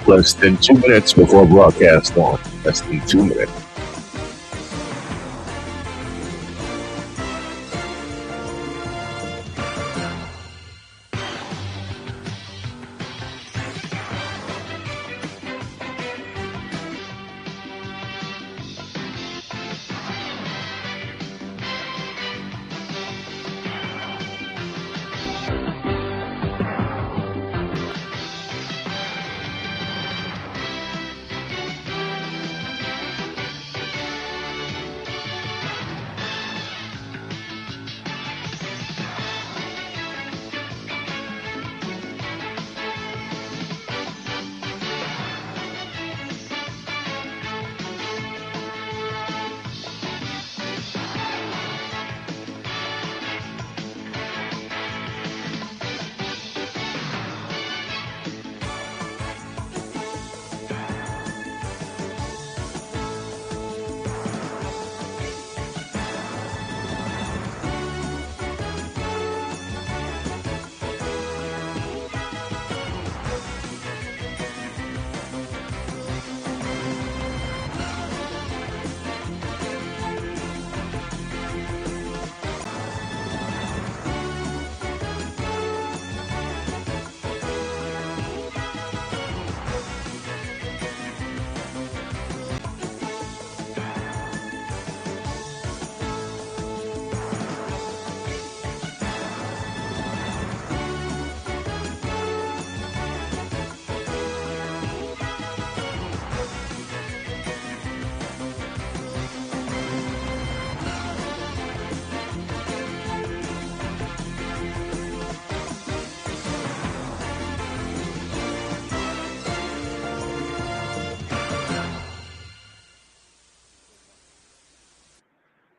less than 2 minutes before broadcast on. Less than 2 minutes.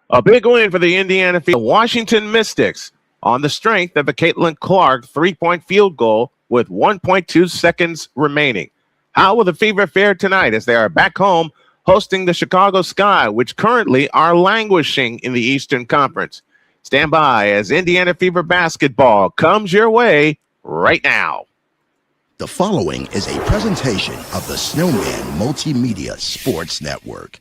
A big win for the Indiana Washington Mystics on the strength of a Caitlin Clark three-point field goal with 1.2 seconds remaining. How will the Fever fare tonight as they are back home hosting the Chicago Sky, which currently are languishing in the Eastern Conference? Stand by as Indiana Fever basketball comes your way right now. The following is a presentation of the Snowman Multimedia Sports Network.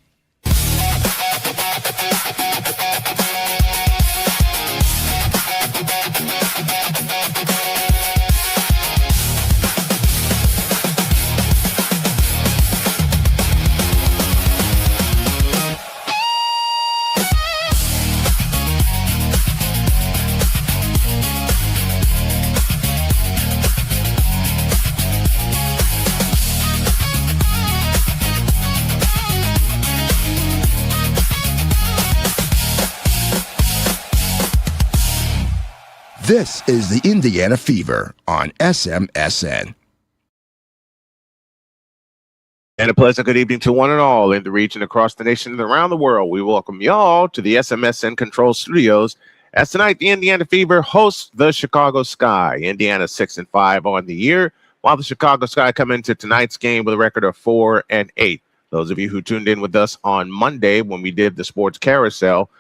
This is the Indiana Fever on SMSN. And a pleasant good evening to one and all in the region, across the nation, and around the world. We welcome y'all to the SMSN Control Studios as tonight the Indiana Fever hosts the Chicago Sky. Indiana 6-5 on the year, while the Chicago Sky come into tonight's game with a record of 4-8. Those of you who tuned in with us on Monday when we did the Sports Carousel,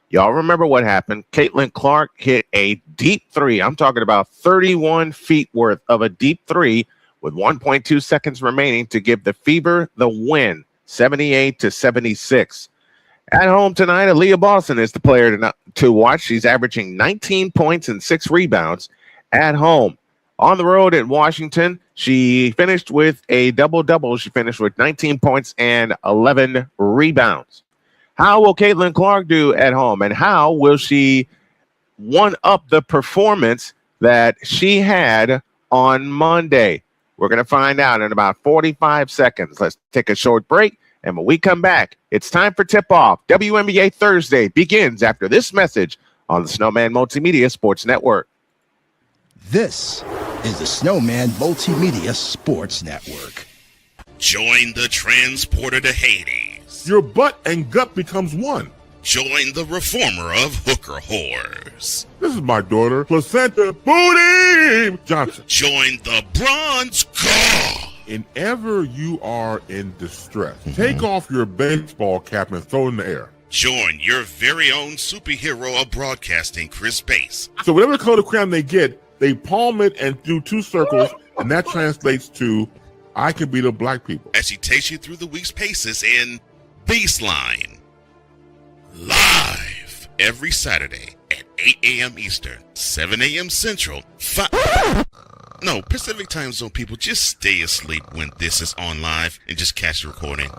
y'all remember what happened. Caitlin Clark hit a deep three. I'm talking about 31 feet worth of a deep three with 1.2 seconds remaining to give the Fever the win, 78-76. At home tonight, Aaliyah Boston is the player to watch. She's averaging 19 points and 6 rebounds at home. On the road at Washington, she finished with a double-double. She finished with 19 points and 11 rebounds. How will Caitlin Clark do at home, and how will she one-up the performance that she had on Monday? We're going to find out in about 45 seconds. Let's take a short break, and when we come back, it's time for tip-off. WNBA Thursday begins after this message on the Snowman Multimedia Sports Network. This is the Snowman Multimedia Sports Network. Join the transporter to Hades. Your butt and gut becomes one. Join the reformer of hooker whores. This is my daughter, Placenta Booty Johnson. Join the bronze car. Whenever you are in distress, take off your baseball cap and throw it in the air. Join your very own superhero of broadcasting, Chris Bass. So whatever the color crayon they get, they palm it and do 2 circles, and that translates to I can be the black people. as she takes you through the week's paces in Baseline. Live every Saturday at 8 a.m. Eastern, 7 a.m. Central, Pacific Time Zone people, just stay asleep when this is on live and just catch the recording.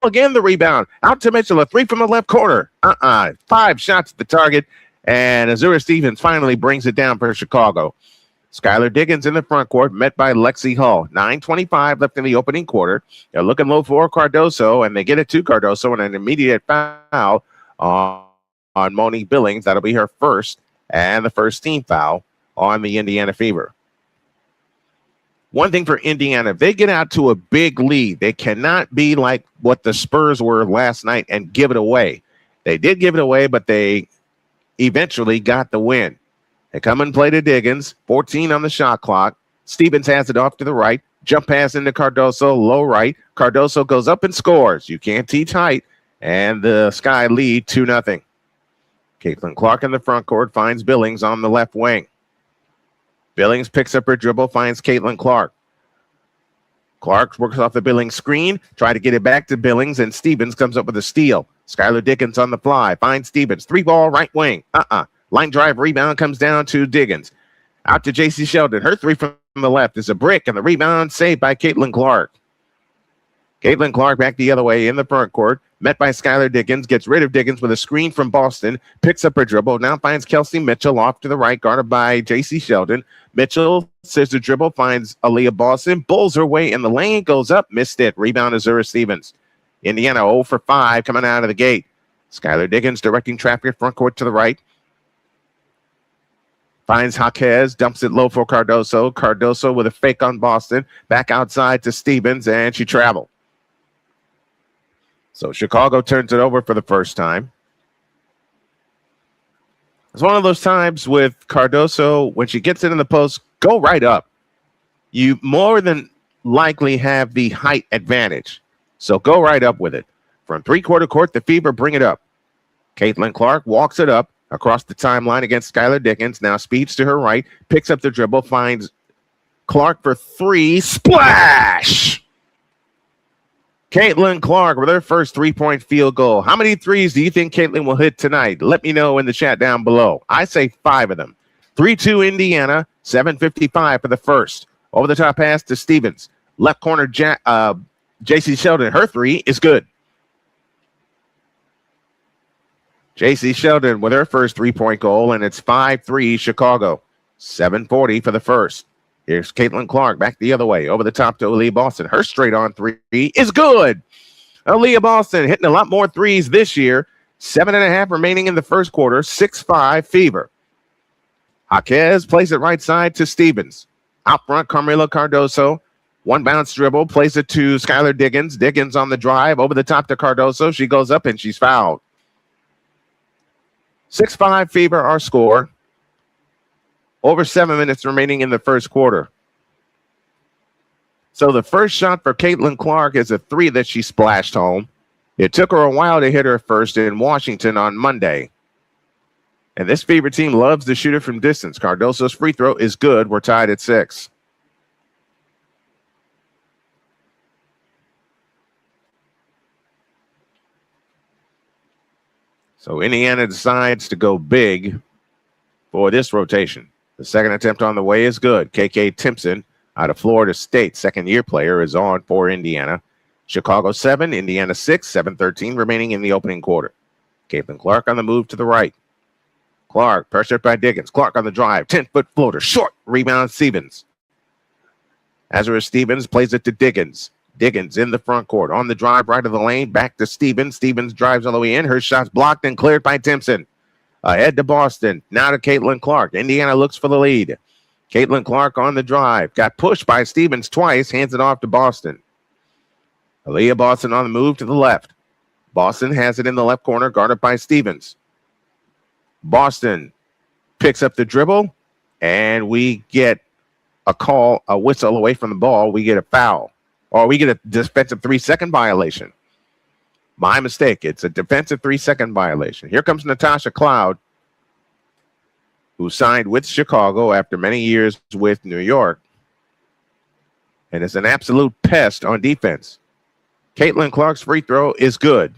Again, the rebound. Out to Mitchell, a three from the left corner. 5 shots at the target, and Azura Stevens finally brings it down for Chicago. Skylar Diggins in the front court, met by Lexi Hall. 9:25 left in the opening quarter. They're looking low for Cardoso, and they get it to Cardoso, and an immediate foul on Monique Billings. That'll be her first, and the first team foul on the Indiana Fever. One thing for Indiana, if they get out to a big lead, they cannot be like what the Spurs were last night and give it away. They did give it away, but they eventually got the win. They come and play to Diggins, 14 on the shot clock. Stevens has it off to the right. Jump pass into Cardoso, low right. Cardoso goes up and scores. You can't teach height. And the Sky lead 2-0. Caitlin Clark in the front court finds Billings on the left wing. Billings picks up her dribble, finds Caitlin Clark. Clark works off the Billings screen, try to get it back to Billings, and Stevens comes up with a steal. Skylar Diggins on the fly, finds Stevens. 3-ball, right wing. Line drive rebound comes down to Diggins. Out to J.C. Sheldon. Her three from the left is a brick, and the rebound saved by Caitlin Clark. Caitlin Clark back the other way in the front court. Met by Skylar Diggins. Gets rid of Diggins with a screen from Boston. Picks up her dribble. Now finds Kelsey Mitchell off to the right, guarded by J.C. Sheldon. Mitchell says the dribble, finds Aaliyah Boston. Bulls her way in the lane. Goes up. Missed it. Rebound is Azura Stevens. Indiana 0 for 5 coming out of the gate. Skylar Diggins directing traffic front court to the right. Finds Jaquez, dumps it low for Cardoso. Cardoso with a fake on Boston. Back outside to Stevens, and she traveled. So Chicago turns it over for the first time. It's one of those times with Cardoso, when she gets it in the post, go right up. You more than likely have the height advantage. So go right up with it. From three-quarter court, the Fever bring it up. Caitlin Clark walks it up across the timeline against Skylar Diggins. Now speeds to her right, picks up the dribble, finds Clark for 3. Splash! Caitlin Clark with her first 3-point field goal. How many threes do you think Caitlin will hit tonight? Let me know in the chat down below. I say 5 of them. 3-2 Indiana, 7:55 for the first. Over the top pass to Stevens. Left corner, J.C. Sheldon. Her 3 is good. J.C. Sheldon with her first 3-point goal, and it's 5-3 Chicago. 7:40 for the first. Here's Caitlin Clark back the other way. Over the top to Aaliyah Boston. Her straight on 3 is good. Aaliyah Boston hitting a lot more threes this year. 7.5 remaining in the first quarter. 6-5 Fever. Jaquez plays it right side to Stevens. Out front, Carmelo Cardoso. One bounce dribble. Plays it to Skylar Diggins. Diggins on the drive. Over the top to Cardoso. She goes up and she's fouled. 6-5 Fever, our score. Over 7 minutes remaining in the first quarter. So the first shot for Caitlin Clark is a 3 that she splashed home. It took her a while to hit her first in Washington on Monday. And this Fever team loves to shoot it from distance. Cardoso's free throw is good. We're tied at 6. So Indiana decides to go big for this rotation. The second attempt on the way is good. KK Timpson out of Florida State, second-year player, is on for Indiana. Chicago 7, Indiana 6, 7:13 remaining in the opening quarter. Caitlin Clark on the move to the right. Clark pressured by Diggins. Clark on the drive. 10-foot floater. Short. Rebound Stevens. Azura Stevens plays it to Diggins. Diggins in the front court. On the drive right of the lane. Back to Stevens. Stevens drives all the way in. Her shot's blocked and cleared by Timpson. Ahead to Boston. Now to Caitlin Clark. Indiana looks for the lead. Caitlin Clark on the drive. Got pushed by Stevens twice. Hands it off to Boston. Aaliyah Boston on the move to the left. Boston has it in the left corner, guarded by Stevens. Boston picks up the dribble, and we get a whistle away from the ball. We get a foul, or we get a defensive 3-second violation. My mistake. It's a defensive 3-second violation. Here comes Natasha Cloud, who signed with Chicago after many years with New York, and is an absolute pest on defense. Caitlin Clark's free throw is good.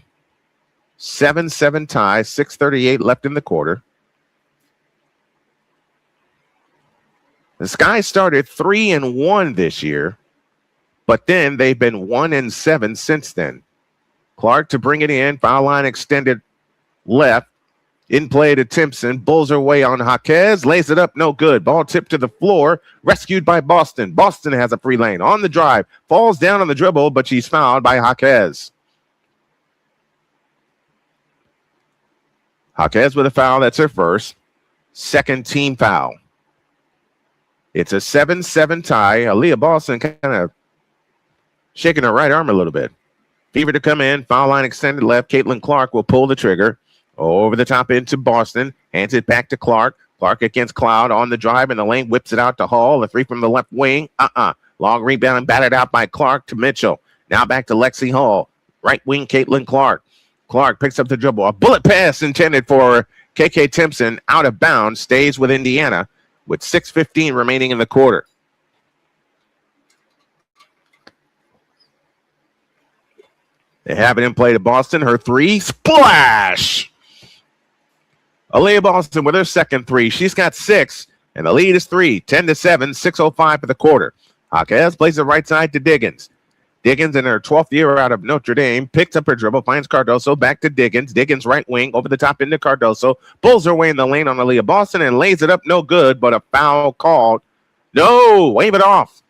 7-7 tie, 6:38 left in the quarter. The Sky started 3-1 this year, but then they've been 1-7 since then. Clark to bring it in, foul line extended left. In play to Timpson, bulls her way on Jaquez, lays it up, no good. Ball tipped to the floor, rescued by Boston. Boston has a free lane on the drive, falls down on the dribble, but she's fouled by Jaquez. Jaquez with a foul, that's her first. Second team foul. It's a 7-7 tie. Aaliyah Boston kind of shaking her right arm a little bit. Fever to come in, foul line extended left. Caitlin Clark will pull the trigger. Over the top into Boston. Hands it back to Clark. Clark against Cloud on the drive in the lane. Whips it out to Hall. A three from the left wing. Long rebound batted out by Clark to Mitchell. Now back to Lexi Hall. Right wing Caitlin Clark. Clark picks up the dribble. A bullet pass intended for KK Timpson. Out of bounds. Stays with Indiana with 6:15 remaining in the quarter. They have it in play to Boston. Her three. Splash! Aaliyah Boston with her second three. She's got 6, and the lead is 3. 10-7, 6:05 for the quarter. Jaquez plays it right side to Diggins. Diggins in her 12th year out of Notre Dame picks up her dribble, finds Cardoso, back to Diggins. Diggins right wing, over the top into Cardoso. Pulls her way in the lane on Aaliyah Boston and lays it up. No good, but a foul called. No, wave it off.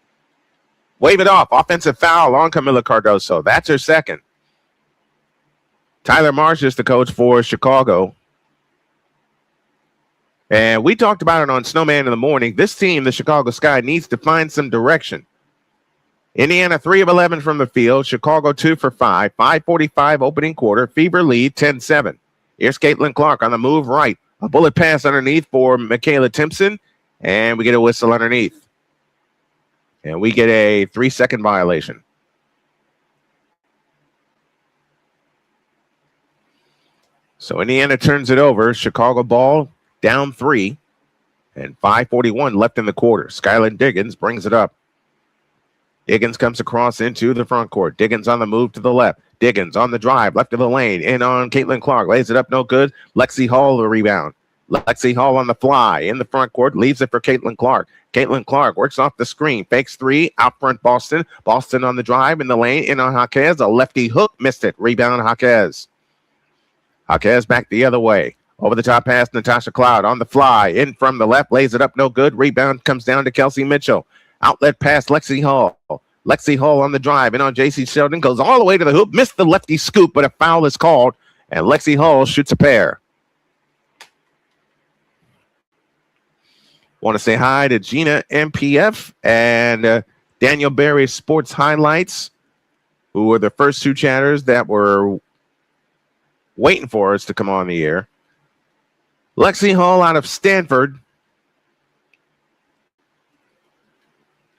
Wave it off. Offensive foul on Camila Cardoso. That's her second. Tyler Marsh is the coach for Chicago. And we talked about it on Snowman in the morning. This team, the Chicago Sky, needs to find some direction. Indiana 3 of 11 from the field. Chicago 2 for 5. 5:45 opening quarter. Fever lead 10-7. Here's Caitlin Clark on the move right. A bullet pass underneath for Michaela Timpson. And we get a whistle underneath. And we get a 3-second violation. So Indiana turns it over. Chicago ball down 3. And 5:41 left in the quarter. Skylar Diggins brings it up. Diggins comes across into the front court. Diggins on the move to the left. Diggins on the drive, left of the lane. In on Caitlin Clark. Lays it up, no good. Lexi Hall the rebound. Lexi Hall on the fly in the front court. Leaves it for Caitlin Clark. Caitlin Clark works off the screen. Fakes 3. Out front Boston. Boston on the drive in the lane. In on Jaquez. A lefty hook. Missed it. Rebound Jaquez. Jaquez back the other way. Over the top pass, Natasha Cloud on the fly. In from the left. Lays it up, no good. Rebound comes down to Kelsey Mitchell. Outlet pass, Lexi Hall. Lexi Hall on the drive. And on J.C. Sheldon. Goes all the way to the hoop. Missed the lefty scoop, but a foul is called. And Lexi Hall shoots a pair. Want to say hi to Gina MPF and Daniel Berry Sports Highlights, who were the first 2 chatters that were waiting for us to come on the air. Lexi Hall out of Stanford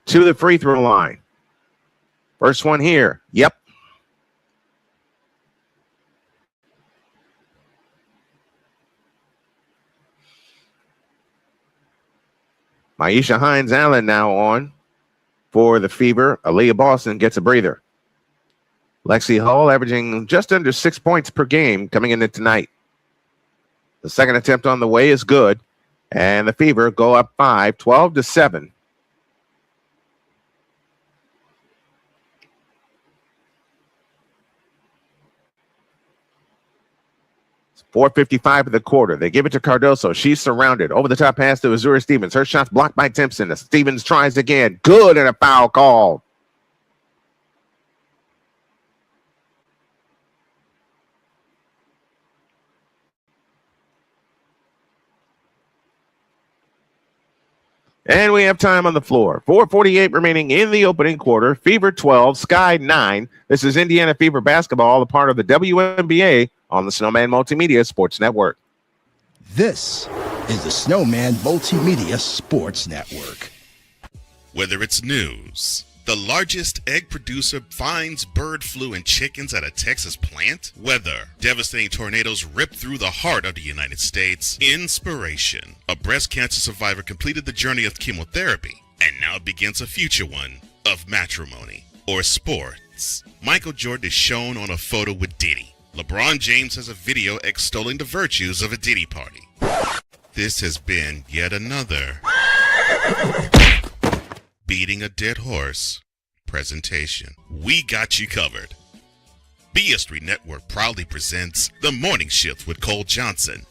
to the free throw line. First one here. Yep. Maisha Hines-Allen now on for the Fever. Aaliyah Boston gets a breather. Lexi Hull averaging just under 6 points per game coming into tonight. The second attempt on the way is good, and the Fever go up 5, 12-7. 4:55 of the quarter. They give it to Cardoso. She's surrounded. Over the top pass to Azura Stevens. Her shot's blocked by Timpson. Stevens tries again. Good, and a foul call. And we have time on the floor. 4:48 remaining in the opening quarter. Fever 12, Sky 9. This is Indiana Fever basketball, a part of the WNBA on the Snowman Multimedia Sports Network. This is the Snowman Multimedia Sports Network. Whether it's news, the largest egg producer finds bird flu in chickens at a Texas plant, weather, devastating tornadoes rip through the heart of the United States, inspiration, a breast cancer survivor completed the journey of chemotherapy and now begins a future one of matrimony, or sports. Michael Jordan is shown on a photo with Diddy. LeBron James has a video extolling the virtues of a Diddy party. This has been yet another beating a dead horse presentation. We got you covered. BS3 Network proudly presents The Morning Shift with Cole Johnson,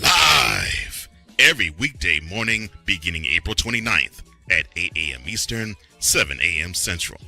live every weekday morning beginning April 29th at 8 a.m. Eastern, 7 a.m. Central.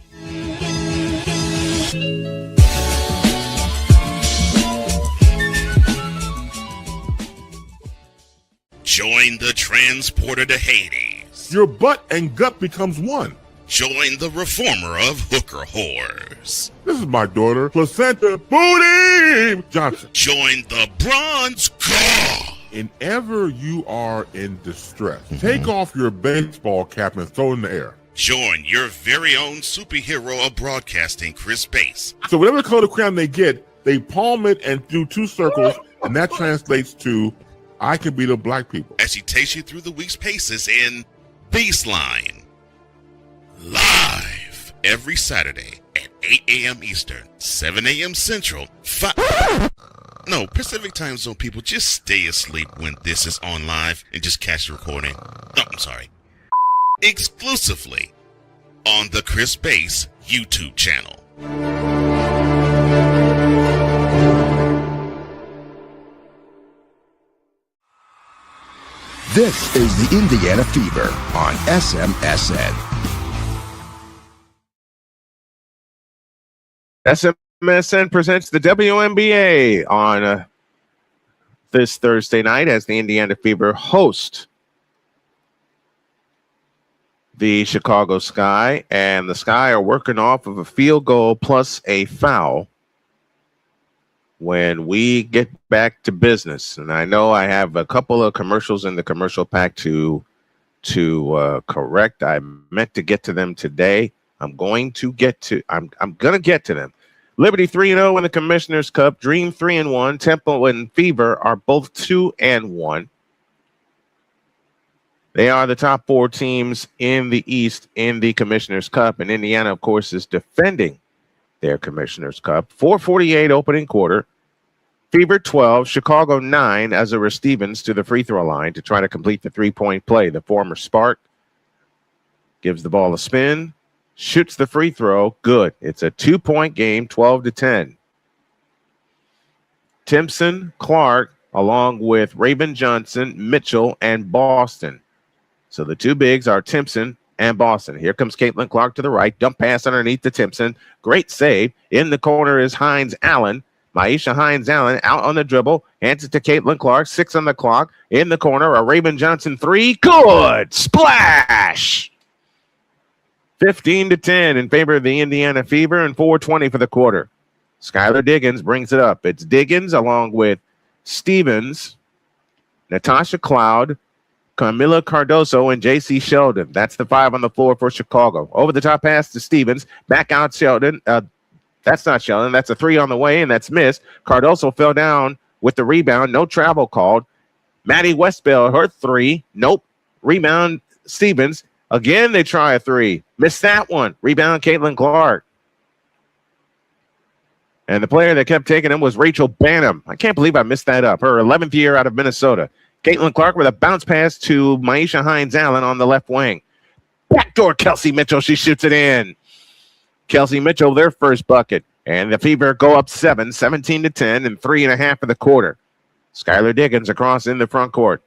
Join the transporter to Hades. Your butt and gut becomes one. Join the reformer of hooker whores. This is my daughter, Placenta Booty Johnson. Join the bronze claw. Whenever you are in distress, take off your baseball cap and throw it in the air. Join your very own superhero of broadcasting, Chris Bass. So whatever color crayon they get, they palm it and do 2 circles, and that translates to I can beat up black people. As he takes you through the week's paces in Baseline. Live every Saturday at 8 a.m. Eastern, 7 a.m. Central, Pacific Time Zone people, just stay asleep when this is on live and just catch the recording. No, I'm sorry. Exclusively on the Chris Bass YouTube channel. This is the Indiana Fever on SMSN. SMSN presents the WNBA on this Thursday night as the Indiana Fever host the Chicago Sky, and the Sky are working off of a field goal plus a foul when we get back to business. And I know I have a couple of commercials in the commercial pack to correct. I meant to get to them today. I'm going to get to them. Liberty 3-0 in the Commissioner's Cup. Dream 3-1. Temple and Fever are both 2-1. They are the top 4 teams in the East in the Commissioner's Cup. And Indiana, of course, is defending their Commissioner's Cup. 4:48 opening quarter. Fever 12, Chicago 9, Azura Stevens to the free throw line to try to complete the 3-point play. The former Spark gives the ball a spin, shoots the free throw. Good. It's a 2-point game, 12-10. Timpson, Clark, along with Raven Johnson, Mitchell, and Boston. So the 2 bigs are Timpson and Boston. Here comes Caitlin Clark to the right. Dump pass underneath to Timpson. Great save. In the corner is Hines-Allen. Maisha Hines-Allen out on the dribble. Hands it to Caitlin Clark. 6 on the clock. In the corner, a Raven Johnson 3. Good. Splash. 15-10 in favor of the Indiana Fever and 4:20 for the quarter. Skylar Diggins brings it up. It's Diggins along with Stevens, Natasha Cloud, Camila Cardoso, and J.C. Sheldon. That's the 5 on the floor for Chicago. Over the top pass to Stevens. Back out Sheldon. That's not Sheldon. That's a 3 on the way, and that's missed. Cardoso fell down with the rebound. No travel called. Maddie Westbell, her 3. Nope. Rebound Stevens. Again, they try a three. Missed that one. Rebound, Caitlin Clark. And the player that kept taking him was Rachel Banham. I can't believe I missed that up. Her 11th year out of Minnesota. Caitlin Clark with a bounce pass to Maisha Hines-Allen on the left wing. Backdoor Kelsey Mitchell. She shoots it in. Kelsey Mitchell, their first bucket. And the Fever go up 17-10, and 3.5 of the quarter. Skylar Diggins across in the front court.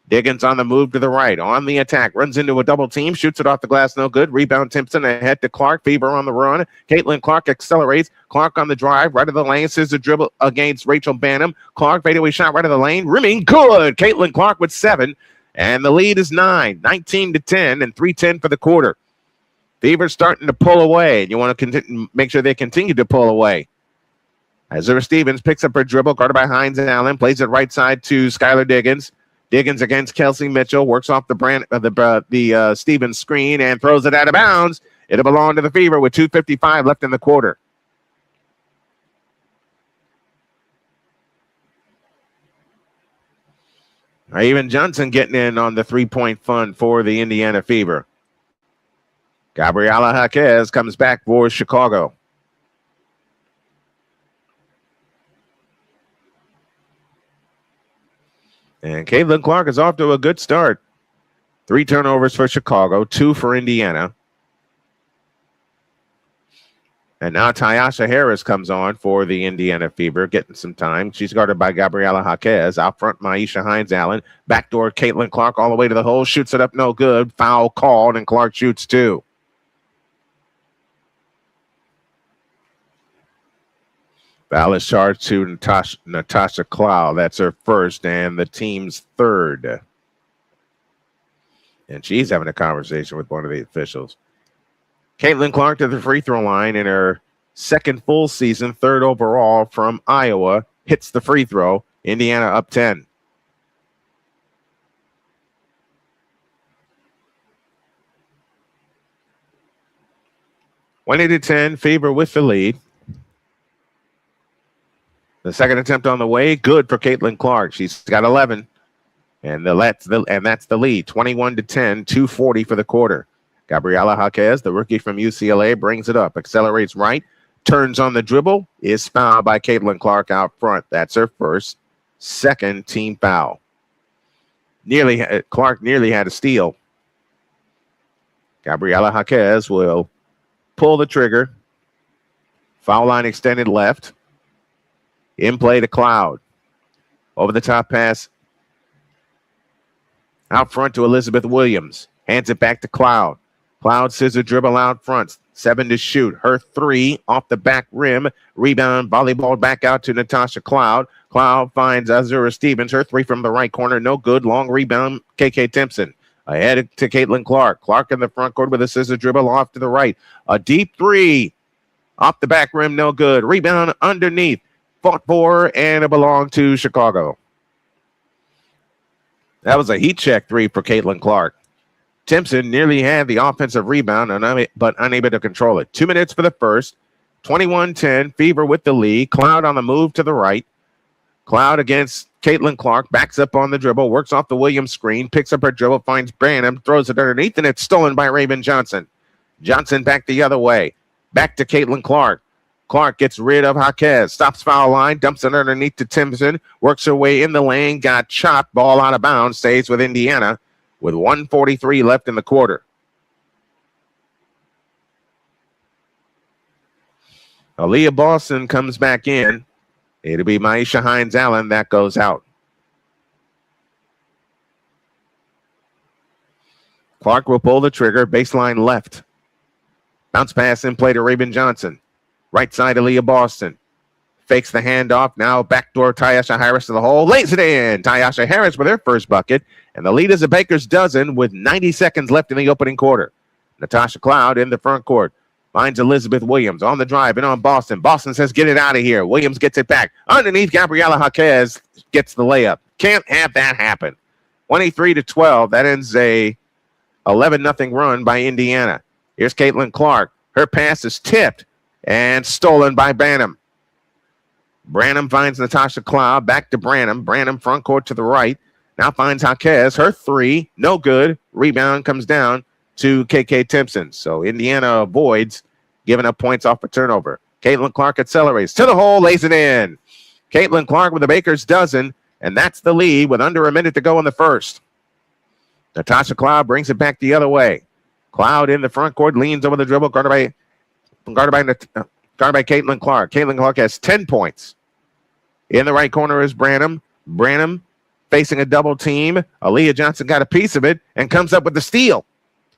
Diggins on the move to the right, on the attack, runs into a double team, shoots it off the glass, no good. Rebound Timpson ahead to Clark. Fever on the run. Caitlin Clark accelerates. Clark on the drive, right of the lane, scissor dribble against Rachel Banham. Clark fadeaway shot right of the lane, rimming good. Caitlin Clark with 7, and the lead is 9, 19-10, and 3:10 for the quarter. Fever starting to pull away, and you want to make sure they continue to pull away. Azura Stevens picks up her dribble, guarded by Hines-Allen, plays it right side to Skylar Diggins. Diggins against Kelsey Mitchell, works off the Stevens screen and throws it out of bounds. It'll belong to the Fever with 2:55 left in the quarter. Raven Johnson getting in on the three-point fun for the Indiana Fever. Gabriela Jaquez comes back for Chicago. And Caitlin Clark is off to a good start. 3 turnovers for Chicago, 2 for Indiana. And now Tyasha Harris comes on for the Indiana Fever, getting some time. She's guarded by Gabriela Jaquez. Out front, Maisha Hines-Allen. Backdoor, Caitlin Clark all the way to the hole. Shoots it up, no good. Foul called, and Clark shoots 2. Foul is charged to Natasha Clow. That's her first and the team's third. And she's having a conversation with one of the officials. Caitlin Clark to the free throw line in her second full season, 3rd overall from Iowa. Hits the free throw. Indiana up 10. Went into 10, Fever with the lead. The second attempt on the way, good for Caitlin Clark. She's got 11, and that's the lead, 21-10, 2:40 for the quarter. Gabriela Jaquez, the rookie from UCLA, brings it up, accelerates right, turns on the dribble, is fouled by Caitlin Clark out front. That's her first, second team foul. Clark nearly had a steal. Gabriela Jaquez will pull the trigger. Foul line extended left. In play to Cloud. Over the top pass. Out front to Elizabeth Williams. Hands it back to Cloud. Cloud scissor dribble out front. 7 to shoot. Her 3 off the back rim. Rebound, volleyball back out to Natasha Cloud. Cloud finds Azura Stevens. Her 3 from the right corner. No good. Long rebound. KK Timpson. Ahead to Caitlin Clark. Clark in the front court with a scissor dribble off to the right. A deep 3. Off the back rim. No good. Rebound underneath. Fought for, and it belonged to Chicago. That was a heat check 3 for Caitlin Clark. Timpson nearly had the offensive rebound, but unable to control it. 2 minutes for the first. 21-10, Fever with the lead. Cloud on the move to the right. Cloud against Caitlin Clark. Backs up on the dribble. Works off the Williams screen. Picks up her dribble. Finds Branham. Throws it underneath, and it's stolen by Raven Johnson. Johnson back the other way. Back to Caitlin Clark. Clark gets rid of Jaquez, stops foul line, dumps it underneath to Timpson, works her way in the lane, got chopped, ball out of bounds, stays with Indiana with 1:43 left in the quarter. Aaliyah Boston comes back in. It'll be Maisha Hines-Allen that goes out. Clark will pull the trigger, baseline left. Bounce pass in play to Raven Johnson. Right side, Aaliyah Boston. Fakes the handoff. Now backdoor Tyasha Harris to the hole. Lays it in. Tyasha Harris with her first bucket. And the lead is a baker's dozen with 90 seconds left in the opening quarter. Natasha Cloud in the front court. Finds Elizabeth Williams on the drive and on Boston. Boston says, get it out of here. Williams gets it back. Underneath, Gabriela Jaquez gets the layup. Can't have that happen. 23-12. That ends a 11-0 run by Indiana. Here's Caitlin Clark. Her pass is tipped and stolen by Branham. Branham finds Natasha Cloud. Back to Branham. Branham front court to the right. Now finds Jaquez. Her three, no good. Rebound comes down to KK Timpson. So Indiana avoids giving up points off a turnover. Caitlin Clark accelerates to the hole, lays it in. Caitlin Clark with the Baker's dozen, and that's the lead with under a minute to go in the first. Natasha Cloud brings it back the other way. Cloud in the front court, leans over the dribble, guarded by Caitlin Clark. Caitlin Clark has 10 points. In the right corner is Branham. Branham facing a double team. Aaliyah Johnson got a piece of it and comes up with the steal.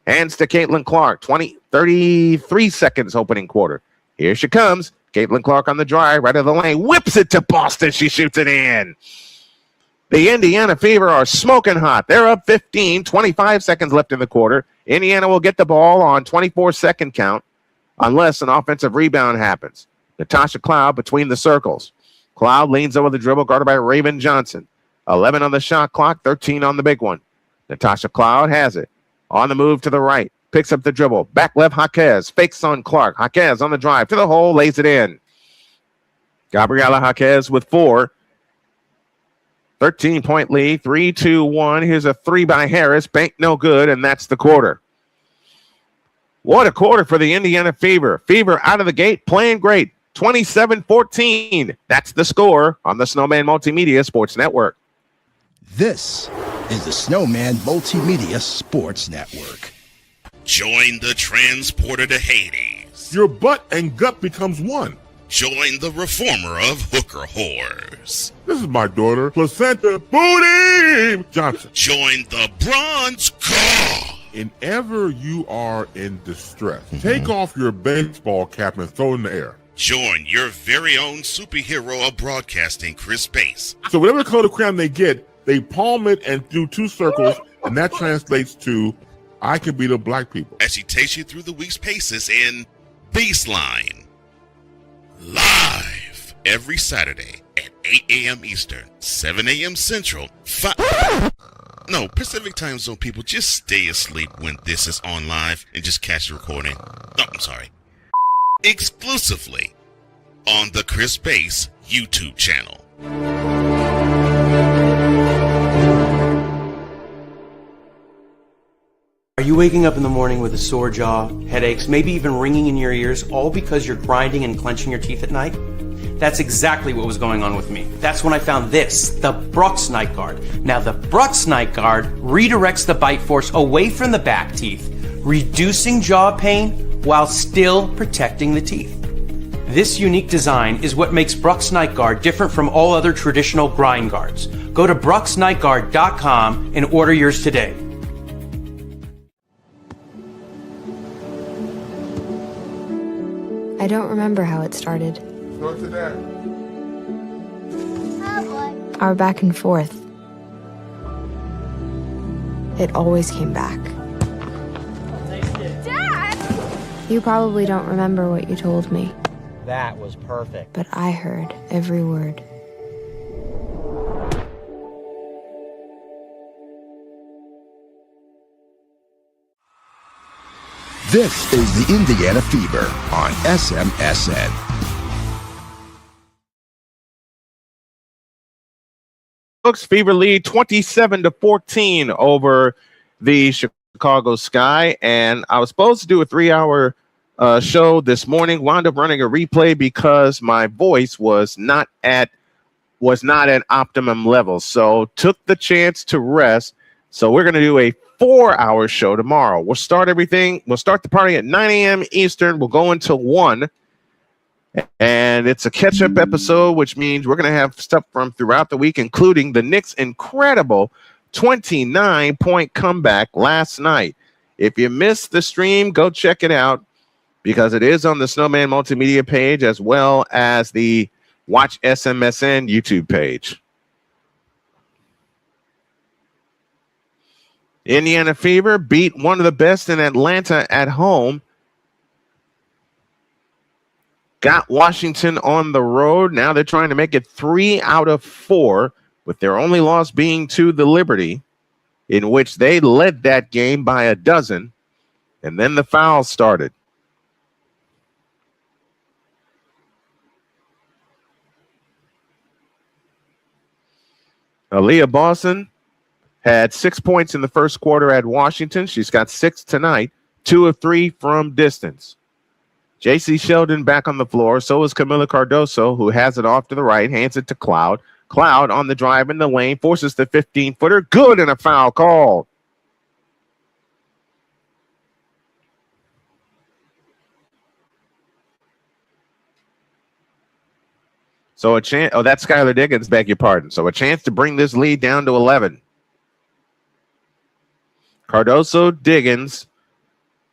Hands to Caitlin Clark. 33 seconds opening quarter. Here she comes. Caitlin Clark on the drive, right of the lane. Whips it to Boston. She shoots it in. The Indiana Fever are smoking hot. They're up 15, 25 seconds left in the quarter. Indiana will get the ball on 24-second count unless an offensive rebound happens. Natasha Cloud between the circles. Cloud leans over the dribble, guarded by Raven Johnson. 11 on the shot clock, 13 on the big one. Natasha Cloud has it. On the move to the right. Picks up the dribble. Back left, Jaquez. Fakes on Clark. Jaquez on the drive to the hole, lays it in. Gabriela Jaquez with 4. 13-point lead, 3-2-1. Here's a three by Harris. Bank no good, and that's the quarter. What a quarter for the Indiana Fever. Fever out of the gate, playing great. 27-14. That's the score on the Snowman Multimedia Sports Network. This is the Snowman Multimedia Sports Network. Join the transporter to Hades. Your butt and gut becomes one. Join the reformer of hooker whores. This is my daughter, Placenta Booty Johnson. Join the bronze car. Whenever you are in distress, take off your baseball cap and throw it in the air. Join your very own superhero of broadcasting, Chris Bass. So whatever color crayon they get, they palm it and do 2 circles, and that translates to, I can beat up black people. As she takes you through the week's paces in Baseline. Live every Saturday at 8 a.m. Eastern, 7 a.m. Central, Pacific Time Zone people, just stay asleep when this is on live and just catch the recording. No, I'm sorry. Exclusively on the Chris Bass YouTube channel. Are you waking up in the morning with a sore jaw, headaches, maybe even ringing in your ears, all because you're grinding and clenching your teeth at night? That's exactly what was going on with me. That's when I found this, the Brooks Night Guard. Now, the Brooks Night Guard redirects the bite force away from the back teeth, reducing jaw pain while still protecting the teeth. This unique design is what makes Brooks Night Guard different from all other traditional grind guards. Go to brooksnightguard.com and order yours today. I don't remember how it started. Go to that. Our back and forth. It always came back. Dad! You probably don't remember what you told me. That was perfect. But I heard every word. This is the Indiana Fever on SMSN. Bucks Fever lead 27-14 over the Chicago Sky, and I was supposed to do a 3-hour show this morning. Wound up running a replay because my voice was not at optimum level, so took the chance to rest. So we're going to do a 4-hour show tomorrow. We'll start the party at 9 a.m. Eastern. We'll go until 1. And it's a catch-up episode, which means we're going to have stuff from throughout the week, including the Knicks' incredible 29-point comeback last night. If you missed the stream, go check it out because it is on the Snowman Multimedia page as well as the Watch SMSN YouTube page. Indiana Fever beat one of the best in Atlanta at home. Got Washington on the road. Now they're trying to make it 3 out of 4, with their only loss being to the Liberty, in which they led that game by a dozen, and then the foul started. Aaliyah Boston had 6 points in the first quarter at Washington. She's got 6 tonight, 2 of 3 from distance. J.C. Sheldon back on the floor. So is Camila Cardoso, who has it off to the right, hands it to Cloud. Cloud on the drive in the lane, forces the 15-footer. Good, and a foul called. So a chance. Oh, that's Skylar Diggins, beg your pardon. So a chance to bring this lead down to 11. Cardoso, Diggins,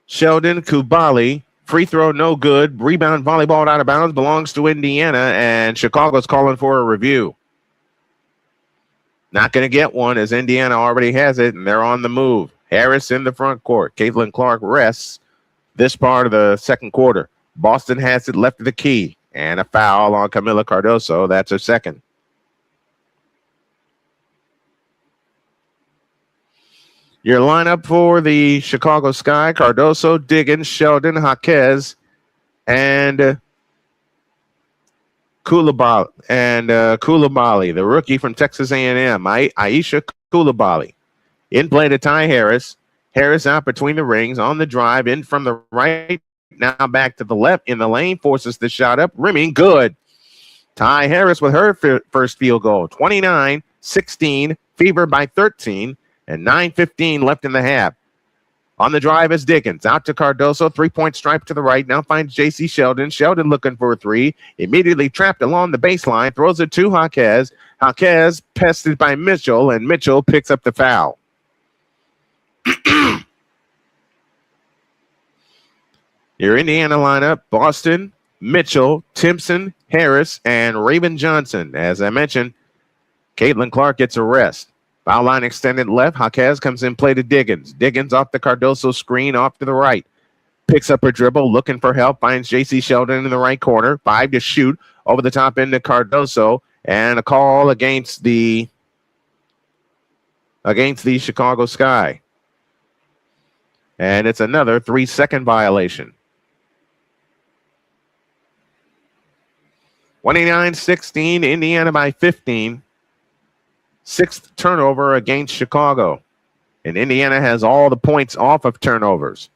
Sheldon, Kubali. Free throw, no good. Rebound, volleyball out of bounds, belongs to Indiana, and Chicago's calling for a review. Not going to get one as Indiana already has it, and they're on the move. Harris in the front court. Caitlin Clark rests this part of the second quarter. Boston has it left of the key. And a foul on Camila Cardoso. That's her second. Your lineup for the Chicago Sky: Cardoso, Diggins, Sheldon, Jaquez, and Koulibaly, the rookie from Texas A&M, Aisha Koulibaly. In play to Ty Harris. Harris out between the rings on the drive, in from the right. Now back to the left in the lane, forces the shot up, rimming, good. Ty Harris with her first field goal, 29-16, Fever by 13, and 9:15 left in the half. On the drive is Diggins, out to Cardoso, three-point stripe to the right, now finds J.C. Sheldon. Sheldon looking for a three, immediately trapped along the baseline, throws it to Jaquez. Jaquez pested by Mitchell, and Mitchell picks up the foul. Your Indiana lineup: Boston, Mitchell, Timpson, Harris, and Raven Johnson. As I mentioned, Caitlin Clark gets a rest. Foul line extended left. Jaquez comes in play to Diggins. Diggins off the Cardoso screen off to the right. Picks up her dribble, looking for help. Finds J.C. Sheldon in the right corner. 5 to shoot. Over the top end to Cardoso. And a call against the Chicago Sky. And it's another 3-second violation. 29-16, Indiana by 15. 6th turnover against Chicago. And Indiana has all the points off of turnovers.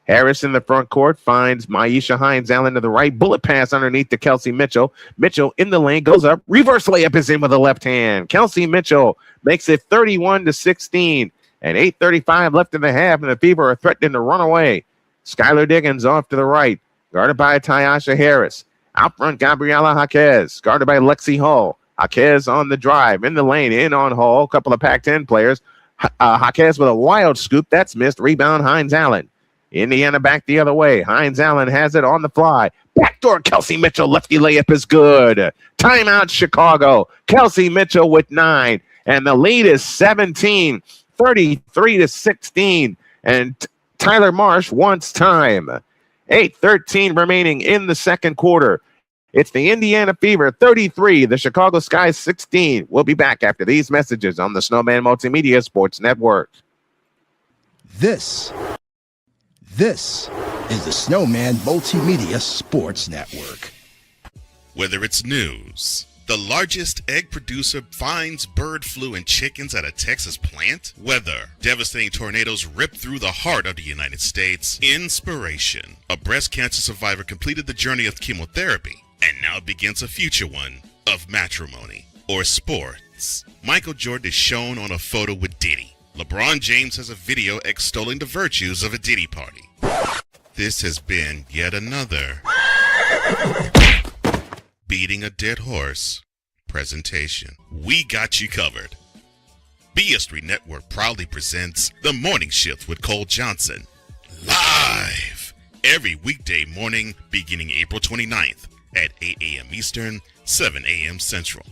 Harris in the front court finds Maisha Hines-Allen to the right. Bullet pass underneath to Kelsey Mitchell. Mitchell in the lane, goes up. Reverse layup is in with the left hand. Kelsey Mitchell makes it 31-16. And 8:35 left in the half, and the Fever are threatening to run away. Skylar Diggins off to the right, guarded by Tyasha Harris. Out front, Gabriela Jaquez, guarded by Lexi Hull. Jaquez on the drive, in the lane, in on Hull. A couple of Pac-10 players. Jaquez with a wild scoop. That's missed. Rebound, Hines-Allen. Indiana back the other way. Hines-Allen has it on the fly. Backdoor Kelsey Mitchell. Lefty layup is good. Timeout, Chicago. Kelsey Mitchell with 9. And the lead is 17, 33-16. And Tyler Marsh wants time. 8:13 remaining in the second quarter. It's the Indiana Fever 33, the Chicago Sky 16. We'll be back after these messages on the Snowman Multimedia Sports Network. This is the Snowman Multimedia Sports Network. Whether it's news, the largest egg producer finds bird flu in chickens at a Texas plant, weather, devastating tornadoes rip through the heart of the United States, inspiration, a breast cancer survivor completed the journey of chemotherapy, and now begins a future one of matrimony or sports. Michael Jordan is shown on a photo with Diddy. LeBron James has a video extolling the virtues of a Diddy party. This has been yet another beating a dead horse presentation. We got you covered. BS3 Network proudly presents The Morning Shift with Cole Johnson, live every weekday morning beginning April 29th at 8 a.m. Eastern, 7 a.m. Central.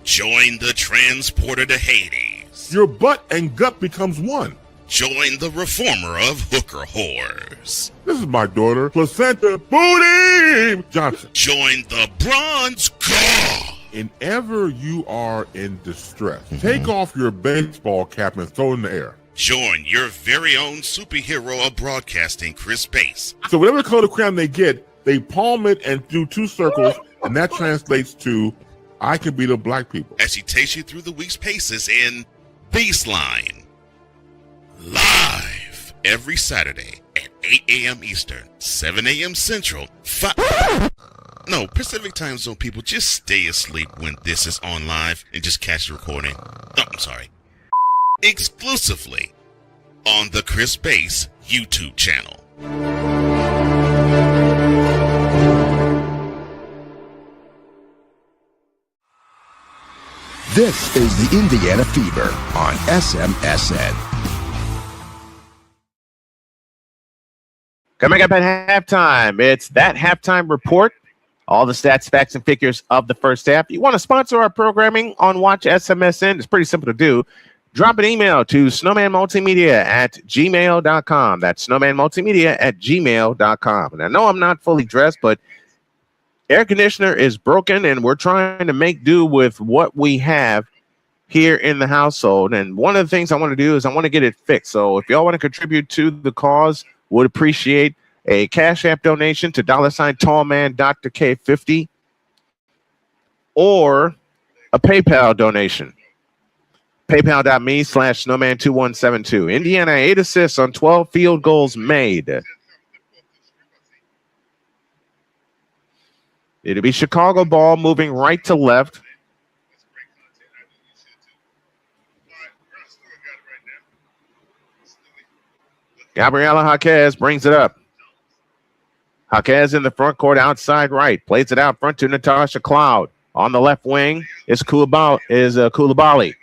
Join the transporter to Hades. Your butt and gut becomes one. Join the reformer of hooker whores. This is my daughter, Placenta Booty Johnson. Join the bronze god. Whenever you are in distress, take off your baseball cap and throw it in the air. Join your very own superhero of broadcasting, Chris Bass. So whatever color crayon they get, they palm it and do two circles, and that translates to I can beat up black people. As she takes you through the week's paces in Baseline. Live every Saturday at 8 a.m. Eastern, 7 a.m. Central, Pacific Time Zone people, just stay asleep when this is on live and just catch the recording. Oh, I'm sorry. Exclusively on the Chris Bass YouTube channel. This is the Indiana Fever on SMSN. Coming up at halftime, it's that halftime report. All the stats, facts, and figures of the first half. You want to sponsor our programming on Watch SMSN? It's pretty simple to do. Drop an email to snowmanmultimedia@gmail.com. That's snowmanmultimedia@gmail.com. And I know I'm not fully dressed, but air conditioner is broken, and we're trying to make do with what we have here in the household. And one of the things I want to do is I want to get it fixed. So if y'all want to contribute to the cause, would appreciate a Cash App donation to $Tallman Dr. K50 or a PayPal donation. PayPal.me/snowman2172. Indiana 8 assists on 12 field goals made. It'll be Chicago ball moving right to left. Gabriela Jaquez brings it up. Jaquez in the front court, outside right. Plays it out front to Natasha Cloud. On the left wing is Coulibaly.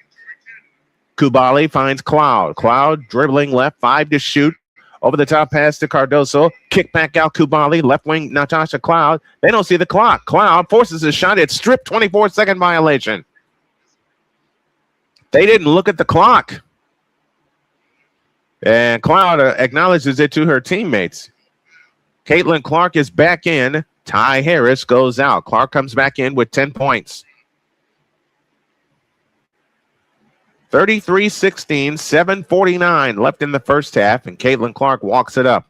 Coulibaly finds Cloud. Cloud dribbling left, 5 to shoot. Over the top pass to Cardoso. Kick back out Coulibaly. Left wing Natasha Cloud. They don't see the clock. Cloud forces a shot. It's stripped. 24-second violation. They didn't look at the clock. And Cloud acknowledges it to her teammates. Caitlin Clark is back in. Ty Harris goes out. Clark comes back in with 10 points. 33-16, 7:49 left in the first half, and Caitlin Clark walks it up.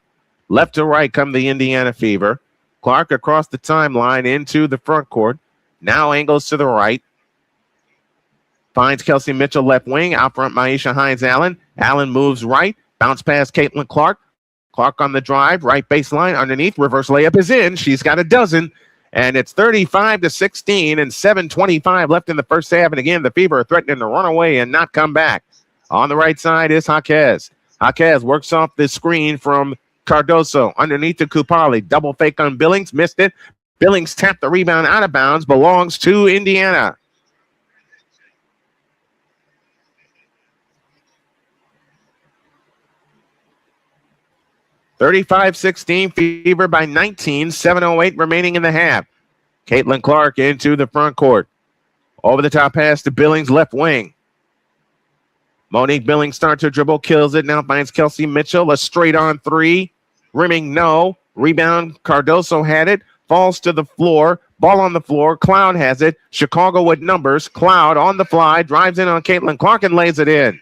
Left to right come the Indiana Fever. Clark across the timeline into the front court. Now angles to the right. Finds Kelsey Mitchell left wing. Out front, Maisha Hines-Allen. Allen moves right. Bounce past Caitlin Clark. Clark on the drive. Right baseline. Underneath. Reverse layup is in. She's got a dozen. And it's 35-16 and 7:25 left in the first half. And again, the Fever are threatening to run away and not come back. On the right side is Jaquez. Jaquez works off the screen from Cardoso. Underneath to Coulibaly. Double fake on Billings. Missed it. Billings tapped the rebound out of bounds. Belongs to Indiana. (35-16) Fever by 19. 7:08 remaining in the half. Caitlin Clark into the front court. Over the top pass to Billings left wing. Monique Billings starts her dribble, kills it. Now finds Kelsey Mitchell. A straight on three. Rimming no. Rebound. Cardoso had it. Falls to the floor. Ball on the floor. Cloud has it. Chicago with numbers. Cloud on the fly. Drives in on Caitlin Clark and lays it in.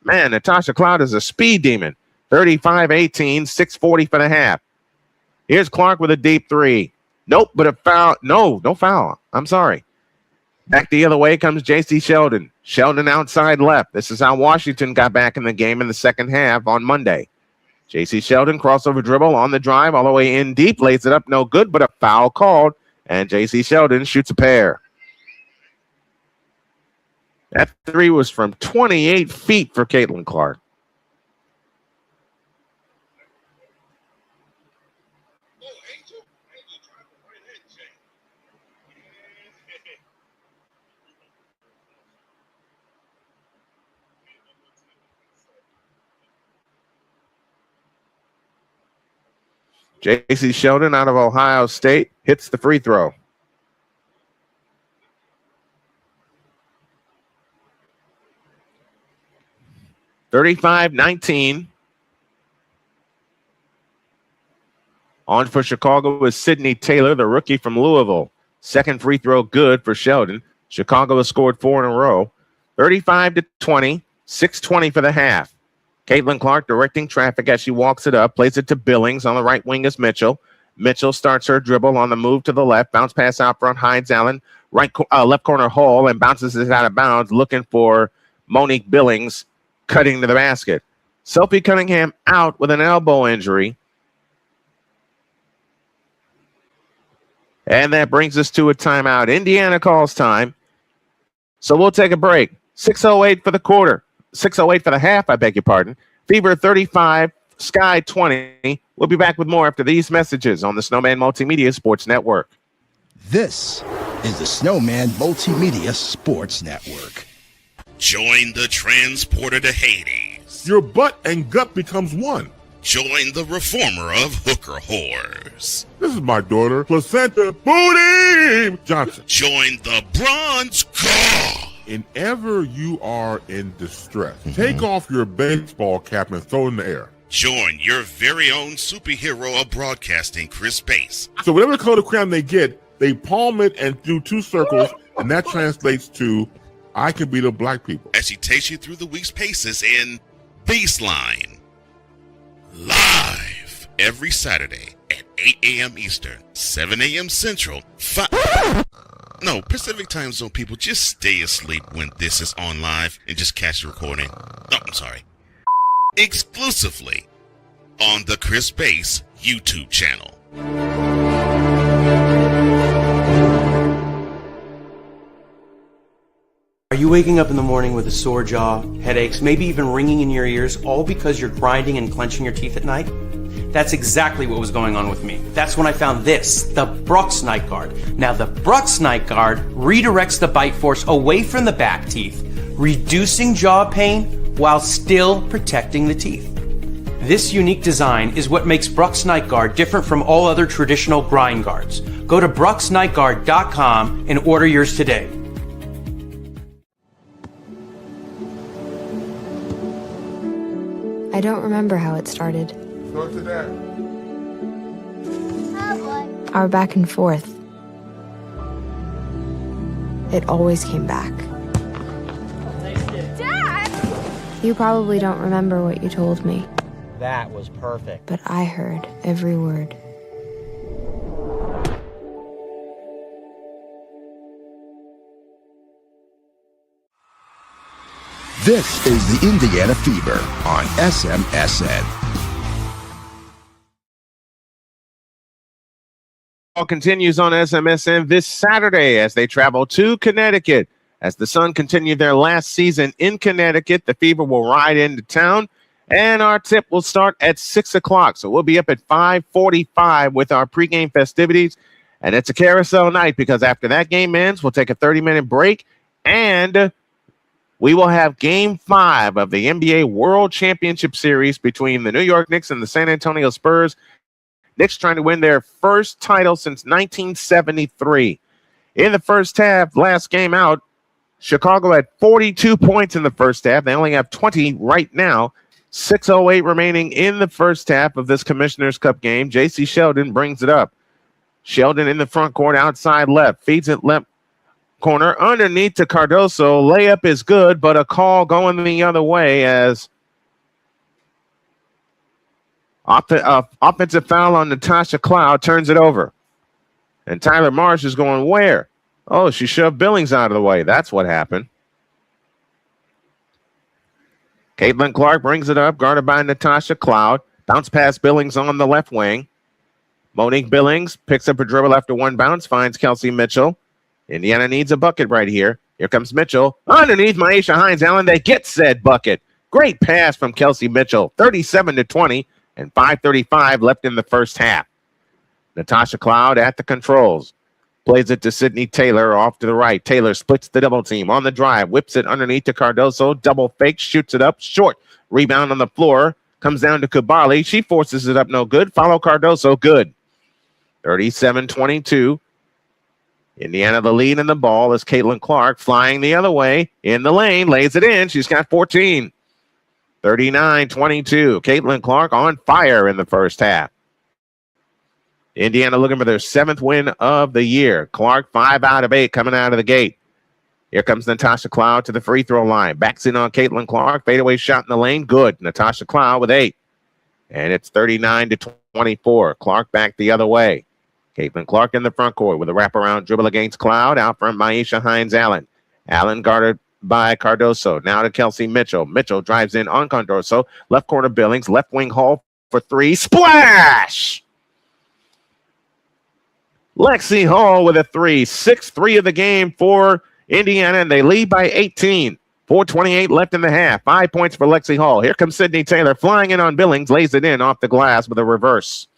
Man, Natasha Cloud is a speed demon. 35-18, 6:40 for the half. Here's Clark with a deep three. Nope, but a foul. No foul. I'm sorry. Back the other way comes J.C. Sheldon. Sheldon outside left. This is how Washington got back in the game in the second half on Monday. J.C. Sheldon, crossover dribble on the drive, all the way in deep, lays it up, no good, but a foul called, and J.C. Sheldon shoots a pair. That three was from 28 feet for Caitlin Clark. J.C. Sheldon out of Ohio State hits the free throw. (35-19). On for Chicago is Sydney Taylor, the rookie from Louisville. Second free throw good for Sheldon. Chicago has scored 4 in a row. 35-20, 6:20 for the half. Caitlin Clark directing traffic as she walks it up, plays it to Billings. On the right wing is Mitchell. Mitchell starts her dribble on the move to the left. Bounce pass out front. Hides Allen. Left corner hole and bounces it out of bounds, looking for Monique Billings cutting to the basket. Sophie Cunningham out with an elbow injury. And that brings us to a timeout. Indiana calls time. So we'll take a break. 6:08 for the quarter. 6:08 for the half, I beg your pardon. Fever 35, Sky 20. We'll be back with more after these messages on the Snowman Multimedia Sports Network. This is the Snowman Multimedia Sports Network. Join the transporter to Hades. Your butt and gut becomes one. Join the reformer of hooker whores. This is my daughter, Placenta Booty Johnson. Join the bronze god. Whenever you are in distress, take off your baseball cap and throw it in the air. Join your very own superhero of broadcasting, Chris Bass. So whatever color crayon they get, they palm it and do two circles, and that translates to, I can beat up black people. As she takes you through the week's paces in Baseline. Live every Saturday at 8 a.m. Eastern, 7 a.m. Central, Pacific Time Zone people, just stay asleep when this is on live and just catch the recording. Oh, I'm sorry. Exclusively on the Chris Bass YouTube channel. Are you waking up in the morning with a sore jaw, headaches, maybe even ringing in your ears, all because you're grinding and clenching your teeth at night? That's exactly what was going on with me. That's when I found this, the Brooks Night Guard. Now, the Brooks Night Guard redirects the bite force away from the back teeth, reducing jaw pain while still protecting the teeth. This unique design is what makes Brooks Night Guard different from all other traditional grind guards. Go to brooksnightguard.com and order yours today. I don't remember how it started. Go to that. Our back and forth. It always came back. Dad! You probably don't remember what you told me, That was perfect. but I heard every word. This is the Indiana Fever on SMSN. All continues on SMSN this Saturday as they travel to Connecticut. As the Sun continue their last season in Connecticut, the Fever will ride into town, and our tip will start at 6 o'clock. So we'll be up at 5:45 with our pregame festivities, and it's a carousel night because after that game ends, we'll take a 30-minute break, and we will have Game 5 of the NBA World Championship Series between the New York Knicks and the San Antonio Spurs. Knicks trying to win their first title since 1973. In the first half, last game out, Chicago had 42 points in the first half. They only have 20 right now. 6:08 remaining in the first half of this Commissioner's Cup game. J.C. Sheldon brings it up. Sheldon in the front court, outside left, feeds it left corner, underneath to Cardoso. Layup is good, but a call going the other way as offensive foul on Natasha Cloud turns it over. And Tyler Marsh is going where? Oh, she shoved Billings out of the way. That's what happened. Caitlin Clark brings it up, guarded by Natasha Cloud. Bounce pass Billings on the left wing. Monique Billings picks up a dribble after one bounce, finds Kelsey Mitchell. Indiana needs a bucket right here. Here comes Mitchell. Underneath Maisha Hines-Allen, they get said bucket. Great pass from Kelsey Mitchell. 37-20 and 5:35 left in the first half. Natasha Cloud at the controls. Plays it to Sydney Taylor off to the right. Taylor splits the double team on the drive. Whips it underneath to Cardoso. Double fake. Shoots it up short. Rebound on the floor. Comes down to Kubali. She forces it up no good. Follow Cardoso. Good. 37-22. Indiana the lead in the ball as Caitlin Clark flying the other way in the lane. Lays it in. She's got 14. 39-22. Caitlin Clark on fire in the first half. Indiana looking for their 7th win of the year. Clark 5 out of 8 coming out of the gate. Here comes Natasha Cloud to the free throw line. Backs in on Caitlin Clark. Fadeaway shot in the lane. Good. Natasha Cloud with 8. And it's 39-20. 24. Clark back the other way. Caitlin Clark in the front court with a wraparound dribble against Cloud. Out front, Maisha Hines-Allen. Allen guarded by Cardoso. Now to Kelsey Mitchell. Mitchell drives in on Cardoso. Left corner Billings. Left wing Hall for three. Splash! Lexi Hall with a three. 6-3 of the game for Indiana, and they lead by 18. 4:28 left in the half. 5 points for Lexi Hall. Here comes Sydney Taylor flying in on Billings. Lays it in off the glass with a reverse.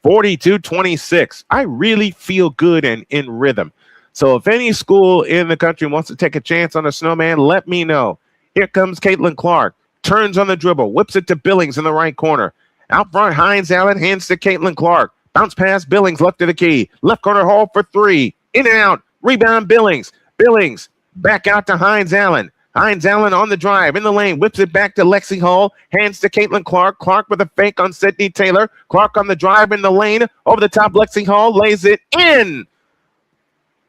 42-26. I really feel good and in rhythm. So if any school in the country wants to take a chance on a Snowman, let me know. Here comes Caitlin Clark. Turns on the dribble. Whips it to Billings in the right corner. Out front, Hines-Allen hands to Caitlin Clark. Bounce pass, Billings left to the key. Left corner Hall for three. In and out. Rebound, Billings. Billings back out to Hines-Allen. Hines-Allen on the drive in the lane, whips it back to Lexi Hall, hands to Caitlin Clark. Clark with a fake on Sydney Taylor. Clark on the drive in the lane, over the top. Lexi Hall lays it in.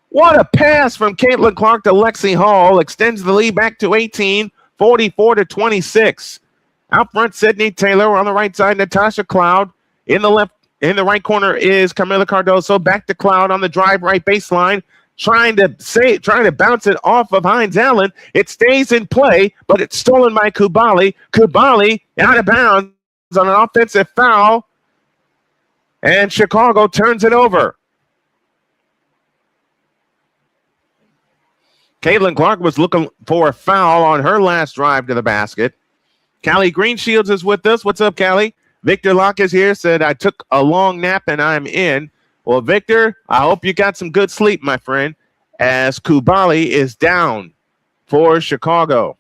What a pass from Caitlin Clark to Lexi Hall. Extends the lead back to 18, 44-26. Out front, Sydney Taylor. On the right side, Natasha Cloud. In the right corner is Camila Cardoso. Back to Cloud on the drive, right baseline. Trying to bounce it off of Hines-Allen. It stays in play, but it's stolen by Kubali. Kubali out of bounds on an offensive foul, and Chicago turns it over. Caitlin Clark was looking for a foul on her last drive to the basket. Callie Greenshields is with us. What's up, Callie? Victor Locke is here, said, I took a long nap and I'm in. Well, Victor, I hope you got some good sleep, my friend, as Kubali is down for Chicago.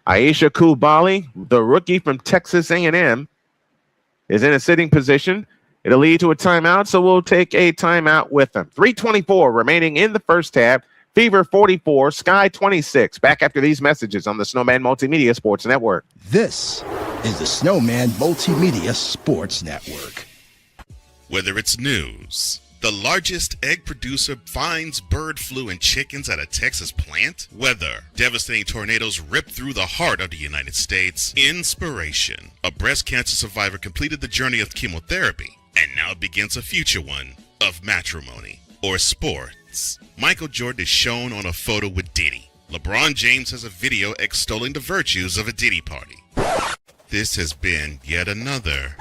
Aisha Kubali, the rookie from Texas A&M, is in a sitting position. It'll lead to a timeout, so we'll take a timeout with them. 3:24 remaining in the first half. Fever 44, Sky 26. Back after these messages on the Snowman Multimedia Sports Network. This is the Snowman Multimedia Sports Network. Whether it's news, the largest egg producer finds bird flu in chickens at a Texas plant, weather, devastating tornadoes rip through the heart of the United States, inspiration, a breast cancer survivor completed the journey of chemotherapy, and now begins a future one of matrimony or sports. Michael Jordan is shown on a photo with Diddy. LeBron James has a video extolling the virtues of a Diddy party. This has been yet another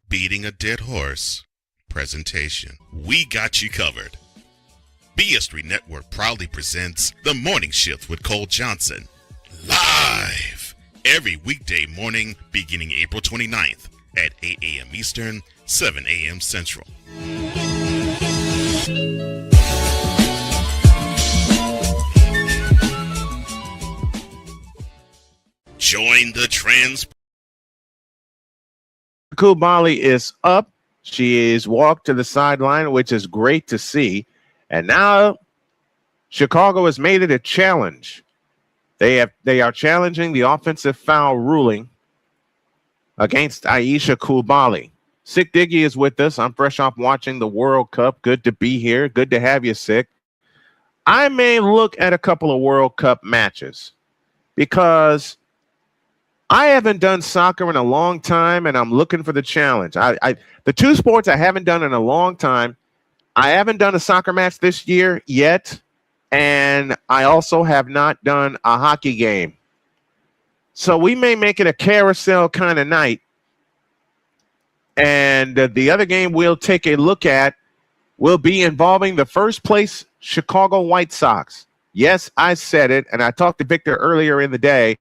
beating a dead horse presentation. We got you covered. BS3 Network proudly presents The Morning Shift with Cole Johnson, live every weekday morning beginning April 29th at 8 a.m. Eastern, 7 a.m. Central. Join the trans. Kubali is up. She is walked to the sideline, which is great to see. And now Chicago has made it a challenge. They are challenging the offensive foul ruling against Aisha Kubali. Sick Diggy is with us. I'm fresh off watching the World Cup. Good to be here. Good to have you, Sick. I may look at a couple of World Cup matches because I haven't done soccer in a long time, and I'm looking for the challenge. The two sports I haven't done in a long time, I haven't done a soccer match this year yet, and I also have not done a hockey game. So we may make it a carousel kind of night. And the other game we'll take a look at will be involving the first place Chicago White Sox. Yes, I said it, and I talked to Victor earlier in the day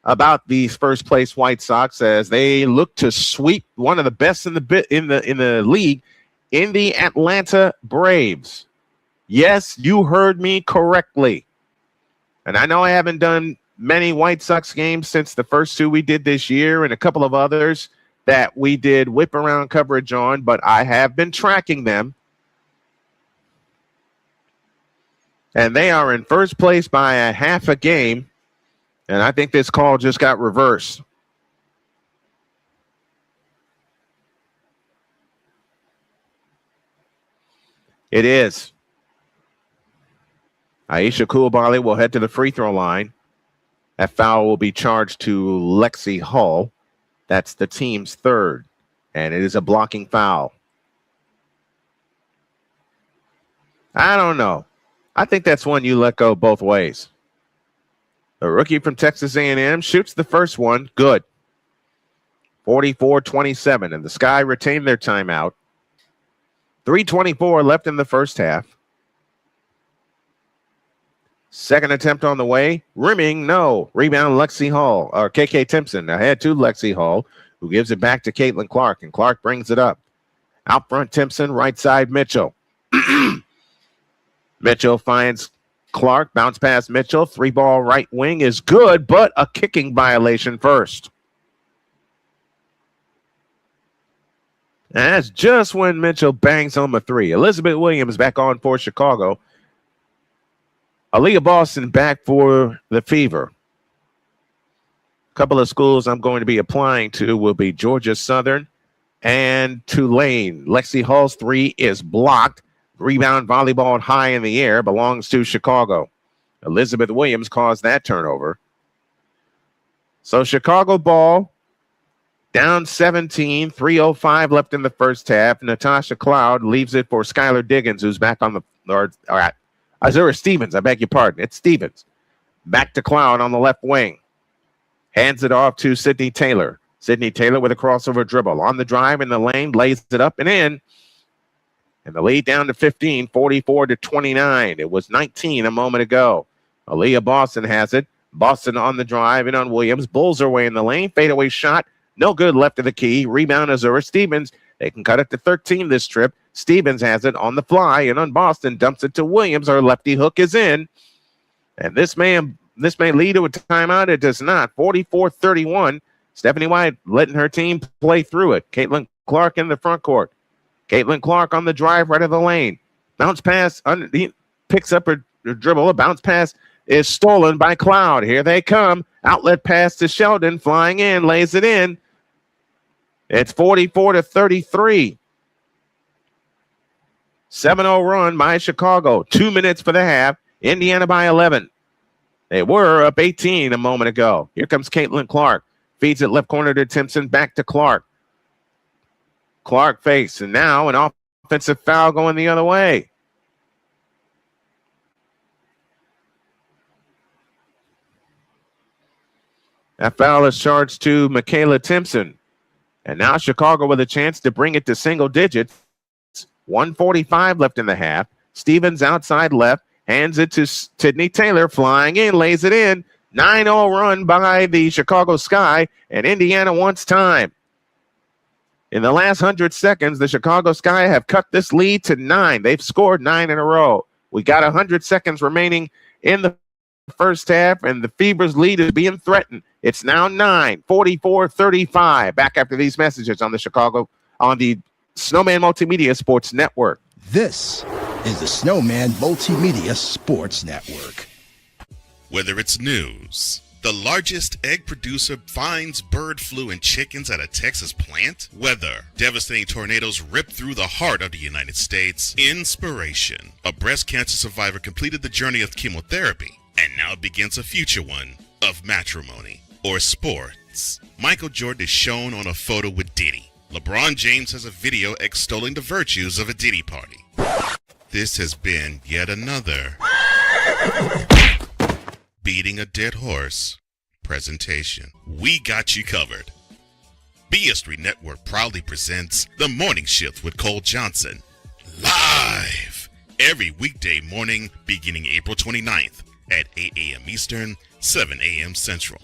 about these first place White Sox as they look to sweep one of the best in the league in the Atlanta Braves. Yes, you heard me correctly. And I know I haven't done many White Sox games since the first two we did this year and a couple of others that we did whip around coverage on, but I have been tracking them. And they are in first place by a half a game. And I think this call just got reversed. It is. Aisha Coulibaly will head to the free throw line That foul will be charged to Lexi Hall. That's the team's third, and it is a blocking foul. I don't know. I think that's one you let go both ways. The rookie from Texas A&M shoots the first one. Good. 44-27, and the Sky retained their timeout. 3:24 left in the first half. Second attempt on the way. Rimming, no. Rebound, Lexi Hall, or KK Timpson. Ahead to Lexi Hall, who gives it back to Caitlin Clark, and Clark brings it up. Out front, Timpson, right side, Mitchell. Mitchell finds Clark, bounce pass Mitchell. 3-ball right wing is good, but a kicking violation first. And that's just when Mitchell bangs home a three. Elizabeth Williams back on for Chicago. Aaliyah Boston back for the Fever. A couple of schools I'm going to be applying to will be Georgia Southern and Tulane. Lexi Hall's three is blocked. Rebound volleyball high in the air belongs to Chicago. Elizabeth Williams caused that turnover. So Chicago ball down 17, 3:05 left in the first half. Natasha Cloud leaves it for Skylar Diggins, who's back on the, or Azura Stevens, I beg your pardon. It's Stevens. Back to Cloud on the left wing. Hands it off to Sydney Taylor. Sydney Taylor with a crossover dribble. On the drive in the lane, lays it up and in. And the lead down to 15, 44-29. It was 19 a moment ago. Aaliyah Boston has it. Boston on the drive and on Williams. Bulls her way in the lane. Fadeaway shot. No good, left of the key. Rebound Azura Stevens. They can cut it to 13 this trip. Stevens has it on the fly and on Boston. Dumps it to Williams. Our lefty hook is in. And this may lead to a timeout. It does not. 44-31. Stephanie White letting her team play through it. Caitlin Clark in the front court. Caitlin Clark on the drive right of the lane. Bounce pass. Picks up her dribble. A bounce pass is stolen by Cloud. Here they come. Outlet pass to Sheldon. Flying in. Lays it in. It's 44-33. 7-0 run by Chicago. 2 minutes for the half. Indiana by 11. They were up 18 a moment ago. Here comes Caitlin Clark. Feeds it left corner to Timpson. Back to Clark. Clark face. And now an offensive foul going the other way. That foul is charged to Michaela Timpson. And now Chicago with a chance to bring it to single digits. 1:45 left in the half. Stevens outside left. Hands it to Sydney Taylor. Flying in. Lays it in. 9-0 run by the Chicago Sky. And Indiana wants time. In the last 100 seconds, the Chicago Sky have cut this lead to 9. They've scored 9 in a row. We got 100 seconds remaining in the first half, and the Fever's lead is being threatened. It's now 9, 44-35. Back after these messages on the Snowman Multimedia Sports Network. This is the Snowman Multimedia Sports Network. Whether it's news, the largest egg producer finds bird flu in chickens at a Texas plant, weather, devastating tornadoes rip through the heart of the United States, inspiration, a breast cancer survivor completed the journey of chemotherapy, and now begins a future one of matrimony or sports. Michael Jordan is shown on a photo with Diddy. LeBron James has a video extolling the virtues of a Diddy party. This has been yet another beating a dead horse presentation. We got you covered. BS3 Network proudly presents The Morning Shift with Cole Johnson, live every weekday morning beginning April 29th at 8 a.m. Eastern, 7 a.m. Central.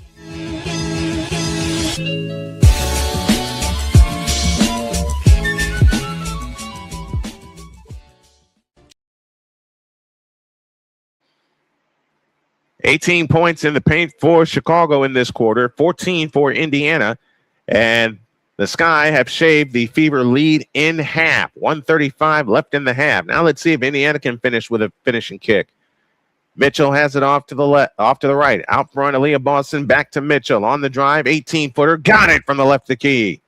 $18 points in the paint for Chicago in this quarter, 14 for Indiana, and the Sky have shaved the Fever lead in half. 1:35 left in the half. Now let's see if Indiana can finish with a finishing kick. Mitchell has it off to the left, off to the right. Out front, Aaliyah Boston back to Mitchell on the drive. 18-footer, got it from the left of the key.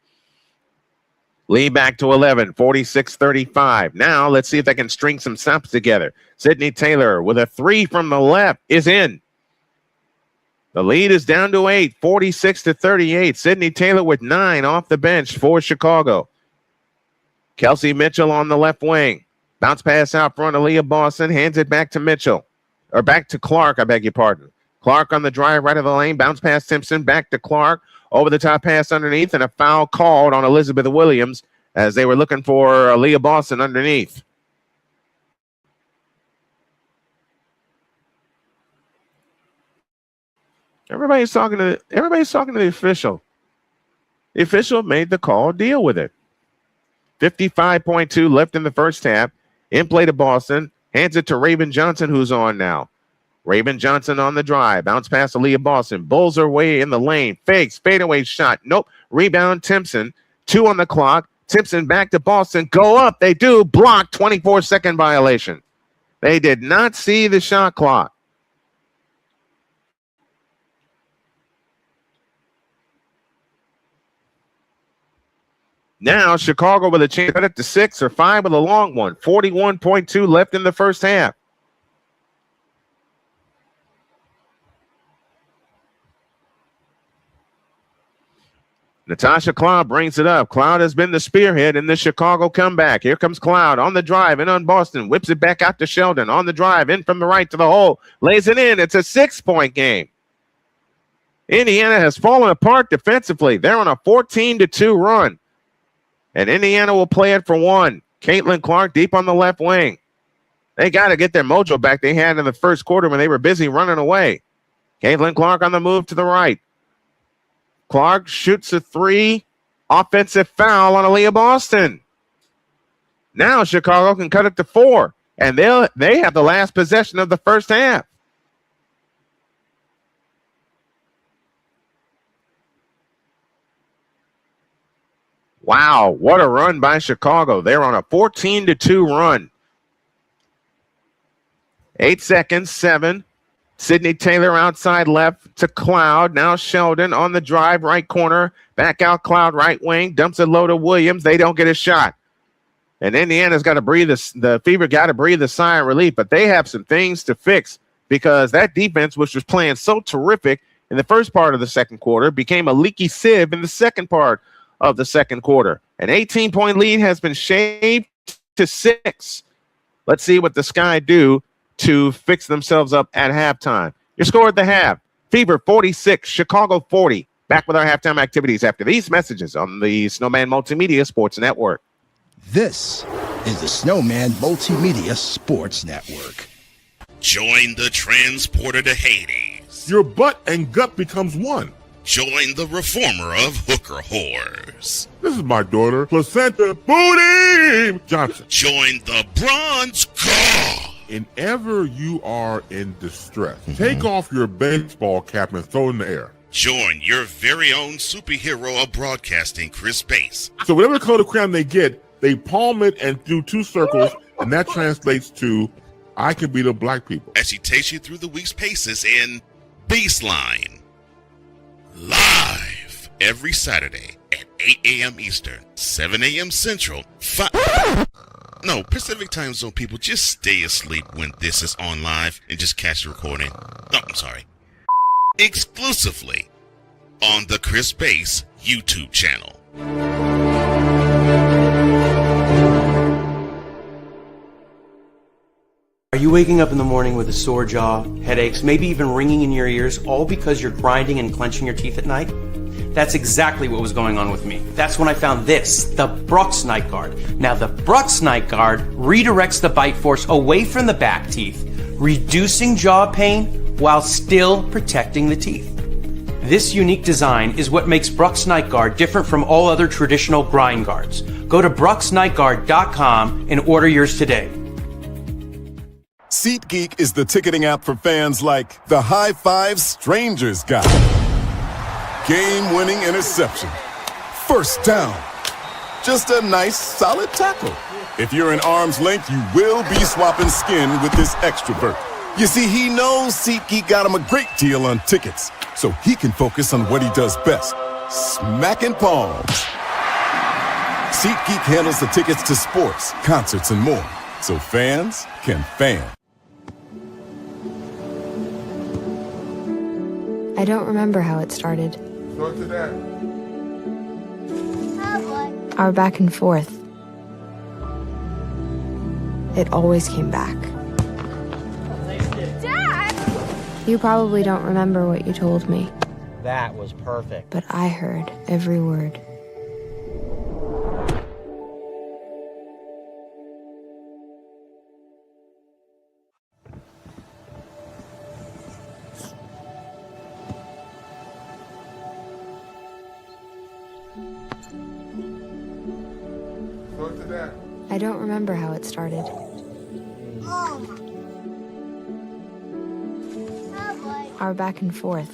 Lead back to 11, 46-35. Now let's see if they can string some stops together. Sydney Taylor with a three from the left is in. The lead is down to 8, 46-38. Sydney Taylor with 9 off the bench for Chicago. Kelsey Mitchell on the left wing. Bounce pass out front. Aaliyah Boston hands it back to Mitchell. Or back to Clark, I beg your pardon. Clark on the drive right of the lane. Bounce pass Simpson. Back to Clark. Over the top pass underneath. And a foul called on Elizabeth Williams as they were looking for Aaliyah Boston underneath. Everybody's talking to the official. The official made the call, deal with it. 55.2 left in the first half. In play to Boston. Hands it to Raven Johnson, who's on now. Raven Johnson on the drive. Bounce past Aaliyah Boston. Bulls her way in the lane. Fakes. Fadeaway shot. Nope. Rebound Timpson. 2 on the clock. Timpson back to Boston. Go up. They do. Block. 24-second violation. They did not see the shot clock. Now, Chicago with a chance to cut it to 6 or 5 with a long one. 41.2 left in the first half. Natasha Cloud brings it up. Cloud has been the spearhead in the Chicago comeback. Here comes Cloud on the drive in on Boston. Whips it back out to Sheldon on the drive in from the right to the hole. Lays it in. It's a 6-point game. Indiana has fallen apart defensively. They're on a 14-2 run. And Indiana will play it for 1. Caitlin Clark deep on the left wing. They got to get their mojo back they had in the first quarter when they were busy running away. Caitlin Clark on the move to the right. Clark shoots a 3. Offensive foul on Aaliyah Boston. Now Chicago can cut it to 4. And they have the last possession of the first half. Wow, what a run by Chicago. They're on a 14-2 run. 8 seconds, 7. Sydney Taylor outside left to Cloud. Now Sheldon on the drive, right corner. Back out Cloud, right wing. Dumps it low to Williams. They don't get a shot. And Indiana's got to breathe the Fever got to breathe a sigh of relief, but they have some things to fix because that defense, which was playing so terrific in the first part of the second quarter, became a leaky sieve in the second part of the second quarter. An 18-point lead has been shaved to 6. Let's see what the Sky do to fix themselves up at halftime. Your score at the half: Fever 46, Chicago 40. Back with our halftime activities after these messages on the Snowman Multimedia Sports Network. This is the Snowman Multimedia Sports Network. Join the transporter to Hades. Your butt and gut becomes one. Join the reformer of hooker whores. This is my daughter, Placenta Booty Johnson. Join the bronze god. Whenever you are in distress, take off your baseball cap and throw it in the air. Join your very own superhero of broadcasting, Chris Bass. So whatever color crayon they get, they palm it and do 2 circles, and that translates to, I can beat up black people. As she takes you through the week's paces in Baseline. Live every Saturday at 8 a.m. Eastern, 7 a.m. Central, Pacific Time Zone people, just stay asleep when this is on live and just catch the recording. No, I'm sorry. Exclusively on the Chris Bass YouTube channel. Are you waking up in the morning with a sore jaw, headaches, maybe even ringing in your ears, all because you're grinding and clenching your teeth at night? That's exactly what was going on with me. That's when I found this, the Brooks Night Guard. Now, the Brooks Night Guard redirects the bite force away from the back teeth, reducing jaw pain while still protecting the teeth. This unique design is what makes Brooks Night Guard different from all other traditional grind guards. Go to brooksnightguard.com and order yours today. SeatGeek is the ticketing app for fans like the High Five Strangers guy. Game-winning interception. First down. Just a nice, solid tackle. If you're in arm's length, you will be swapping skin with this extrovert. You see, he knows SeatGeek got him a great deal on tickets, so he can focus on what he does best, smacking palms. SeatGeek handles the tickets to sports, concerts, and more, so fans can fan. I don't remember how it started. Go to that. Our back and forth. It always came back. Dad! You probably don't remember what you told me, That was perfect. but I heard every word. Go to that. I don't remember how it started. Our back and forth.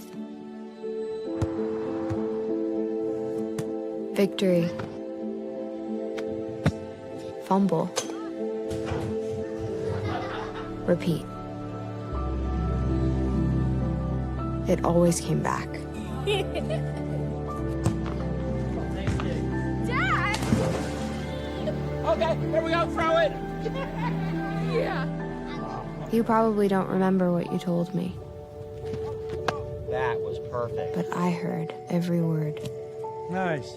Victory. Fumble. Repeat. It always came back. Dad! Okay, here we go, throw it. Yeah. You probably don't remember what you told me, That was perfect. but I heard every word. Nice.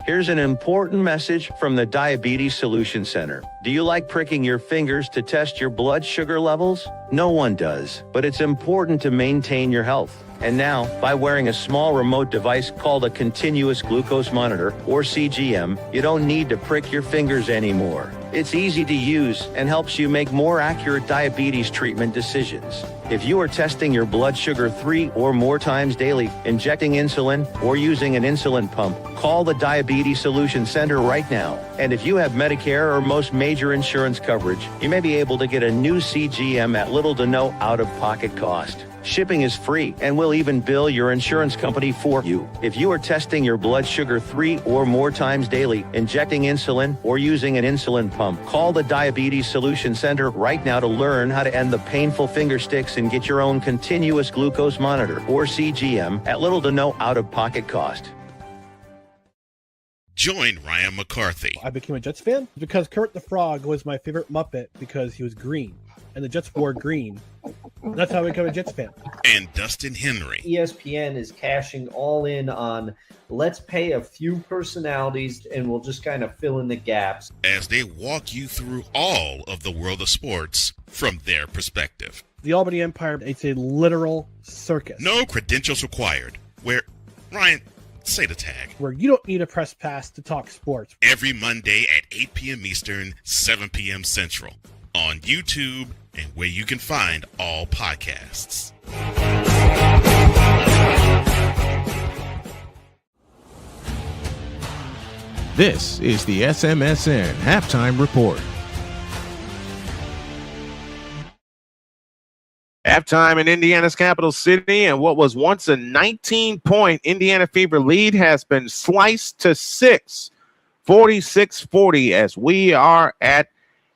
Here's an important message from the Diabetes Solution Center. Do you like pricking your fingers to test your blood sugar levels? No one does, but it's important to maintain your health. And now, by wearing a small remote device called a continuous glucose monitor, or CGM, you don't need to prick your fingers anymore. It's easy to use and helps you make more accurate diabetes treatment decisions. If you are testing your blood sugar 3 or more times daily, injecting insulin, or using an insulin pump, call the Diabetes Solution Center right now. And if you have Medicare or most major insurance coverage, you may be able to get a new CGM at little to no out-of-pocket cost. Shipping is free and will even bill your insurance company for you. If you are testing your blood sugar 3 or more times daily, injecting insulin, or using an insulin pump, call the Diabetes Solution Center right now to learn how to end the painful finger sticks and get your own continuous glucose monitor, or CGM, at little to no out-of-pocket cost. Join Ryan McCarthy I became a Jets fan because Kermit the Frog was my favorite Muppet because he was green, and the Jets wore green. That's how I became a Jets fan. and Dustin Henry ESPN is cashing all in on let's pay a few personalities and we'll just kind of fill in the gaps. as they walk you through all of the world of sports from their perspective. The Albany Empire, it's a literal circus. No credentials required. Where, Ryan, say the tag. Where you don't need a press pass to talk sports. Every Monday at 8 p.m. Eastern, 7 p.m. Central. On YouTube and where you can find all podcasts. This is the SMSN Halftime Report. Halftime in Indiana's capital city, and what was once a 19-point Indiana Fever lead has been sliced to 6, 46-40, as we are at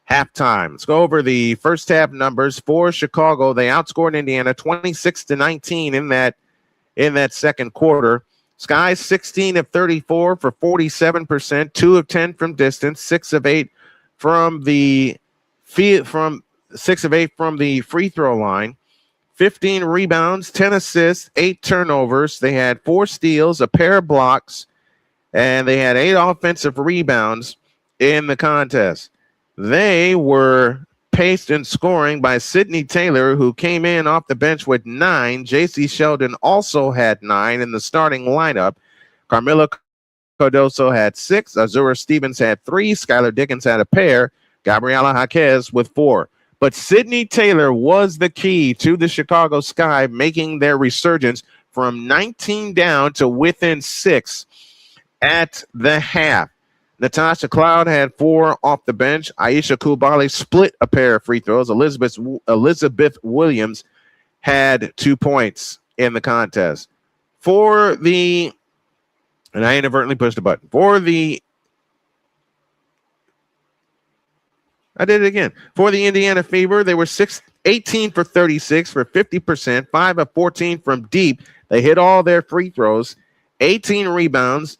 halftime. Let's go over the first half numbers for Chicago. They outscored Indiana 26-19 in that second quarter. Sky's 16 of 34 for 47%, 2 of 10 from distance, 6 of 8 from the free throw line, 15 rebounds, 10 assists, 8 turnovers. They had 4 steals, a pair of blocks, and they had 8 offensive rebounds in the contest. They were paced in scoring by Sydney Taylor, who came in off the bench with 9. J.C. Sheldon also had 9 in the starting lineup. Carmilla Cardoso had 6. Azura Stevens had 3. Skylar Diggins had a pair. Gabriela Jaquez with 4. But Sydney Taylor was the key to the Chicago Sky making their resurgence from 19 down to within 6 at the half. Natasha Cloud had 4 off the bench. Aisha Kubali split a pair of free throws. Elizabeth Williams had 2 points in the contest. And I inadvertently pushed the button. For the Indiana Fever, they were 18 for 36 for 50%, 5 of 14 from deep. They hit all their free throws, 18 rebounds,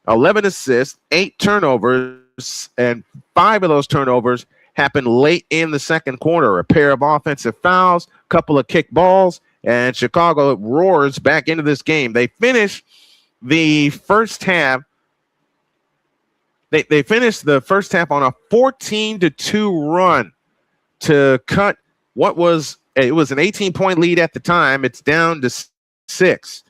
11 assists, 8 turnovers, and 5 of those turnovers happened late in the second quarter. A pair of offensive fouls, a couple of kick balls, and Chicago roars back into this game. They finish the first half. They finished the first half on a 14-2 run to cut what was an 18-point lead at the time. It's down to 6.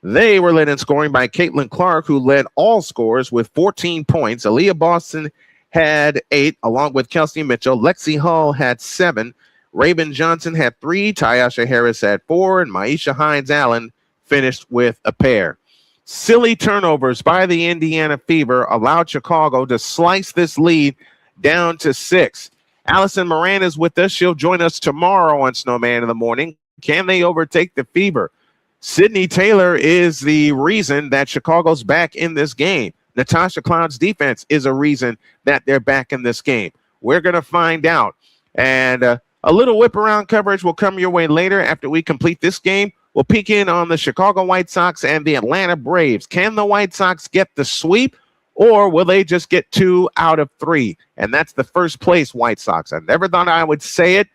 They were led in scoring by Caitlin Clark, who led all scorers with 14 points. Aaliyah Boston had 8, along with Kelsey Mitchell. Lexi Hull had 7. Raven Johnson had 3. Tyasha Harris had 4. And Maisha Hines-Allen finished with a pair. Silly turnovers by the Indiana Fever allowed Chicago to slice this lead down to 6. Allison Moran is with us. She'll join us tomorrow on Snowman in the Morning. Can they overtake the Fever? Sydney Taylor is the reason that Chicago's back in this game. Natasha Cloud's defense is a reason that they're back in this game. We're going to find out. And a little whip around coverage will come your way later after we complete this game. We'll peek in on the Chicago White Sox and the Atlanta Braves. Can the White Sox get the sweep, or will they just get 2 out of 3? And that's the first place White Sox. I never thought I would say it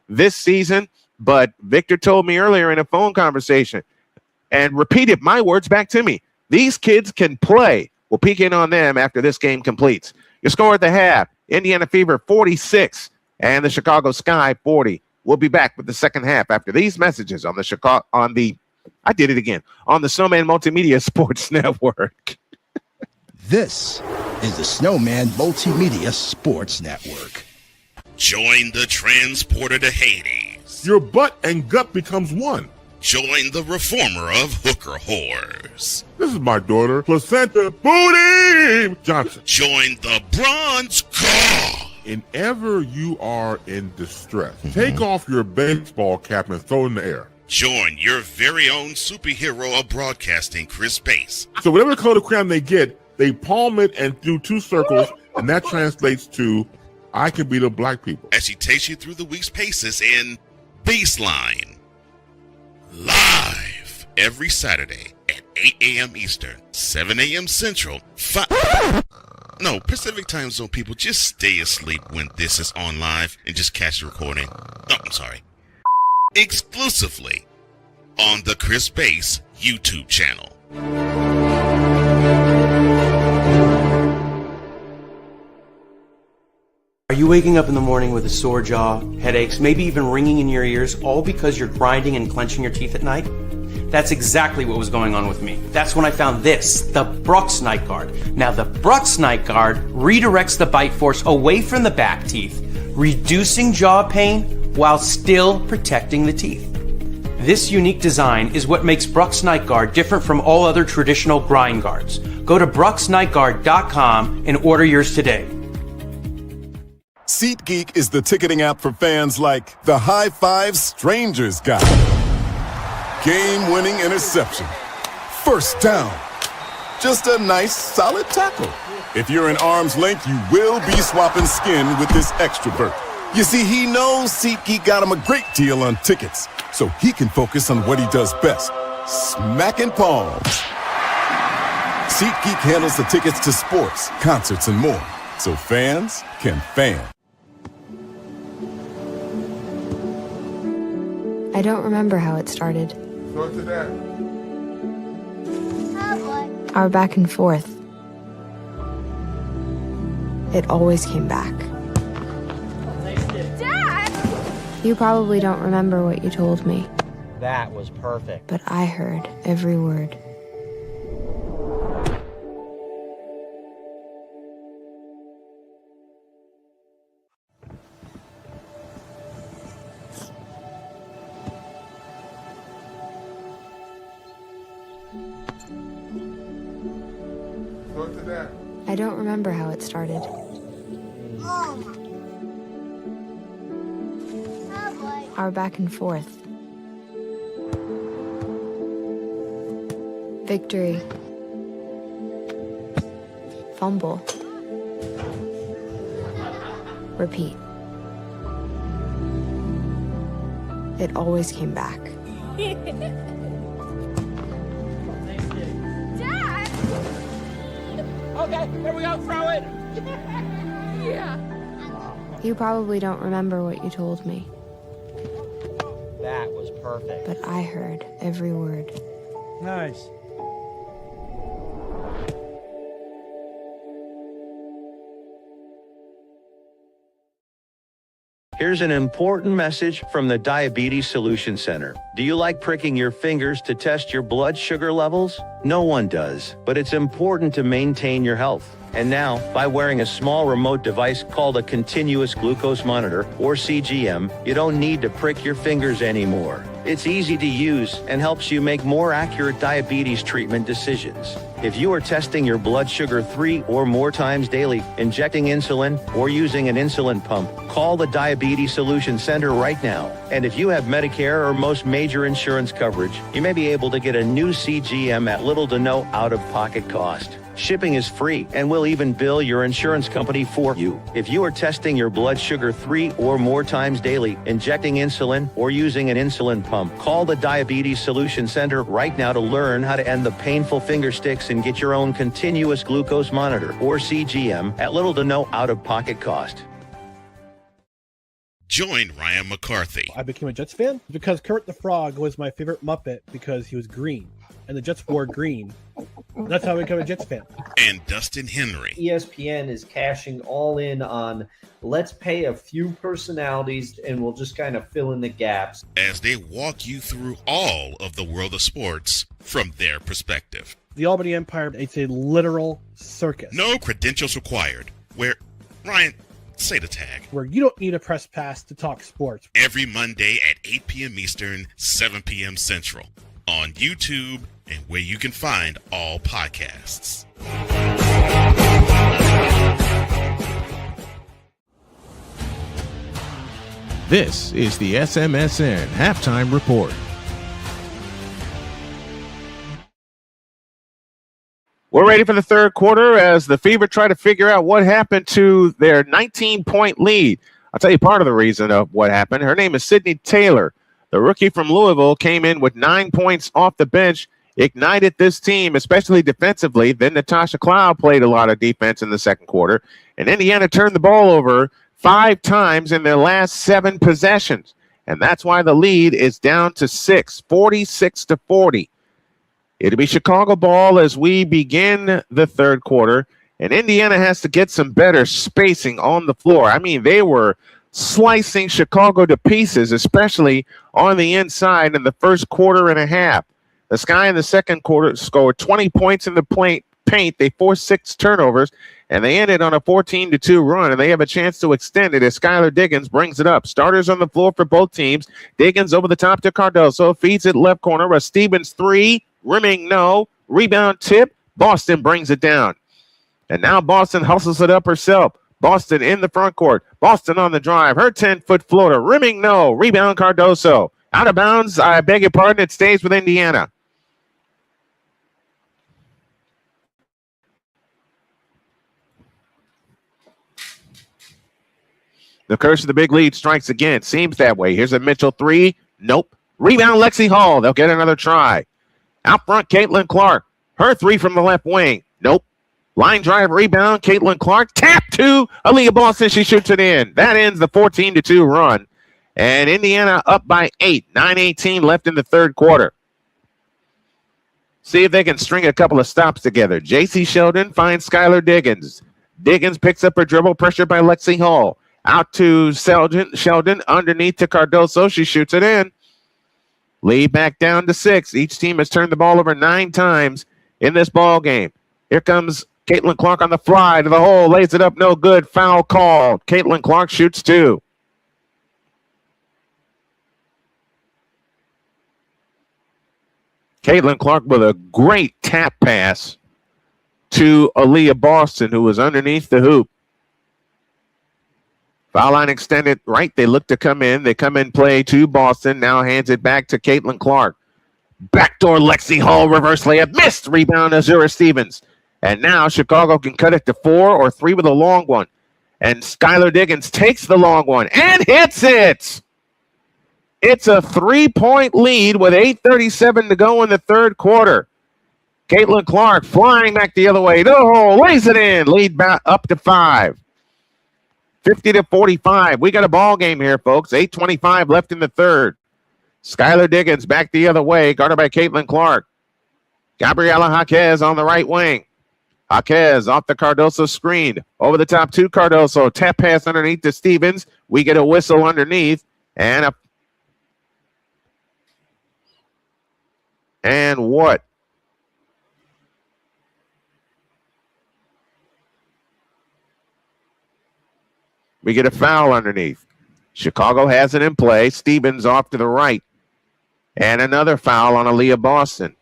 this season, but Victor told me earlier in a phone conversation and repeated my words back to me. These kids can play. We'll peek in on them after this game completes. Your score at the half, Indiana Fever 46 and the Chicago Sky 40. We'll be back with the second half after these messages on the Snowman Multimedia Sports Network. This is the Snowman Multimedia Sports Network. Join the transporter to Hades. Your butt and gut becomes one. Join the reformer of hooker whores. This is my daughter, Placenta Booty Johnson. Join the bronze car. And ever you are in distress, take off your baseball cap and throw it in the air. Join your very own superhero of broadcasting, Chris Bass. So whatever color crayon they get, they palm it and do 2 circles, and that translates to, I can beat up black people. As she takes you through the week's paces in Baseline. Live every Saturday at 8 a.m. Eastern, 7 a.m. Central, Pacific Time Zone people, just stay asleep when this is on live and just catch the recording. Oh, I'm sorry. Exclusively on the Chris Bass YouTube channel. Are you waking up in the morning with a sore jaw, headaches, maybe even ringing in your ears, all because you're grinding and clenching your teeth at night? That's exactly what was going on with me. That's when I found this, the Brux Night Guard. Now, the Brux Night Guard redirects the bite force away from the back teeth, reducing jaw pain while still protecting the teeth. This unique design is what makes Brux Night Guard different from all other traditional grind guards. Go to BruxNightGuard.com and order yours today. SeatGeek is the ticketing app for fans like the High Five Strangers guy. Game-winning interception. First down. Just a nice, solid tackle. If you're in arm's length, you will be swapping skin with this extrovert. You see, he knows SeatGeek got him a great deal on tickets, so he can focus on what he does best, smacking palms. SeatGeek handles the tickets to sports, concerts, and more, so fans can fan. I don't remember how it started. So to that. Our back and forth. It always came back. Dad! You probably don't remember what you told me, That was perfect. but I heard every word. So to that. I don't remember how it started. Our back and forth. Victory. Fumble. Repeat. It always came back. Dad! Okay, here we go, throw it. Yeah. You probably don't remember what you told me, That was perfect. but I heard every word. Nice. Here's an important message from the Diabetes Solution Center. Do you like pricking your fingers to test your blood sugar levels? No one does, but it's important to maintain your health. And now, by wearing a small remote device called a continuous glucose monitor, or CGM, you don't need to prick your fingers anymore. It's easy to use and helps you make more accurate diabetes treatment decisions. If you are testing your blood sugar 3 or more times daily, injecting insulin, or using an insulin pump, call the Diabetes Solution Center right now. And if you have Medicare or most major insurance coverage, you may be able to get a new CGM at little to no out-of-pocket cost. Shipping is free, and we'll even bill your insurance company for you. If you are testing your blood sugar 3 or more times daily, injecting insulin, or using an insulin pump, call the Diabetes Solution Center right now to learn how to end the painful finger sticks and get your own continuous glucose monitor, or CGM, at little to no out-of-pocket cost. Join Ryan McCarthy. I became a Jets fan because Kurt the Frog was my favorite Muppet because he was green, and the Jets wore green. That's how I became a Jets fan. And Dustin Henry. ESPN is cashing all in on let's pay a few personalities and we'll just kind of fill in the gaps, As they walk you through all of the world of sports from their perspective. The Albany Empire, it's a literal circus. No credentials required. Where, Ryan, say the tag. Where you don't need a press pass to talk sports. Every Monday at 8 p.m. Eastern, 7 p.m. Central. On YouTube and where you can find all podcasts. This is the SMSN Halftime Report. We're ready for the third quarter as the Fever try to figure out what happened to their 19-point lead. I'll tell you part of the reason of what happened. Her name is Sydney Taylor. The rookie from Louisville came in with 9 points off the bench, ignited this team, especially defensively. Then Natasha Cloud played a lot of defense in the second quarter, and Indiana turned the ball over 5 times in their last 7 possessions, and that's why the lead is down to 6, 46-40. It'll be Chicago ball as we begin the third quarter, and Indiana has to get some better spacing on the floor. I mean, they were slicing Chicago to pieces, especially on the inside in the first quarter and a half. The Sky in the second quarter scored 20 points in the paint. They forced 6 turnovers, and they ended on a 14-2 run, and they have a chance to extend it as Skylar Diggins brings it up. Starters on the floor for both teams. Diggins over the top to Cardoso, feeds it left corner. A Stevens 3, rimming no. Rebound tip. Boston brings it down. And now Boston hustles it up herself. Boston in the front court. Boston on the drive. Her 10-foot floater. Rimming no. Rebound Cardoso. Out of bounds. I beg your pardon. It stays with Indiana. The curse of the big lead strikes again. Seems that way. Here's a Mitchell 3. Nope. Rebound Lexi Hall. They'll get another try. Out front, Caitlin Clark. Her 3 from the left wing. Nope. Line drive rebound, Caitlin Clark. Tap to Aaliyah Boston. She shoots it in. That ends the 14-2 run. And Indiana up by 8. 9:18 left in the third quarter. See if they can string a couple of stops together. J.C. Sheldon finds Skylar Diggins. Diggins picks up her dribble, pressured by Lexi Hall. Out to Sheldon, underneath to Cardoso. She shoots it in. Lead back down to 6. Each team has turned the ball over 9 times in this ball game. Here comes Caitlin Clark on the fly to the hole. Lays it up, no good. Foul called. Caitlin Clark shoots 2. Caitlin Clark with a great tap pass to Aaliyah Boston, who was underneath the hoop. Foul line extended right. They look to come in. They come in play to Boston. Now hands it back to Caitlin Clark. Backdoor Lexi Hall reverse layup. Missed. Rebound Azura Stevens. And now Chicago can cut it to 4 or 3 with a long one. And Skylar Diggins takes the long one and hits it. It's a 3-point lead with 8:37 to go in the third quarter. Caitlin Clark flying back the other way. No, lays it in. Lead back up to 5. 50-45. We got a ball game here, folks. 8:25 left in the third. Skylar Diggins back the other way, guarded by Caitlin Clark. Gabriela Jaquez on the right wing. Jaquez off the Cardoso screen. Over the top to Cardoso. Tap pass underneath to Stevens. We get a whistle underneath. And what? We get a foul underneath. Chicago has it in play. Stevens off to the right. And another foul on Aaliyah Boston.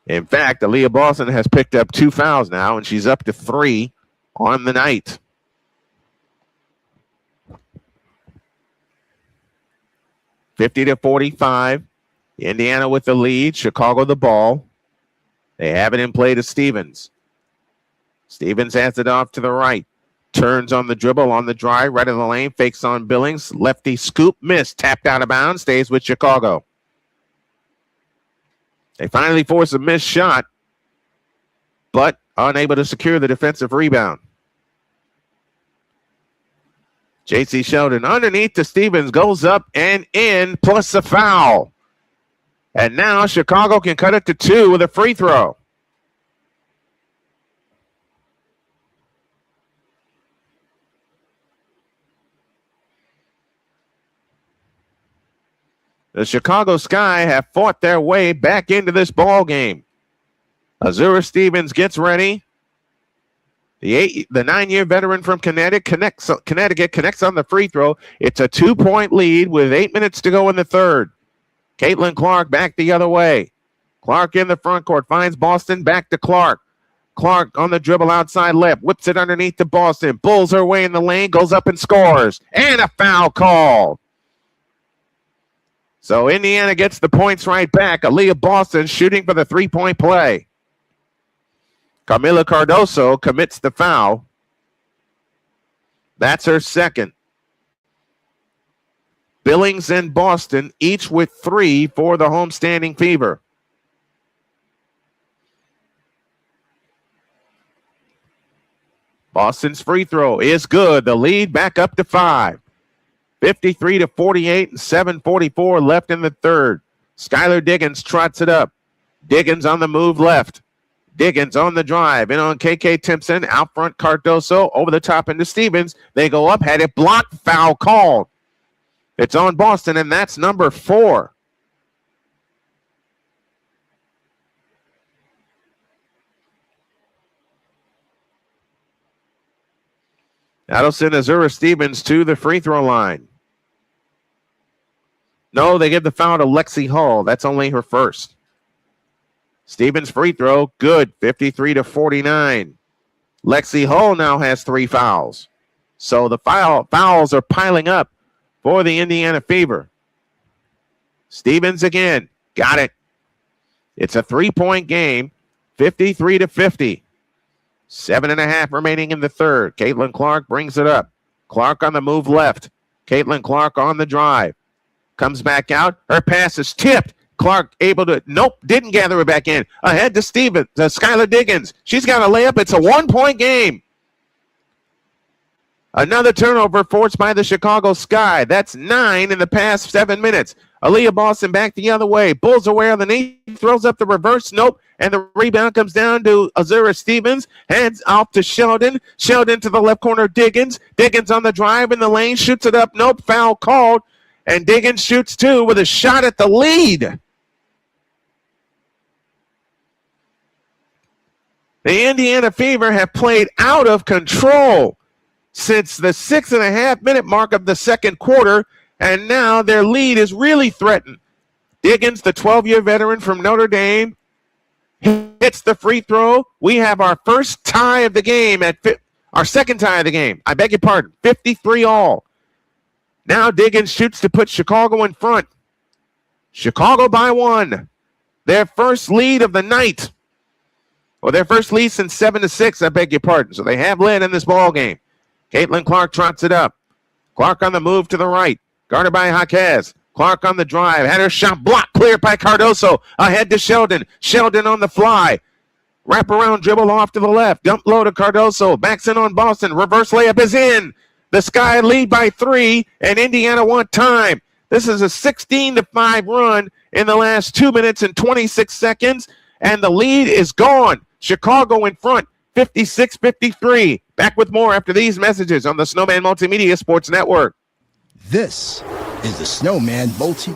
In fact, Aaliyah Boston has picked up 2 fouls now, and she's up to 3 on the night. $50-45. Indiana with the lead. Chicago the ball. They have it in play to Stevens. Stevens has it off to the right. Turns on the dribble, on the drive, right in the lane, fakes on Billings. Lefty scoop, miss, tapped out of bounds, stays with Chicago. They finally force a missed shot, but unable to secure the defensive rebound. J.C. Sheldon underneath to Stevens, goes up and in, plus a foul. And now Chicago can cut it to 2 with a free throw. The Chicago Sky have fought their way back into this ball game. Azura Stevens gets ready. The 9-year veteran from Connecticut connects on the free throw. It's a 2-point lead with 8 minutes to go in the third. Caitlin Clark back the other way. Clark in the front court finds Boston, back to Clark. Clark on the dribble outside left, whips it underneath to Boston, bulls her way in the lane, goes up and scores. And a foul call. So Indiana gets the points right back. Aaliyah Boston shooting for the 3-point play. Camila Cardoso commits the foul. That's her second. Billings and Boston each with 3 for the homestanding Fever. Boston's free throw is good. The lead back up to 5. 53-48 and 7:44 left in the third. Skylar Diggins trots it up. Diggins on the move left. Diggins on the drive. In on KK Timpson. Out front Cardoso. Over the top into Stevens. They go up. Had it blocked. Foul called. It's on Boston, and that's number 4. That'll send Azura Stevens to the free throw line. No, they give the foul to Lexi Hall. That's only her first. Stevens free throw, good, 53-49. Lexi Hall now has 3 fouls. So the fouls are piling up for the Indiana Fever. Stevens again, got it. It's a 3-point game, 53-50. 7.5 remaining in the third. Caitlin Clark brings it up. Clark on the move left. Caitlin Clark on the drive. Comes back out. Her pass is tipped. Clark able to, didn't gather it back in. Ahead to Skylar Diggins. She's got a layup. It's a 1-point game. Another turnover forced by the Chicago Sky. That's 9 in the past 7 minutes. Aaliyah Boston back the other way. Bulls away on the knee. Throws up the reverse. Nope. And the rebound comes down to Azura Stevens. Hands off to Sheldon. Sheldon to the left corner. Diggins. Diggins on the drive in the lane. Shoots it up. Nope. Foul called. And Diggins shoots 2 with a shot at the lead. The Indiana Fever have played out of control since the 6.5-minute mark of the second quarter, and now their lead is really threatened. Diggins, the 12-year veteran from Notre Dame, hits the free throw. We have our first tie of the game our second tie of the game. I beg your pardon, 53-all. Now Diggins shoots to put Chicago in front. Chicago by 1. Their first lead of the night. Or their first lead since 7-6, I beg your pardon. So they have led in this ball game. Caitlin Clark trots it up. Clark on the move to the right. Guarded by Jaquez. Clark on the drive, had her shot blocked, cleared by Cardoso. Ahead to Sheldon. Sheldon on the fly. Wrap around dribble off to the left. Dump low to Cardoso. Backs in on Boston. Reverse layup is in. The Sky lead by 3, and Indiana want time. This is a 16-5 run in the last 2 minutes and 26 seconds, and the lead is gone. Chicago in front, 56-53. Back with more after these messages on the Snowman Multimedia Sports Network. This is the Snowman Multi.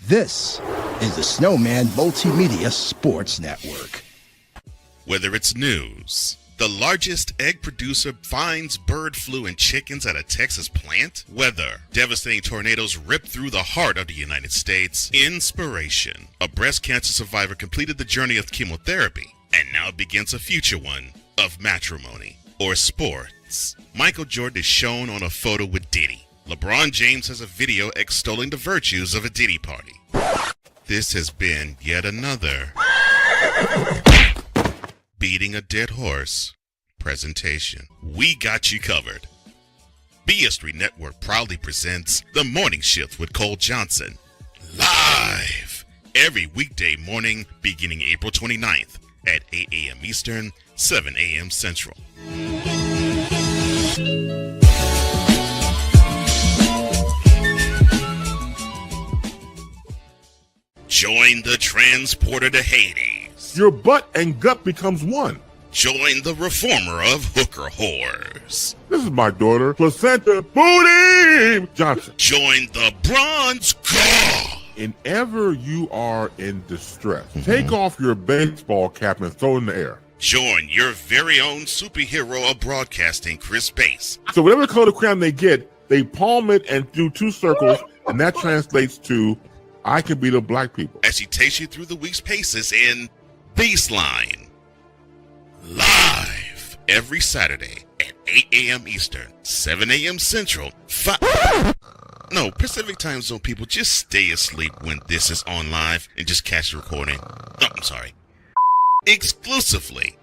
This is the Snowman Multimedia Sports Network. Whether it's news, the largest egg producer finds bird flu in chickens at a Texas plant, weather, devastating tornadoes rip through the heart of the United States, inspiration, a breast cancer survivor completed the journey of chemotherapy, and now begins a future one of matrimony or sports. Michael Jordan is shown on a photo with Diddy. LeBron James has a video extolling the virtues of a Diddy party. This has been yet another beating a dead horse presentation. We got you covered. BS3 Network proudly presents The Morning Shift with Cole Johnson, live every weekday morning beginning April 29th at 8 a.m. Eastern, 7 a.m. Central. Join the transporter to Hades. Your butt and gut becomes one. Join the reformer of hooker whores. This is my daughter, Placenta Booty Johnson. Join the bronze god. Whenever you are in distress, take off your baseball cap and throw it in the air. Join your very own superhero of broadcasting, Chris Bass. So whatever color crayon they get, they palm it and do 2 circles, and that translates to I can beat up black people. As he takes you through the week's paces in Baseline. Live every Saturday at 8 a.m. Eastern, 7 a.m. Central, Pacific Time Zone people, just stay asleep when this is on live and just catch the recording. Oh, I'm sorry. Exclusively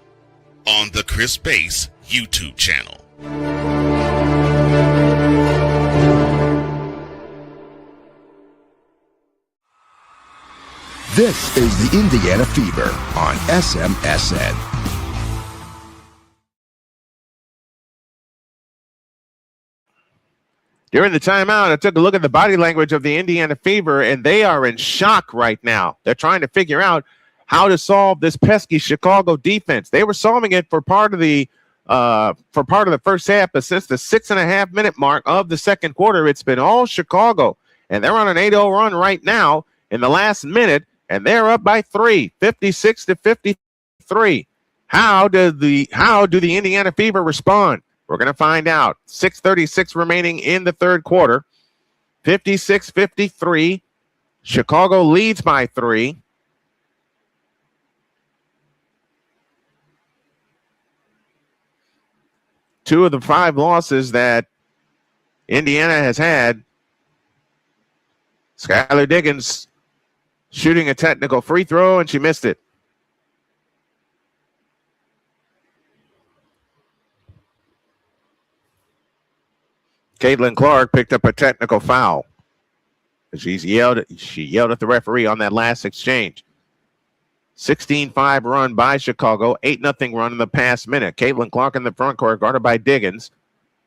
on the Chris Bass YouTube channel. This is the Indiana Fever on SMSN. During the timeout, I took a look at the body language of the Indiana Fever, and they are in shock right now. They're trying to figure out how to solve this pesky Chicago defense. They were solving it for part of the first half, but since the 6.5 minute mark of the second quarter, it's been all Chicago, and they're on an 8-0 run right now in the last minute, and they're up by 3, 56-53. How do the Indiana Fever respond? We're going to find out. 6:36 remaining in the third quarter. 56-53. Chicago leads by 3. Two of the 5 losses that Indiana has had. Skylar Diggins shooting a technical free throw, and she missed it. Caitlin Clark picked up a technical foul. She yelled at the referee on that last exchange. 16-5 run by Chicago, 8-0 run in the past minute. Caitlin Clark in the front court, guarded by Diggins.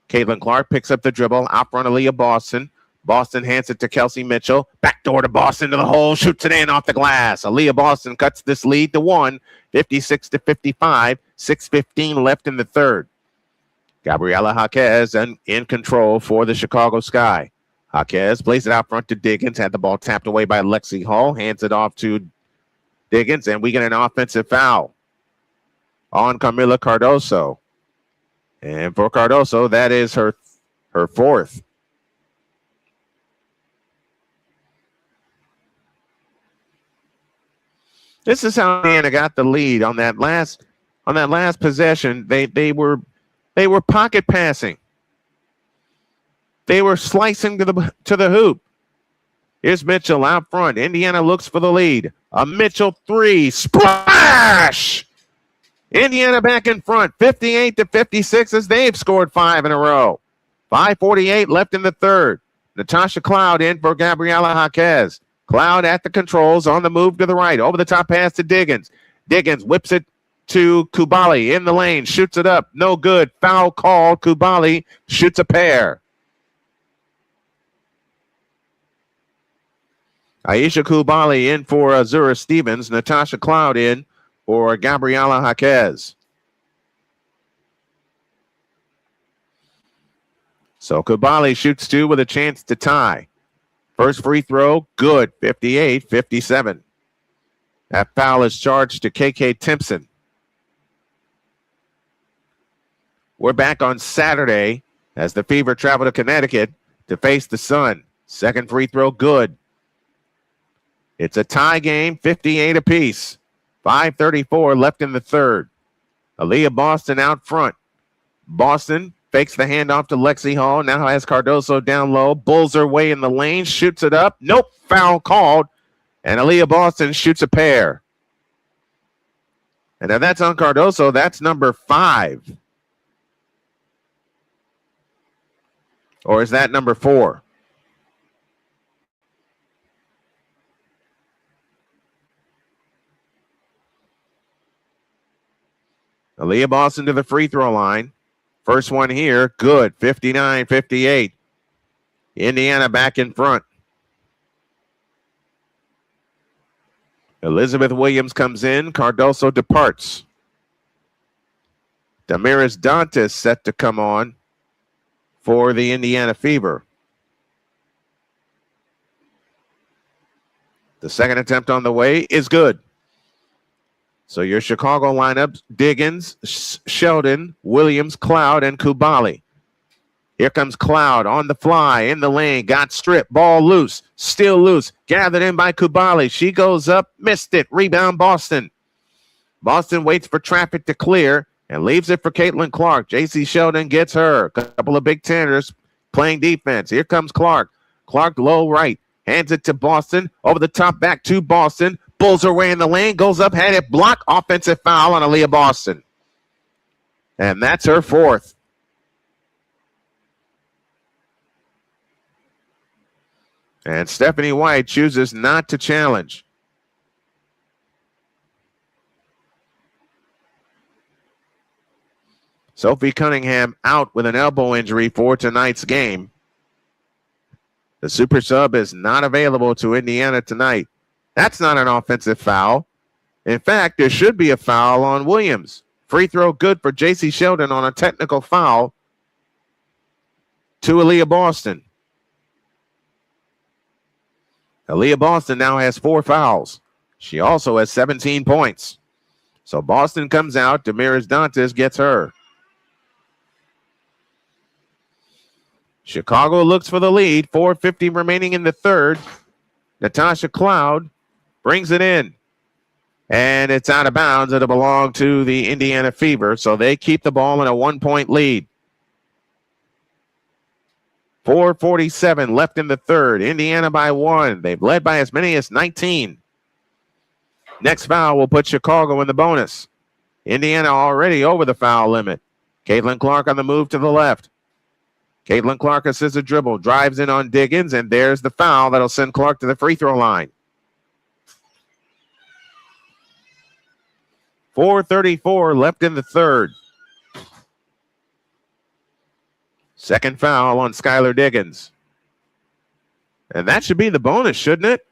Caitlin Clark picks up the dribble, out front Aaliyah Boston. Boston hands it to Kelsey Mitchell. Backdoor to Boston to the hole, shoots it in off the glass. Aaliyah Boston cuts this lead to 1, 56-55, 6:15 left in the third. Gabriela Jaquez in control for the Chicago Sky. Jaquez plays it out front to Diggins, had the ball tapped away by Lexi Hall, hands it off to Diggins, and we get an offensive foul. on Camila Cardoso. And for Cardoso, that is her fourth. This is how Indiana got the lead on that last possession. They were pocket passing. They were slicing to the hoop. Here's Mitchell out front. Indiana looks for the lead. A Mitchell three. Splash! Indiana back in front, 58-56 as they've scored 5 in a row. 5:48 left in the third. Natasha Cloud in for Gabriela Jaquez. Cloud at the controls on the move to the right. Over the top pass to Diggins. Diggins whips it to Kubali in the lane. Shoots it up. No good. Foul call. Kubali shoots a pair. Aisha Kubali in for Azura Stevens. Natasha Cloud in for Gabriela Jaquez. So Kubali shoots 2 with a chance to tie. First free throw, good, 58-57. That foul is charged to KK Timpson. We're back on Saturday as the Fever travel to Connecticut to face the Sun. Second free throw, good. It's a tie game, 58 apiece. 5:34 left in the third. Aaliyah Boston out front. Boston fakes the handoff to Lexi Hall. Now has Cardoso down low. Bulls her way in the lane. Shoots it up. Nope. Foul called. And Aaliyah Boston shoots a pair. And now that's on Cardoso. That's number 5. Or is that number 4? Aaliyah Boston to the free throw line. First one here, good, 59-58. Indiana back in front. Elizabeth Williams comes in. Cardoso departs. Damaris Dantas set to come on for the Indiana Fever. The second attempt on the way is good. So your Chicago lineups, Diggins, Sheldon, Williams, Cloud, and Kubali. Here comes Cloud on the fly, in the lane, got stripped, ball loose, still loose, gathered in by Kubali. She goes up, missed it, rebound Boston. Boston waits for traffic to clear and leaves it for Caitlin Clark. J.C. Sheldon gets her. A couple of big tenders playing defense. Here comes Clark. Clark low right, hands it to Boston, over the top back to Boston. Bulls her way in the lane, goes up, had it blocked. Offensive foul on Aaliyah Boston. And that's her 4th. And Stephanie White chooses not to challenge. Sophie Cunningham out with an elbow injury for tonight's game. The super sub is not available to Indiana tonight. That's not an offensive foul. In fact, there should be a foul on Williams. Free throw good for J.C. Sheldon on a technical foul to Aaliyah Boston. Aaliyah Boston now has 4 fouls. She also has 17 points. So Boston comes out. Damaris Dantas gets her. Chicago looks for the lead. 4:50 remaining in the third. Natasha Cloud brings it in. And it's out of bounds. It'll belong to the Indiana Fever. So they keep the ball in a 1-point lead. 4:47 left in the third. Indiana by 1. They've led by as many as 19. Next foul will put Chicago in the bonus. Indiana already over the foul limit. Caitlin Clark on the move to the left. Caitlin Clark assists a dribble, drives in on Diggins, and there's the foul that'll send Clark to the free throw line. 4:34 left in the third. Second foul on Skylar Diggins. And that should be the bonus, shouldn't it?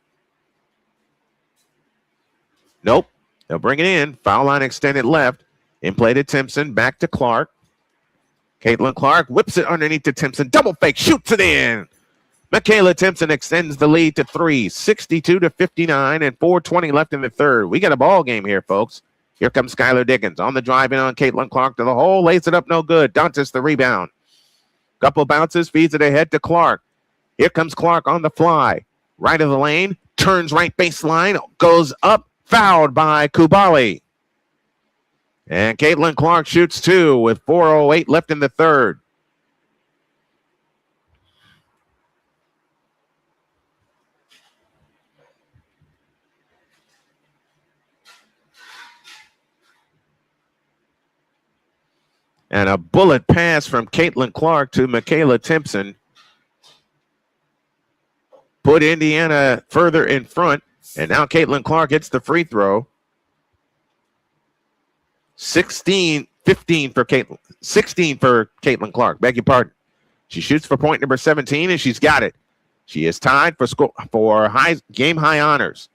Nope. They'll bring it in. Foul line extended left. In play to Timpson. Back to Clark. Caitlin Clark whips it underneath to Timpson. Double fake. Shoots it in. Michaela Timpson extends the lead to 3. 62-59 and 4:20 left in the third. We got a ball game here, folks. Here comes Skylar Diggins on the drive in on Caitlin Clark to the hole. Lays it up, no good. Dantas the rebound. Couple bounces, feeds it ahead to Clark. Here comes Clark on the fly. Right of the lane, turns right baseline, goes up, fouled by Kubali. And Caitlin Clark shoots two with 4:08 left in the third. And a bullet pass from Caitlin Clark to Michaela Timpson put Indiana further in front. And now Caitlin Clark hits the free throw. 16 for Caitlin Clark. Beg your pardon. She shoots for point number 17, and she's got it. She is tied for game high honors.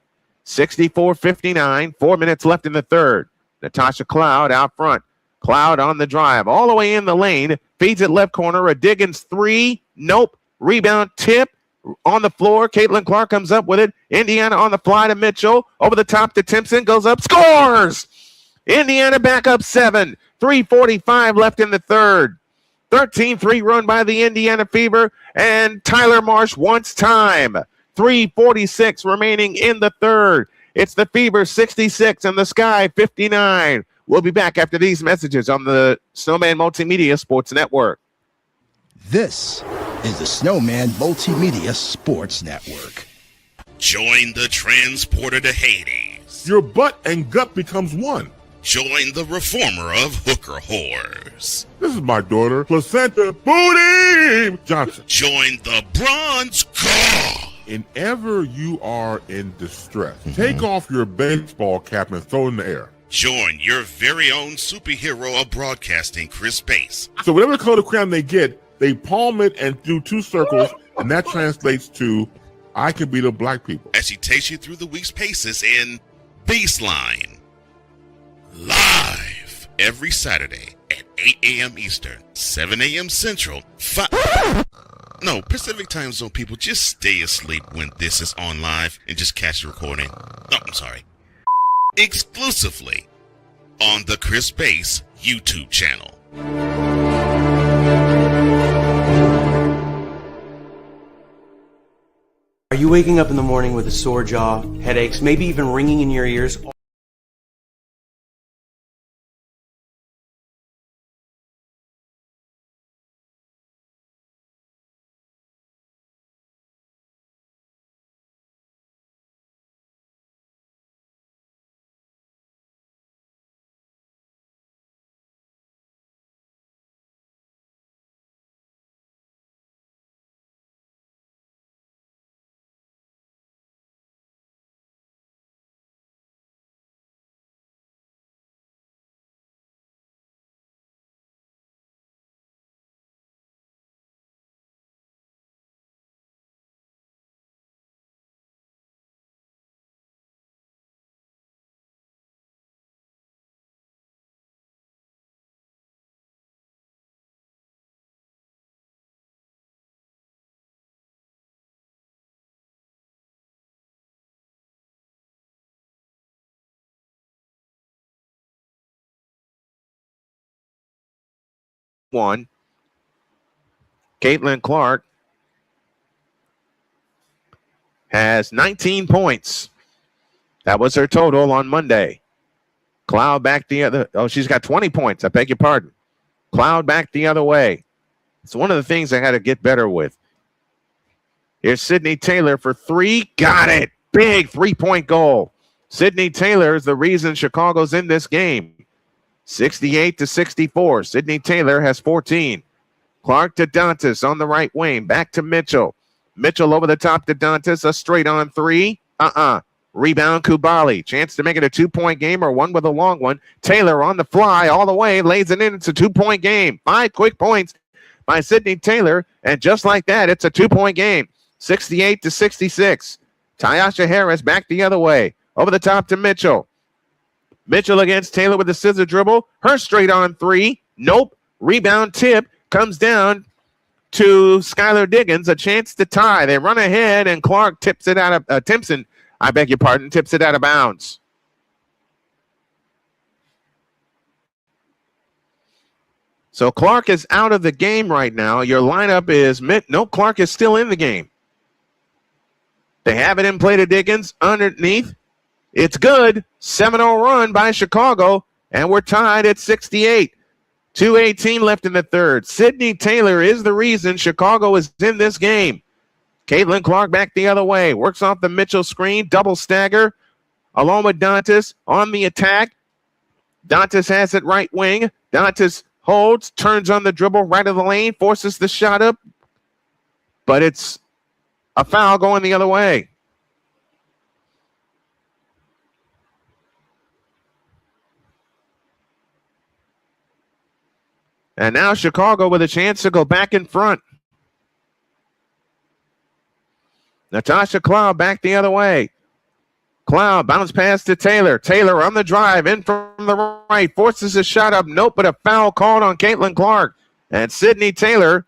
64-59, 4 minutes left in the third. Natasha Cloud out front. Cloud on the drive, all the way in the lane, feeds it left corner, a Diggins three, nope, rebound tip on the floor. Caitlin Clark comes up with it. Indiana on the fly to Mitchell, over the top to Timpson, goes up, scores! Indiana back up 7, 3:45 left in the third. 13-3 run by the Indiana Fever, and Tyler Marsh wants time. 3:46 remaining in the third. It's the Fever 66 and the Sky 59. We'll be back after these messages on the Snowman Multimedia Sports Network. This is the Snowman Multimedia Sports Network. Join the transporter to Hades. Your butt and gut becomes one. Join the reformer of hooker whores. This is my daughter, Placenta Booty Johnson. Join the bronze car. Whenever you are in distress, take off your baseball cap and throw it in the air. Join your very own superhero of broadcasting, Chris Bass. So whatever color crayon they get, they palm it and do two circles, and that translates to, I can beat up black people. As he takes you through the week's paces in Baseline. Live every Saturday at 8 a.m. Eastern, 7 a.m. Central, Pacific Time Zone people, just stay asleep when this is on live and just catch the recording. No, I'm sorry. Exclusively on the Chris Bass YouTube channel. Are you waking up in the morning with a sore jaw, headaches, maybe even ringing in your ears? One. Caitlin Clark has 19 points. That was her total on Monday. Cloud back the other. Oh, she's got 20 points. I beg your pardon. Cloud back the other way. It's one of the things I got to get better with. Here's Sydney Taylor for three. Got it. Big three-point goal. Sydney Taylor is the reason Chicago's in this game. 68-64. Sydney Taylor has 14. Clark to Dantas on the right wing. Back to Mitchell. Mitchell over the top to Dantas. A straight on three. Rebound Kubali. Chance to make it a 2-point game or one with a long one. Taylor on the fly all the way. Lays it in. It's a 2-point game. 5 quick points by Sydney Taylor. And just like that, it's a 2-point game. 68-66. Tyasha Harris back the other way. Over the top to Mitchell. Mitchell against Taylor with the scissor dribble. Her straight on three. Nope. Rebound tip comes down to Skylar Diggins. A chance to tie. They run ahead and Clark tips it out of Timpson. I beg your pardon. Tips it out of bounds. So Clark is out of the game right now. Your lineup is no, Clark is still in the game. They have it in play to Diggins underneath. It's good. 7-0 run by Chicago, and we're tied at 68. 2:18 left in the third. Sydney Taylor is the reason Chicago is in this game. Caitlin Clark back the other way. Works off the Mitchell screen. Double stagger. Along with Dantas on the attack. Dantas has it right wing. Dantas holds. Turns on the dribble right of the lane. Forces the shot up. But it's a foul going the other way. And now Chicago with a chance to go back in front. Natasha Cloud back the other way. Cloud bounce pass to Taylor. Taylor on the drive in from the right. Forces a shot up. Nope, but a foul called on Caitlin Clark. And Sydney Taylor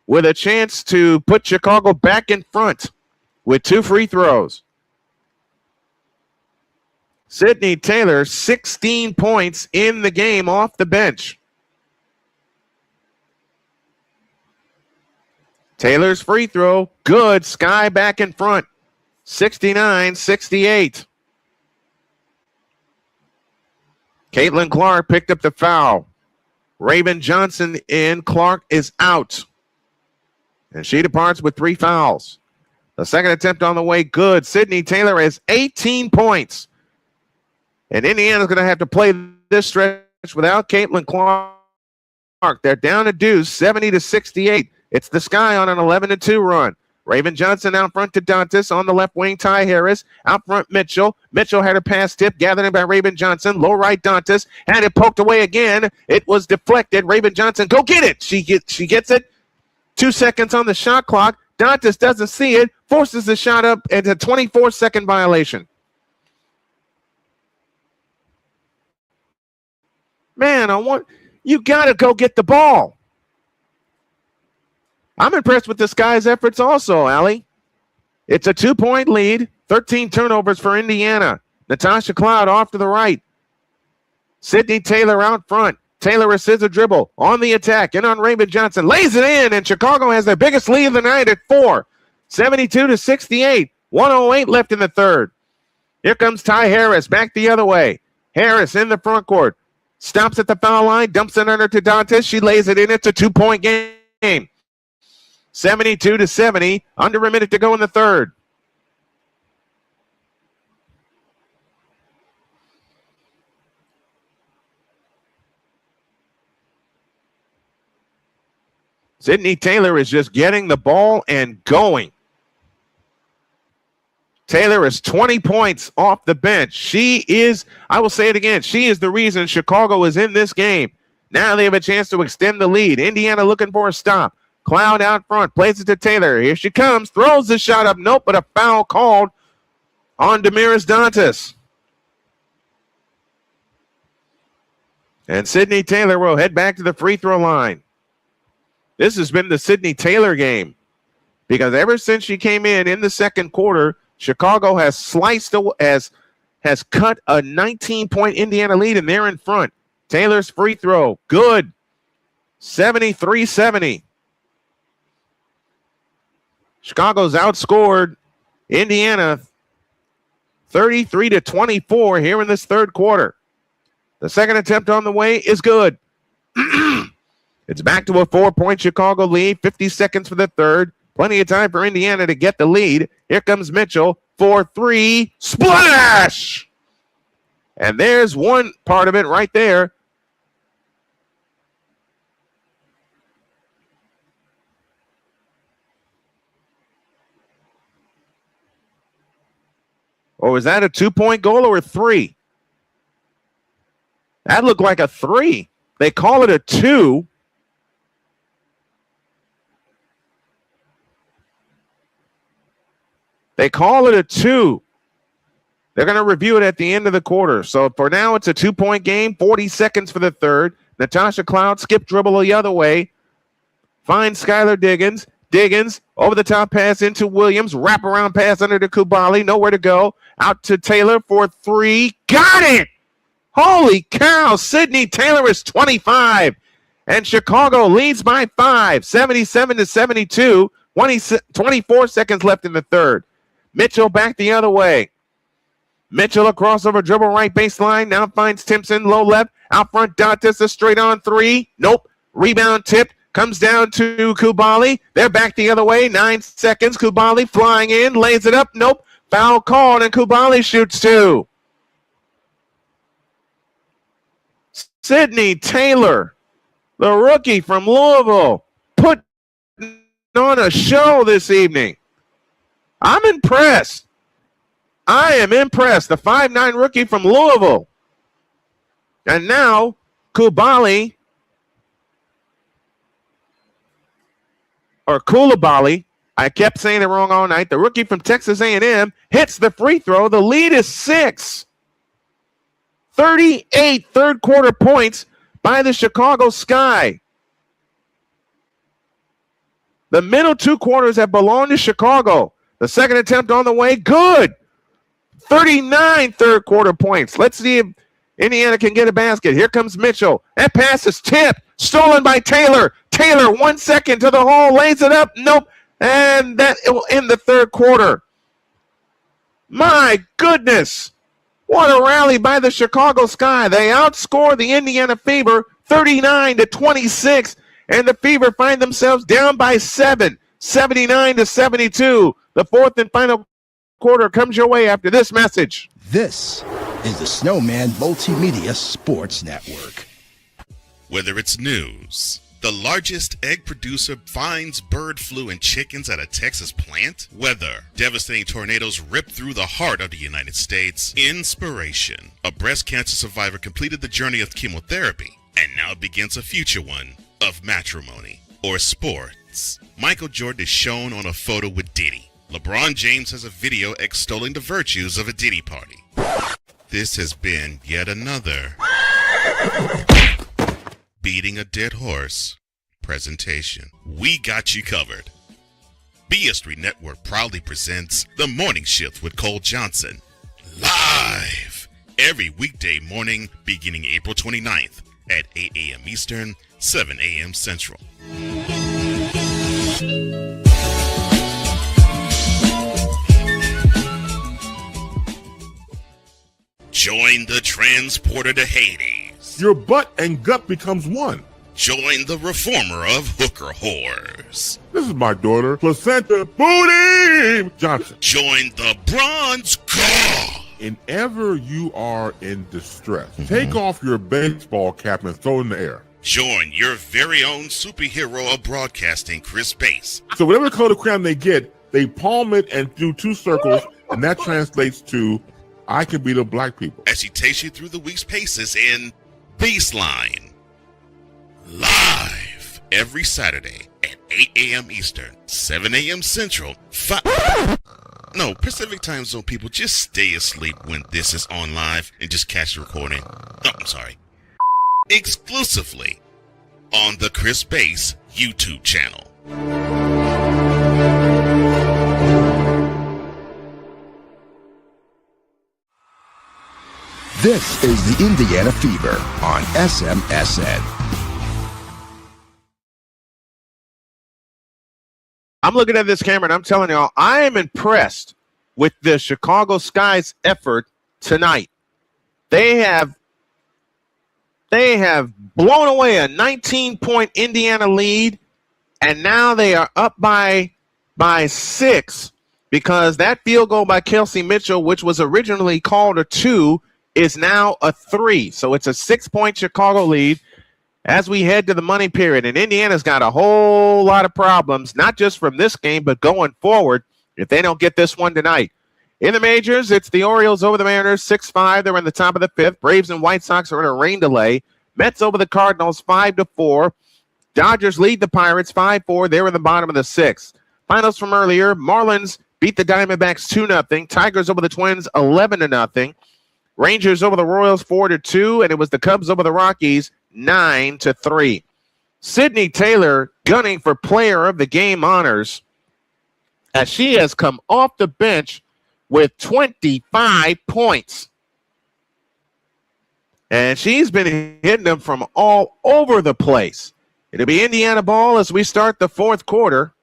with a chance to put Chicago back in front with 2 free throws. Sydney Taylor, 16 points in the game off the bench. Taylor's free throw, good. Sky back in front, 69-68. Caitlin Clark picked up the foul. Raven Johnson in. Clark is out. And she departs with 3 fouls. The second attempt on the way, good. Sydney Taylor has 18 points. And Indiana's going to have to play this stretch without Caitlin Clark. They're down a deuce, 70-68. It's the Sky on an 11-2 run. Raven Johnson out front to Dantas. On the left wing, Ty Harris. Out front, Mitchell. Mitchell had a pass tip gathered in by Raven Johnson. Low right, Dantas. Had it poked away again. It was deflected. Raven Johnson, go get it. She gets it. 2 seconds on the shot clock. Dantas doesn't see it. Forces the shot up. It's a 24-second violation. Man, you got to go get the ball. I'm impressed with this guy's efforts also, Allie. It's a 2-point lead, 13 turnovers for Indiana. Natasha Cloud off to the right. Sydney Taylor out front. Taylor assists a dribble on the attack and on Raven Johnson. Lays it in, and Chicago has their biggest lead of the night at 4. 72-68. 1:08 left in the third. Here comes Ty Harris back the other way. Harris in the front court. Stops at the foul line, dumps it under to Dantas. She lays it in. It's a 2-point game. 72-70, under a minute to go in the third. Sydney Taylor is just getting the ball and going. Taylor is 20 points off the bench. She is, I will say it again, she is the reason Chicago is in this game. Now they have a chance to extend the lead. Indiana looking for a stop. Cloud out front, plays it to Taylor. Here she comes, throws the shot up. Nope, but a foul called on Damiris Dantas. And Sydney Taylor will head back to the free throw line. This has been the Sydney Taylor game because ever since she came in the second quarter, Chicago has has cut a 19-point Indiana lead, and they're in front. Taylor's free throw, good. 73-70. Chicago's outscored Indiana 33-24 here in this third quarter. The second attempt on the way is good. It's back to a 4-point Chicago lead. 50 seconds for the third. Plenty of time for Indiana to get the lead. Here comes Mitchell for 3. Splash! And there's one part of it right there. Or was that a 2-point goal or a 3? That looked like a 3. They call it a 2. They call it a 2. They're going to review it at the end of the quarter. So for now, it's a 2-point game. 40 seconds for the third. Natasha Cloud skip dribble the other way. Finds Skylar Diggins. Diggins over the top pass into Williams. Wraparound pass under to Kubali. Nowhere to go. Out to Taylor for 3. Got it! Holy cow. Sydney Taylor is 25. And Chicago leads by 5, 77-72. 24 seconds left in the third. Mitchell back the other way. Mitchell, a crossover dribble right baseline. Now finds Timpson, low left. Out front, Dantas, a straight on three. Nope. Rebound tipped. Comes down to Kubali. They're back the other way. 9 seconds. Kubali flying in. Lays it up. Nope. Foul called, and Kubali shoots two. Sydney Taylor, the rookie from Louisville, put on a show this evening. I'm impressed. I am impressed. The 5'9" rookie from Louisville. And now Koulibaly, I kept saying it wrong all night. The rookie from Texas A&M hits the free throw. The lead is 6. 38 third quarter points by the Chicago Sky. The middle 2 quarters have belonged to Chicago. The second attempt on the way, good. 39 third quarter points. Let's see if Indiana can get a basket. Here comes Mitchell. That pass is tipped. Stolen by Taylor. Taylor, 1 second to the hole, lays it up. Nope. And that will end the third quarter. My goodness. What a rally by the Chicago Sky. They outscore the Indiana Fever 39-26. And the Fever find themselves down by 7, 79-72. The fourth and final quarter comes your way after this message. This is the Snowman Multimedia Sports Network. Whether it's news, the largest egg producer finds bird flu in chickens at a Texas plant, weather, devastating tornadoes rip through the heart of the United States, inspiration, a breast cancer survivor completed the journey of chemotherapy, and now begins a future one of matrimony or sports. Michael Jordan is shown on a photo with Diddy. LeBron James has a video extolling the virtues of a Diddy party. This has been yet another beating a dead horse presentation. We got you covered. BS3 Network proudly presents The Morning Shift with Cole Johnson, live every weekday morning beginning April 29th at 8 a.m. Eastern, 7 a.m. Central. Join the transporter to Hades. Your butt and gut becomes one. Join the reformer of hooker whores. This is my daughter, Placenta Booty Johnson. Join the bronze god. Whenever you are in distress, take off your baseball cap and throw it in the air. Join your very own superhero of broadcasting, Chris Bass. So whatever color crayon they get, they palm it and do 2 circles, and that translates to, I can beat up black people. As he takes you through the week's paces in Baseline. Live every Saturday at 8 a.m. Eastern, 7 a.m. Central, Pacific Time Zone people, just stay asleep when this is on live and just catch the recording. Oh, I'm sorry. Exclusively on the Chris Bass YouTube channel. This is the Indiana Fever on SMSN. I'm looking at this camera and I'm telling y'all, I am impressed with the Chicago Sky's effort tonight. They have blown away a 19-point Indiana lead, and now they are up by 6 because that field goal by Kelsey Mitchell, which was originally called a 2, is now a 3. So it's a 6-point Chicago lead as we head to the money period. And Indiana's got a whole lot of problems, not just from this game, but going forward if they don't get this one tonight. In the majors, it's the Orioles over the Mariners, 6-5. They're in the top of the 5th. Braves and White Sox are in a rain delay. Mets over the Cardinals, 5-4. Dodgers lead the Pirates, 5-4. They're in the bottom of the 6th. Finals from earlier, Marlins beat the Diamondbacks 2-0. Tigers over the Twins, 11-0. Rangers over the Royals, 4-2. And it was the Cubs over the Rockies, 9-3. Sydney Taylor gunning for player of the game honors as she has come off the bench with 25 points. And she's been hitting them from all over the place. It'll be Indiana ball as we start the fourth quarter.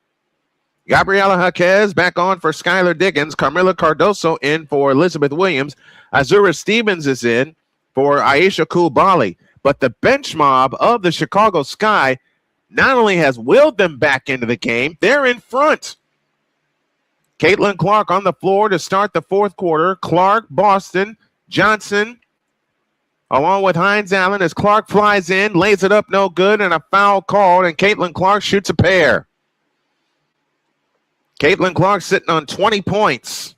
Gabriela Jaquez back on for Skylar Diggins. Carmela Cardoso in for Elizabeth Williams. Azura Stevens is in for Aisha Kubali. But the bench mob of the Chicago Sky not only has willed them back into the game, they're in front. Caitlin Clark on the floor to start the fourth quarter. Clark, Boston, Johnson, along with Hines Allen as Clark flies in, lays it up no good, and a foul called, and Caitlin Clark shoots a pair. Caitlin Clark sitting on 20 points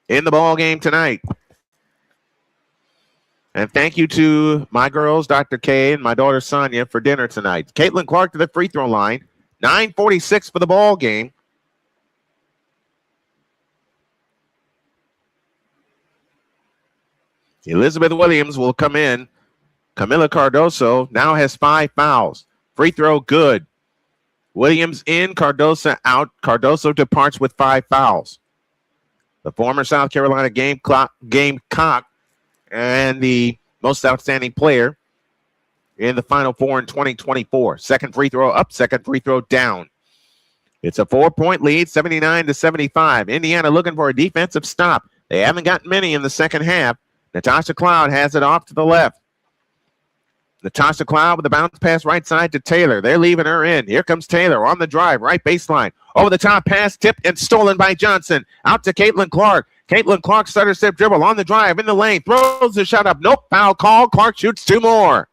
in the ball game tonight. And thank you to my girls, Dr. K, and my daughter Sonia for dinner tonight. Caitlin Clark to the free throw line. 9:46 for the ball game. Elizabeth Williams will come in. Camila Cardoso now has 5 fouls. Free throw good. Williams in, Cardoso out. Cardoso departs with 5 fouls. The former South Carolina Gamecock and the most outstanding player in the Final Four in 2024. Second free throw up, second free throw down. It's a 4-point lead, 79-75. Indiana looking for a defensive stop. They haven't gotten many in the second half. Natasha Cloud has it off to the left. Natasha Cloud with a bounce pass right side to Taylor. They're leaving her in. Here comes Taylor on the drive, right baseline. Over the top pass, tipped and stolen by Johnson. Out to Caitlin Clark. Caitlin Clark stutter step dribble on the drive in the lane. Throws the shot up. Nope, foul call. Clark shoots 2 more.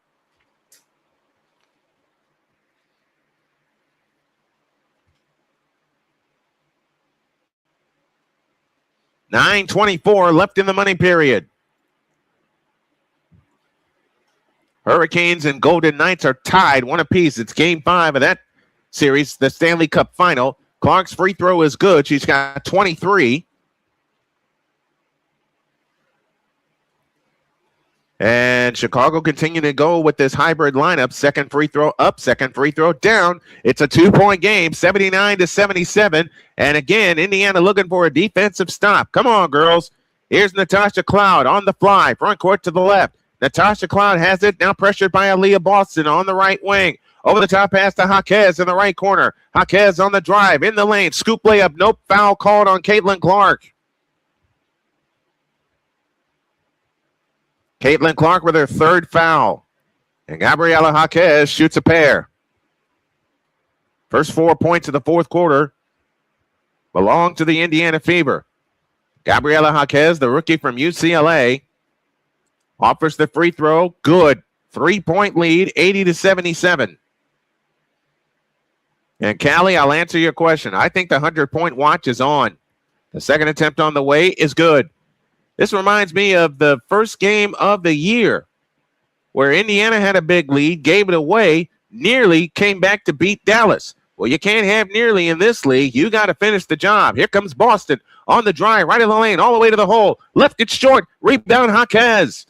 $9:24 left in the money period. Hurricanes and Golden Knights are tied 1 apiece. It's game 5 of that series, the Stanley Cup final. Clark's free throw is good. She's got 23. And Chicago continue to go with this hybrid lineup. Second free throw up, second free throw down. It's a 2-point game, 79-77. And again, Indiana looking for a defensive stop. Come on, girls. Here's Natasha Cloud on the fly, front court to the left. Natasha Cloud has it, now pressured by Aaliyah Boston on the right wing. Over the top pass to Jaquez in the right corner. Jaquez on the drive, in the lane. Scoop layup, nope, foul called on Caitlin Clark. Caitlin Clark with her 3rd foul. And Gabriela Jaquez shoots a pair. First 4 points of the fourth quarter belong to the Indiana Fever. Gabriela Jaquez, the rookie from UCLA, offers the free throw. Good. 3-point lead, 80-77. And Callie, I'll answer your question. I think the 100-point watch is on. The second attempt on the way is good. This reminds me of the first game of the year where Indiana had a big lead, gave it away, nearly came back to beat Dallas. Well, you can't have nearly in this league. You got to finish the job. Here comes Boston on the drive, right in the lane, all the way to the hole. Left it short. Rebound, Jaquez.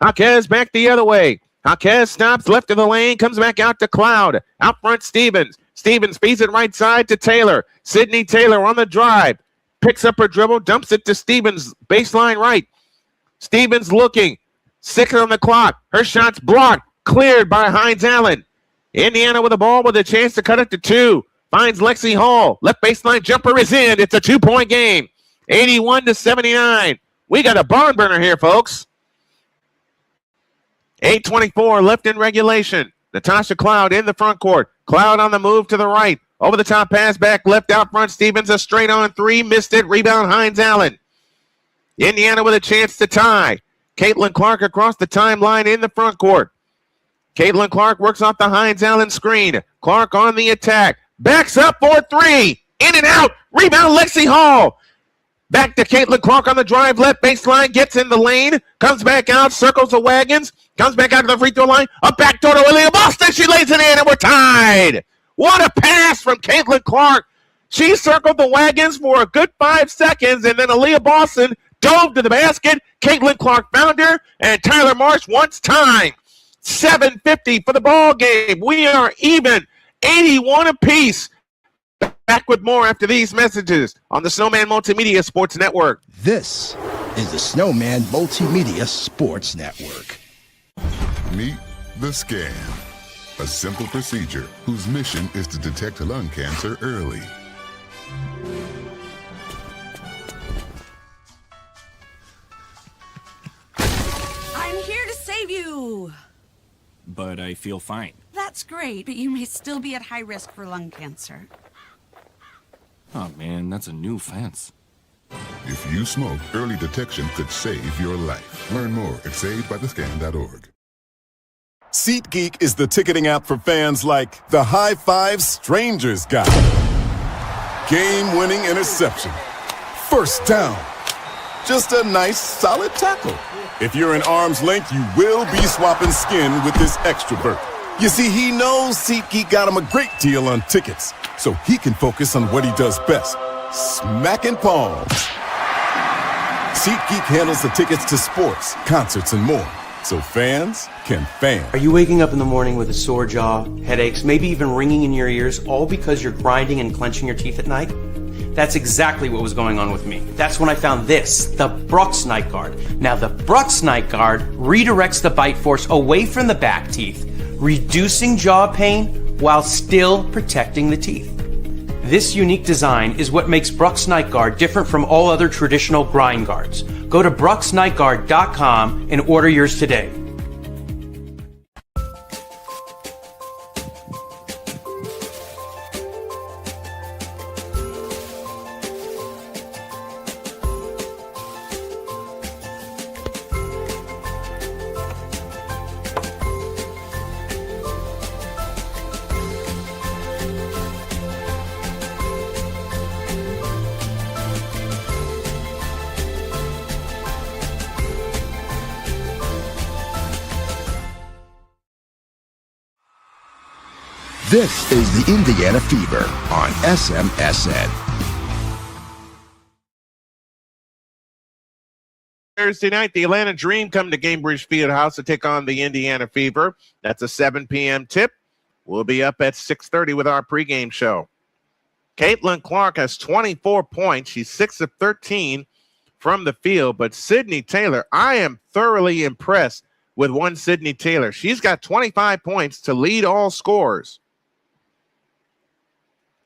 Jaquez back the other way. Jaquez stops left of the lane, comes back out to Cloud. Out front, Stevens. Stevens feeds it right side to Taylor. Sydney Taylor on the drive. Picks up her dribble, dumps it to Stevens, baseline right. Stevens looking. 6 on the clock. Her shot's blocked. Cleared by Hines Allen. Indiana with the ball with a chance to cut it to 2. Finds Lexi Hall. Left baseline jumper is in. It's a 2-point game. 81-79. We got a barn burner here, folks. 8:24 left in regulation. Natasha Cloud in the front court. Cloud on the move to the right. Over the top pass back left out front. Stevens a straight on 3. Missed it. Rebound Hines Allen. Indiana with a chance to tie. Caitlin Clark across the timeline in the front court. Caitlin Clark works off the Hines Allen screen. Clark on the attack. Backs up for 3. In and out. Rebound Lexi Hall. Back to Caitlin Clark on the drive. Left baseline. Gets in the lane. Comes back out. Circles the wagons. Comes back out to the free throw line. A backdoor to Aaliyah Boston. She lays it in and we're tied. What a pass from Caitlin Clark. She circled the wagons for a good 5 seconds, and then Aaliyah Boston dove to the basket. Caitlin Clark found her, and Tyler Marsh wants time. 7:50 for the ball game. We are even, 81 apiece. Back with more after these messages on the Snowman Multimedia Sports Network. This is the Snowman Multimedia Sports Network. Meet the Scam. a simple procedure whose mission is to detect lung cancer early. I'm here to save you. But I feel fine. That's great, but you may still be at high risk for lung cancer. Oh man, that's a new fence. If you smoke, early detection could save your life. Learn more at savedbythescan.org. SeatGeek is the ticketing app for fans like the High Five Strangers guy. Game-winning interception. First down. Just a nice, solid tackle. If you're in arm's length, you will be swapping skin with this extrovert. You see, he knows SeatGeek got him a great deal on tickets, so he can focus on what he does best, smacking palms. SeatGeek handles the tickets to sports, concerts, and more, so fans can fan. Are you waking up in the morning with a sore jaw, headaches, maybe even ringing in your ears, all because you're grinding and clenching your teeth at night? That's exactly what was going on with me. That's when I found this, the Brooks Night Guard. Now, the Brooks Night Guard redirects the bite force away from the back teeth, reducing jaw pain while still protecting the teeth. This unique design is what makes Brooks Night Guard different from all other traditional grind guards. Go to brooksnightguard.com and order yours today. This is the Indiana Fever on SMSN. Thursday night, the Atlanta Dream come to Gainbridge Fieldhouse to take on the Indiana Fever. That's a 7 p.m. tip. We'll be up at 6:30 with our pregame show. Caitlin Clark has 24 points. She's 6 of 13 from the field. But Sydney Taylor, I am thoroughly impressed with one Sydney Taylor. She's got 25 points to lead all scorers.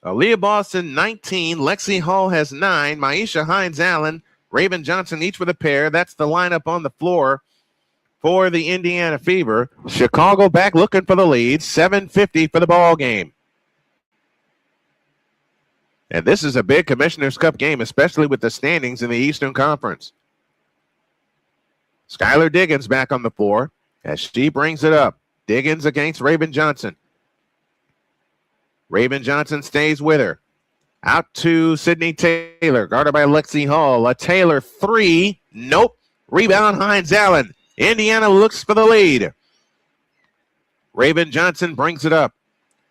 Aaliyah Boston, 19. Lexi Hall has 9. Maisha Hines-Allen, Raven Johnson, each with a pair. That's the lineup on the floor for the Indiana Fever. Chicago back looking for the lead. 7:50 for the ball game. And this is a big Commissioner's Cup game, especially with the standings in the Eastern Conference. Skylar Diggins back on the floor as she brings it up. Diggins against Raven Johnson. Raven Johnson stays with her. Out to Sydney Taylor, guarded by Lexi Hall. A Taylor 3. Nope. Rebound Hines-Allen. Indiana looks for the lead. Raven Johnson brings it up.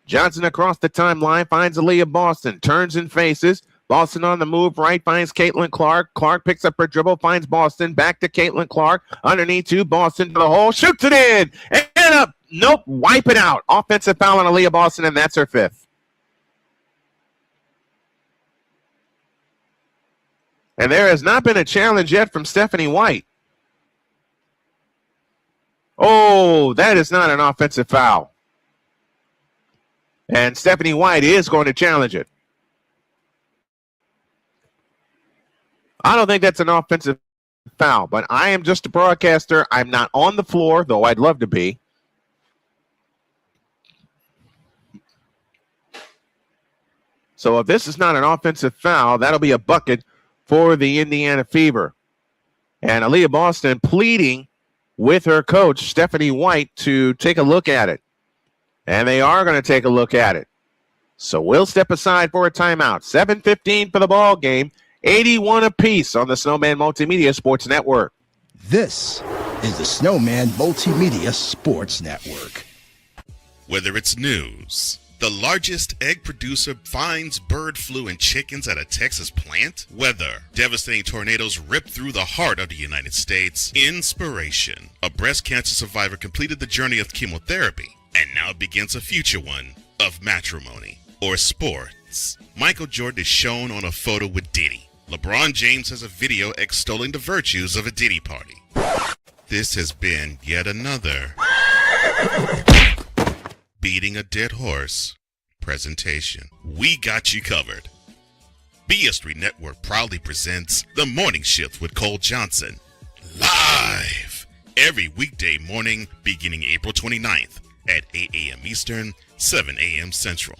Johnson across the timeline finds Aaliyah Boston. Turns and faces. Boston on the move right, finds Caitlin Clark. Clark picks up her dribble, finds Boston. Back to Caitlin Clark. Underneath to Boston to the hole. Shoots it in. And up. Nope. Wipe it out. Offensive foul on Aaliyah Boston, and that's her 5th. And there has not been a challenge yet from Stephanie White. Oh, that is not an offensive foul. And Stephanie White is going to challenge it. I don't think that's an offensive foul, but I am just a broadcaster. I'm not on the floor, though I'd love to be. So if this is not an offensive foul, that'll be a bucket for the Indiana Fever. And Aaliyah Boston pleading with her coach, Stephanie White, to take a look at it. And they are going to take a look at it. So we'll step aside for a timeout. 7:15 for the ball game. 81 apiece on the Snowman Multimedia Sports Network. This is the Snowman Multimedia Sports Network. Whether it's news, the largest egg producer finds bird flu in chickens at a Texas plant, weather, devastating tornadoes rip through the heart of the United States, inspiration, a breast cancer survivor completed the journey of chemotherapy, and now begins a future one of matrimony or sports. Michael Jordan is shown on a photo with Diddy. LeBron James has a video extolling the virtues of a Diddy party. This has been yet another beat beating a dead horse presentation. We got you covered. BS3 Network proudly presents The Morning Shift with Cole Johnson, live every weekday morning beginning April 29th at 8 a.m. Eastern, 7 a.m. Central.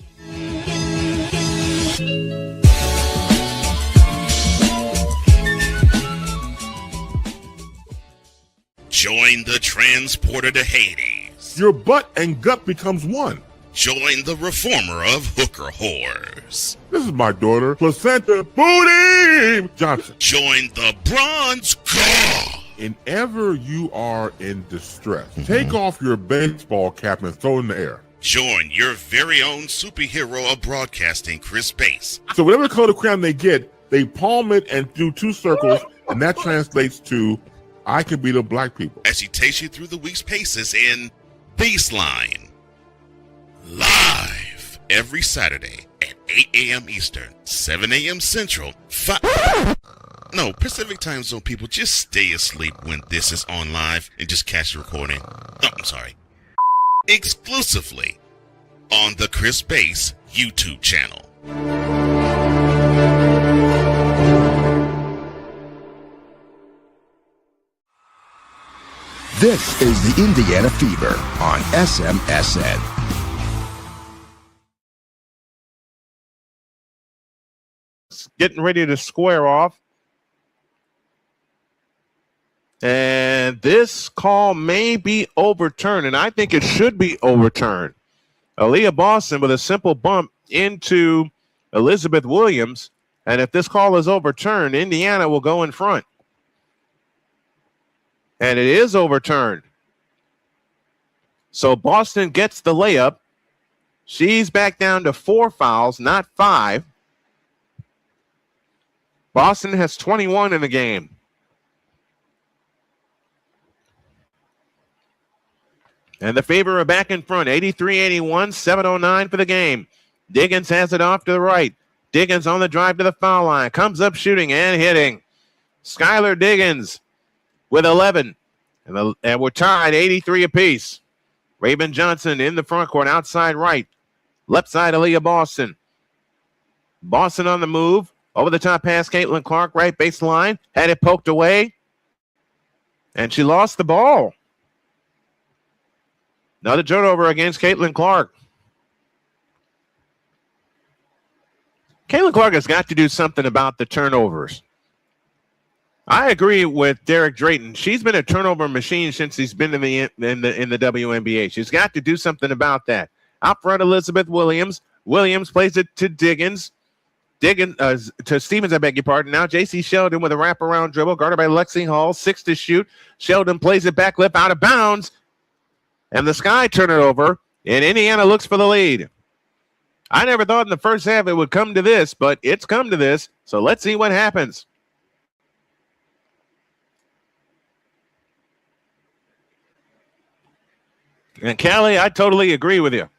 Join the transporter to Hades. Your butt and gut becomes one. Join the reformer of hooker whores. This is my daughter, Placenta Booty Johnson. Join the bronze claw. Whenever you are in distress, take off your baseball cap and throw it in the air. Join your very own superhero of broadcasting, Chris Bass. So whatever color crown they get, they palm it and do two circles, and that translates to, I can beat up black people. As he takes you through the week's paces in Baseline. Live every Saturday at 8 a.m. Eastern, 7 a.m. Central, Pacific Time Zone people, just stay asleep when this is on live and just catch the recording. Oh, I'm sorry. Exclusively on the Chris Bass YouTube channel. This is the Indiana Fever on SMSN. Getting ready to square off. And this call may be overturned, and I think it should be overturned. Aaliyah Boston with a simple bump into Elizabeth Williams, and if this call is overturned, Indiana will go in front. And it is overturned. So Boston gets the layup. She's back down to 4 fouls, not 5. Boston has 21 in the game. And the Fever are back in front, 83-81, 7:09 for the game. Diggins has it off to the right. Diggins on the drive to the foul line. Comes up shooting and hitting. Skylar Diggins with 11. And we're tied 83 apiece. Raven Johnson in the front court, outside right. Left side, Aaliyah Boston. Boston on the move. Over the top pass, Caitlin Clark, right baseline. Had it poked away. And she lost the ball. Another turnover against Caitlin Clark. Caitlin Clark has got to do something about the turnovers. I agree with Derek Drayton. She's been a turnover machine since he's been in the WNBA. She's got to do something about that. Out front, Elizabeth Williams. Williams plays it to Diggins. To Stevens, I beg your pardon. Now J.C. Sheldon with a wraparound dribble, guarded by Lexi Hall. 6 to shoot. Sheldon plays it back left out of bounds. And the Sky turn it over, and Indiana looks for the lead. I never thought in the first half it would come to this, but it's come to this. So let's see what happens. And Callie, I totally agree with you.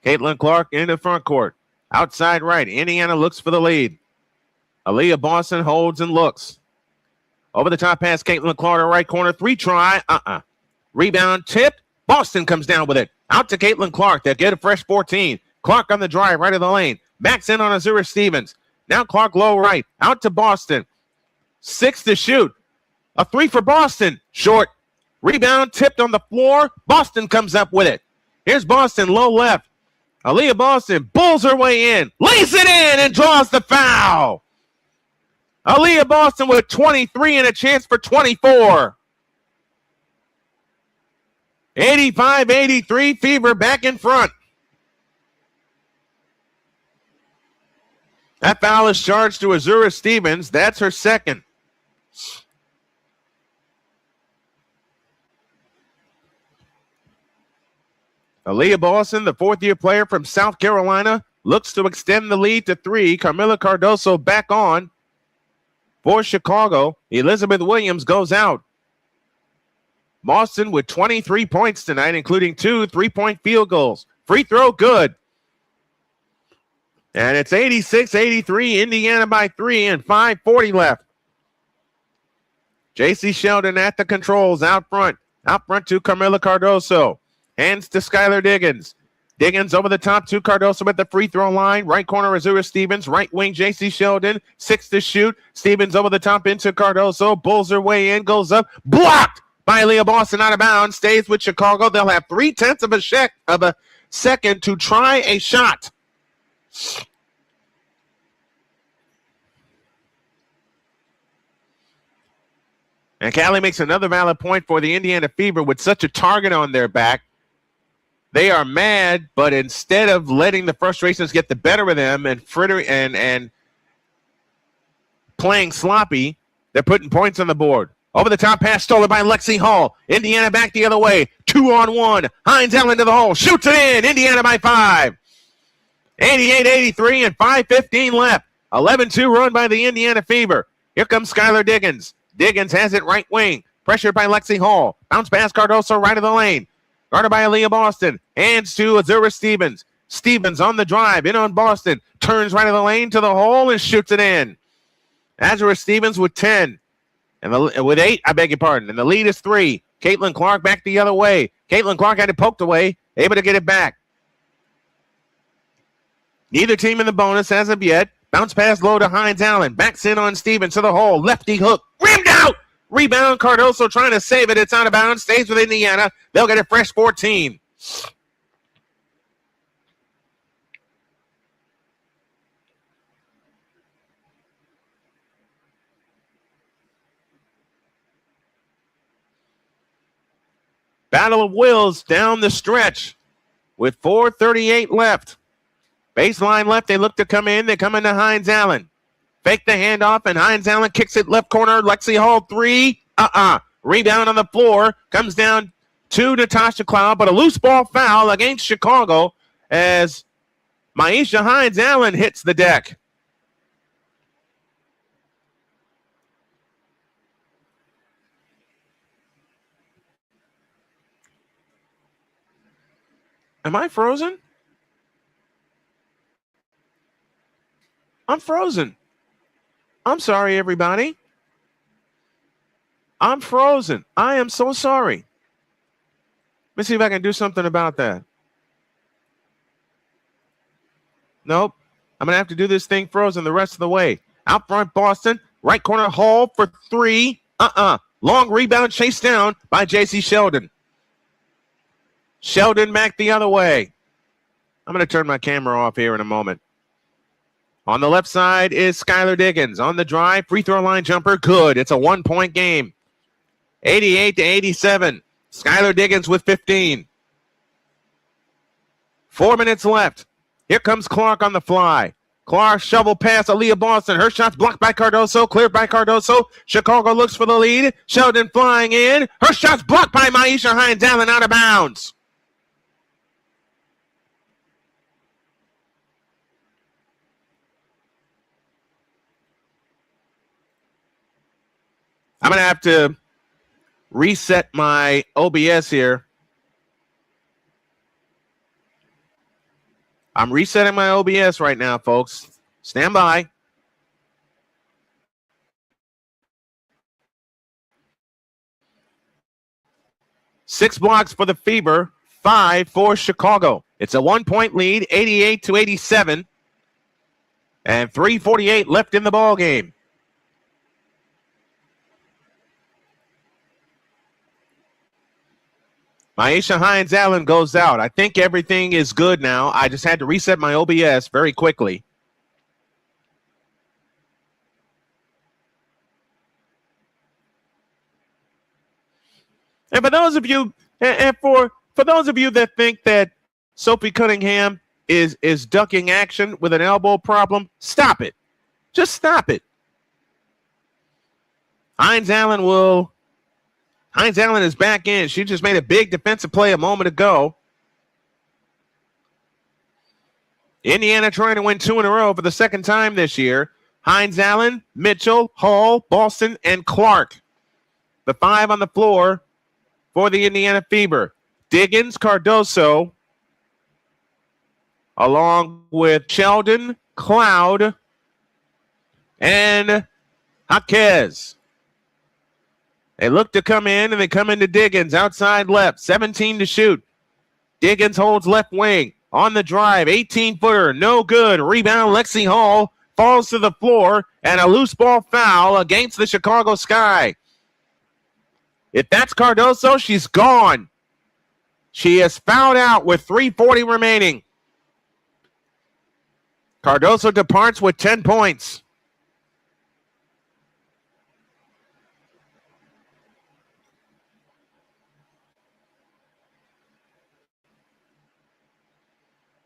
Caitlin Clark in the front court. Outside right. Indiana looks for the lead. Aaliyah Boston holds and looks. Over the top pass, Caitlin Clark, right corner. 3 try. Rebound tipped. Boston comes down with it. Out to Caitlin Clark. They'll get a fresh 14. Clark on the drive, right of the lane. Backs in on Azura Stevens. Now Clark low right. Out to Boston. 6 to shoot. A 3 for Boston. Short. Rebound tipped on the floor. Boston comes up with it. Here's Boston low left. Aaliyah Boston bulls her way in. Lays it in and draws the foul. Aaliyah Boston with 23 and a chance for 24. 85-83, Fever back in front. That foul is charged to Azura Stevens. That's her second. Aaliyah Boston, the fourth-year player from South Carolina, looks to extend the lead to 3. Carmilla Cardoso back on for Chicago. Elizabeth Williams goes out. Boston with 23 points tonight, including 2 3-point field goals. Free throw, good. And it's 86-83, Indiana by 3, and 5:40 left. J.C. Sheldon at the controls, out front. Out front to Carmilla Cardoso. Hands to Skylar Diggins. Diggins over the top to Cardoso at the free throw line. Right corner, Azura Stevens. Right wing, J.C. Sheldon. 6 to shoot. Stevens over the top into Cardoso. Bulls her way in. Goes up. Blocked by Leah Boston, out of bounds. Stays with Chicago. They'll have 0.3 of a second to try a shot. And Callie makes another valid point for the Indiana Fever with such a target on their back. They are mad, but instead of letting the frustrations get the better of them and playing sloppy, they're putting points on the board. Over the top pass stolen by Lexi Hall. Indiana back the other way. 2-on-1. Hines Allen to the hole. Shoots it in. Indiana by 5. 88-83 and 5:15 left. 11-2 run by the Indiana Fever. Here comes Skylar Diggins. Diggins has it right wing. Pressured by Lexi Hall. Bounce pass Cardoso right of the lane. Guarded by Aaliyah Boston. Hands to Azura Stevens. Stevens on the drive. In on Boston. Turns right of the lane to the hole and shoots it in. Azura Stevens with 10. And with 8, I beg your pardon. And the lead is 3. Caitlin Clark back the other way. Caitlin Clark had it poked away. Able to get it back. Neither team in the bonus as of yet. Bounce pass low to Hines Allen. Backs in on Stevens to the hole. Lefty hook. Rimmed out. Rebound. Cardoso trying to save it. It's out of bounds. Stays with Indiana. They'll get a fresh 14. Battle of wills down the stretch with 4:38 left. Baseline left. They look to come in. They come into Hines Allen. Fake the handoff, and Hines Allen kicks it left corner. Lexi Hall 3. Rebound on the floor. Comes down to Natasha Cloud, but a loose ball foul against Chicago as Maisha Hines Allen hits the deck. Am I frozen? I'm frozen. I'm sorry, everybody. I'm frozen. I am so sorry. Let me see if I can do something about that. Nope. I'm going to have to do this thing frozen the rest of the way. Out front, Boston. Right corner, Hall for 3. Long rebound chased down by J.C. Sheldon. Sheldon back the other way. I'm going to turn my camera off here in a moment. On the left side is Skylar Diggins. On the drive, free throw line jumper, good. It's a 1-point game. 88-87. Skylar Diggins with 15. 4 minutes left. Here comes Clark on the fly. Clark shovel pass Aaliyah Boston. Her shot's blocked by Cardoso, cleared by Cardoso. Chicago looks for the lead. Sheldon flying in. Her shot's blocked by Maisha Hines Allen, out of bounds. I'm going to have to reset my OBS here. I'm resetting my OBS right now, folks. Stand by. Six blocks for the Fever, 5 for Chicago. It's a 1-point lead, 88-87, and 3:48 left in the ball game. Maisha Hines Allen goes out. I think everything is good now. I just had to reset my OBS very quickly. And for those of you, for those of you that think that Sophie Cunningham is ducking action with an elbow problem, stop it. Just stop it. Hines Allen is back in. She just made a big defensive play a moment ago. Indiana trying to win 2 in a row for the second time this year. Hines Allen, Mitchell, Hall, Boston, and Clark. The 5 on the floor for the Indiana Fever. Diggins, Cardoso, along with Sheldon, Cloud, and Jaquez. They look to come in, and they come into Diggins, outside left, 17 to shoot. Diggins holds left wing. on the drive. 18-footer, no good. Rebound, Lexi Hall falls to the floor, and a loose ball foul against the Chicago Sky. If that's Cardoso, she's gone. She is fouled out with 3:40 remaining. Cardoso departs with 10 points.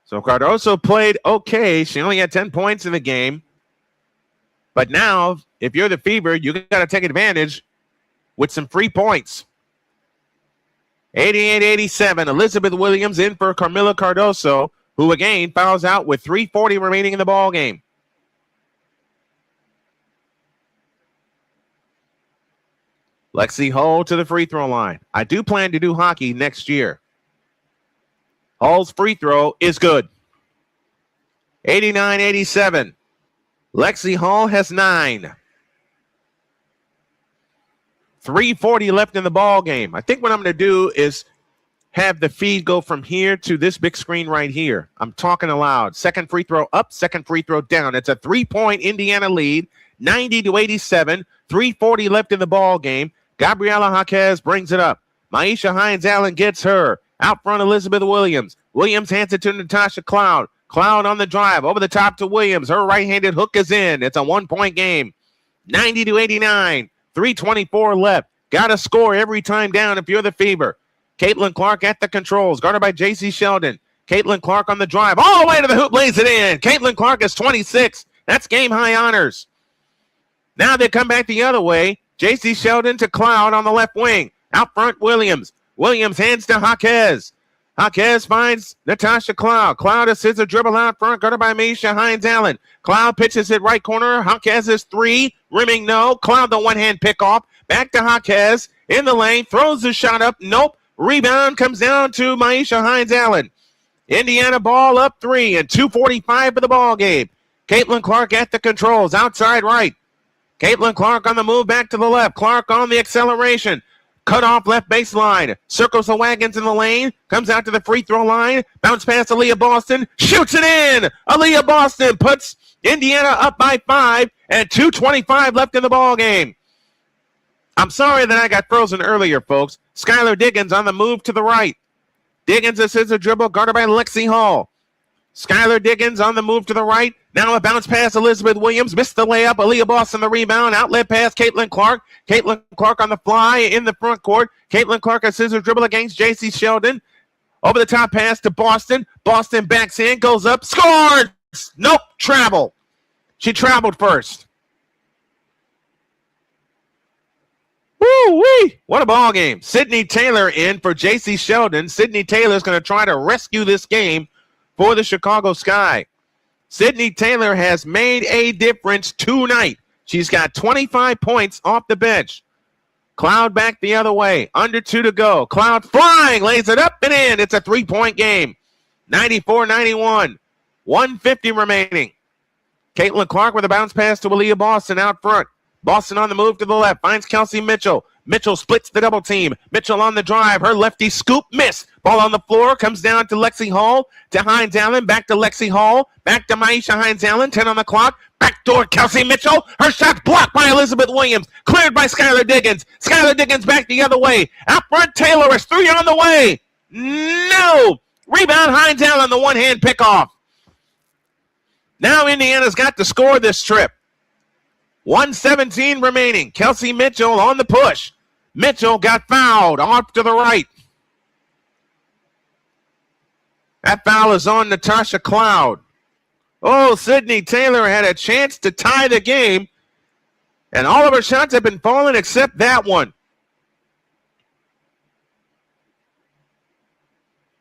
So Cardoso played okay. She only had 10 points in the game. But now, if you're the Fever, you got to take advantage with some free points. 88-87, Elizabeth Williams in for Carmilla Cardoso, who again fouls out with 3:40 remaining in the ball game. Lexi Hull to the free throw line. I do plan to do hockey next year. Hull's free throw is good. 89-87. Lexi Hull has 9. 3:40 left in the ball game. I think what I'm going to do is have the feed go from here to this big screen right here. I'm talking aloud. Second free throw up, second free throw down. It's a 3-point Indiana lead, 90-87. 3:40 left in the ball game. Gabriela Jaquez brings it up. Maisha Hines-Allen gets her. Out front, Elizabeth Williams. Williams hands it to Natasha Cloud. Cloud on the drive, over the top to Williams. Her right-handed hook is in. It's a 1-point game. 90-89. 3:24 left. Got to score every time down if you're the Fever. Caitlin Clark at the controls, guarded by J.C. Sheldon. Caitlin Clark on the drive, all the way to the hoop, lays it in. Caitlin Clark is 26. That's game-high honors. Now they come back the other way. J.C. Sheldon to Cloud on the left wing. Out front, Williams. Williams hands to Jaquez. Jaquez finds Natasha Cloud. Cloud assists a dribble out front, guarded by Maisha Hines-Allen. Cloud pitches it right corner. Jaquez is 3. Rimming no. Cloud the one-hand pick-off. Back to Jaquez. In the lane. Throws the shot up. Nope. Rebound comes down to Maisha Hines-Allen. Indiana ball up 3 and 2:45 for the ball game. Caitlin Clark at the controls. Outside right. Caitlin Clark on the move back to the left. Clark on the acceleration. Cut off left baseline. Circles the wagons in the lane. Comes out to the free throw line. Bounce past Aaliyah Boston. Shoots it in. Aaliyah Boston puts Indiana up by 5 and 2:25 left in the ball game. I'm sorry that I got frozen earlier, folks. Skylar Diggins on the move to the right. Diggins assists a dribble guarded by Lexi Hall. Skylar Diggins on the move to the right. Now a bounce pass, Elizabeth Williams. Missed the layup. Aaliyah Boston the rebound. Outlet pass, Caitlin Clark. Caitlin Clark on the fly in the front court. Caitlin Clark assists a dribble against J.C. Sheldon. Over the top pass to Boston. Boston backs in, goes up, scores! Nope, travel. She traveled first. Woo-wee! What a ball game. Sydney Taylor in for J.C. Sheldon. Sydney Taylor is going to try to rescue this game for the Chicago Sky. Sydney Taylor has made a difference tonight. She's got 25 points off the bench. Cloud back the other way. Under 2 to go. Cloud flying. Lays it up and in. It's a 3-point game. 94-91. 150 remaining. Caitlin Clark with a bounce pass to Aaliyah Boston out front. Boston on the move to the left. Finds Kelsey Mitchell. Mitchell splits the double team. Mitchell on the drive. Her lefty scoop. Miss. Ball on the floor. Comes down to Lexi Hall. To Hines-Allen. Back to Lexi Hall. Back to Maisha Hines-Allen. 10 on the clock. Backdoor Kelsey Mitchell. Her shot blocked by Elizabeth Williams. Cleared by Skylar Diggins. Skylar Diggins back the other way. Out front, Taylor is 3 on the way. No. Rebound, Hines-Allen, the one-hand pickoff. Now Indiana's got to score this trip. 1:17 remaining. Kelsey Mitchell on the push. Mitchell got fouled off to the right. That foul is on Natasha Cloud. Oh, Sydney Taylor had a chance to tie the game, and all of her shots have been falling except that one.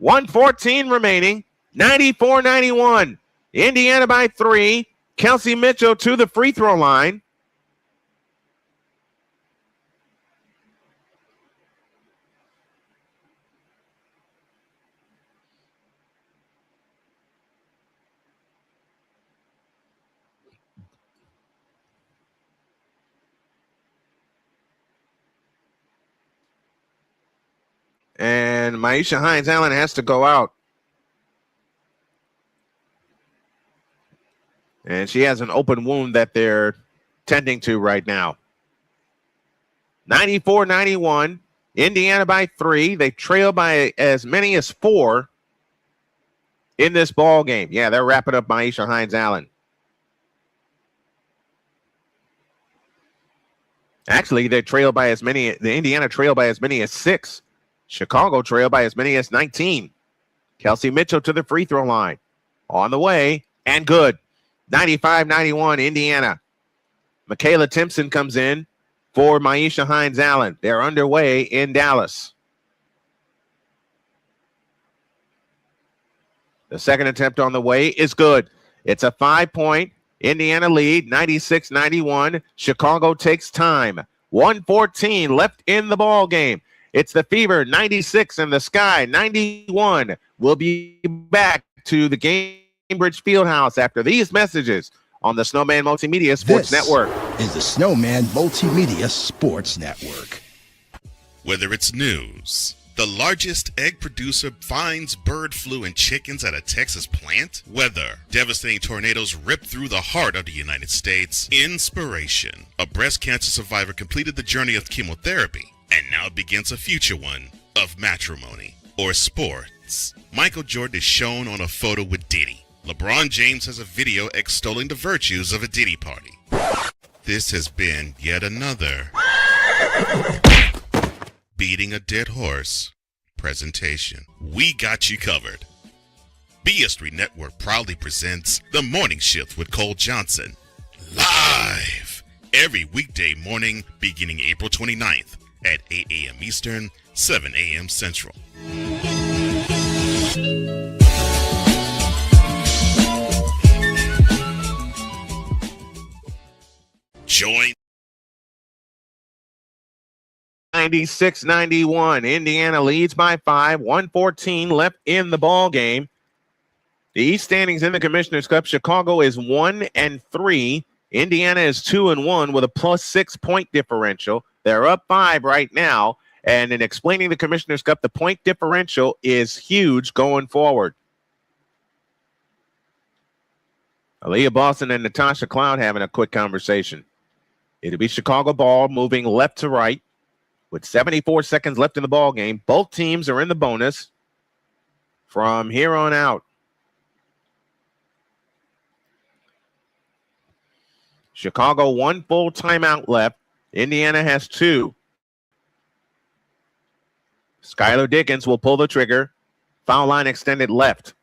1:14 remaining. 94-91. Indiana by 3. Kelsey Mitchell to the free throw line. And Maisha Hines-Allen has to go out. And she has an open wound that they're tending to right now. 94-91. Indiana by 3. They trail by as many as 4 in this ball game. Yeah, they're wrapping up Myisha Hines-Allen. Actually, the Indiana trail by as many as 6. Chicago trail by as many as 19. Kelsey Mitchell to the free throw line. On the way and good. 95-91 Indiana. Michaela Timpson comes in for Myisha Hines-Allen. They're underway in Dallas. The second attempt on the way is good. It's a 5-point Indiana lead, 96-91. Chicago takes time. 1:14 left in the ball game. It's the Fever, 96, and the Sky, 91. We'll be back to the Gainbridge Fieldhouse after these messages on the Snowman Multimedia Sports Network. Is the Snowman Multimedia Sports Network. Whether it's news, the largest egg producer finds bird flu in chickens at a Texas plant, weather, devastating tornadoes rip through the heart of the United States, inspiration, a breast cancer survivor completed the journey of chemotherapy, and now begins a future one of matrimony or sports. Michael Jordan is shown on a photo with Diddy. LeBron James has a video extolling the virtues of a Diddy party. This has been yet another beating a dead horse presentation. We got you covered. BS3 Network proudly presents The Morning Shift with Cole Johnson. Live every weekday morning beginning April 29th at 8 a.m. Eastern, 7 a.m. Central. Join 96-91. Indiana leads by 5. 1:14 left in the ball game. The East standings in the Commissioner's Cup. Chicago is 1-3. Indiana is 2-1 with a +6 point differential. They're up 5 right now. And in explaining the Commissioner's Cup, the point differential is huge going forward. Aaliyah Boston and Natasha Cloud having a quick conversation. It'll be Chicago ball moving left to right with 74 seconds left in the ball game. Both teams are in the bonus from here on out. Chicago 1 full timeout left. Indiana has 2. Skylar Diggins will pull the trigger. Foul line extended left.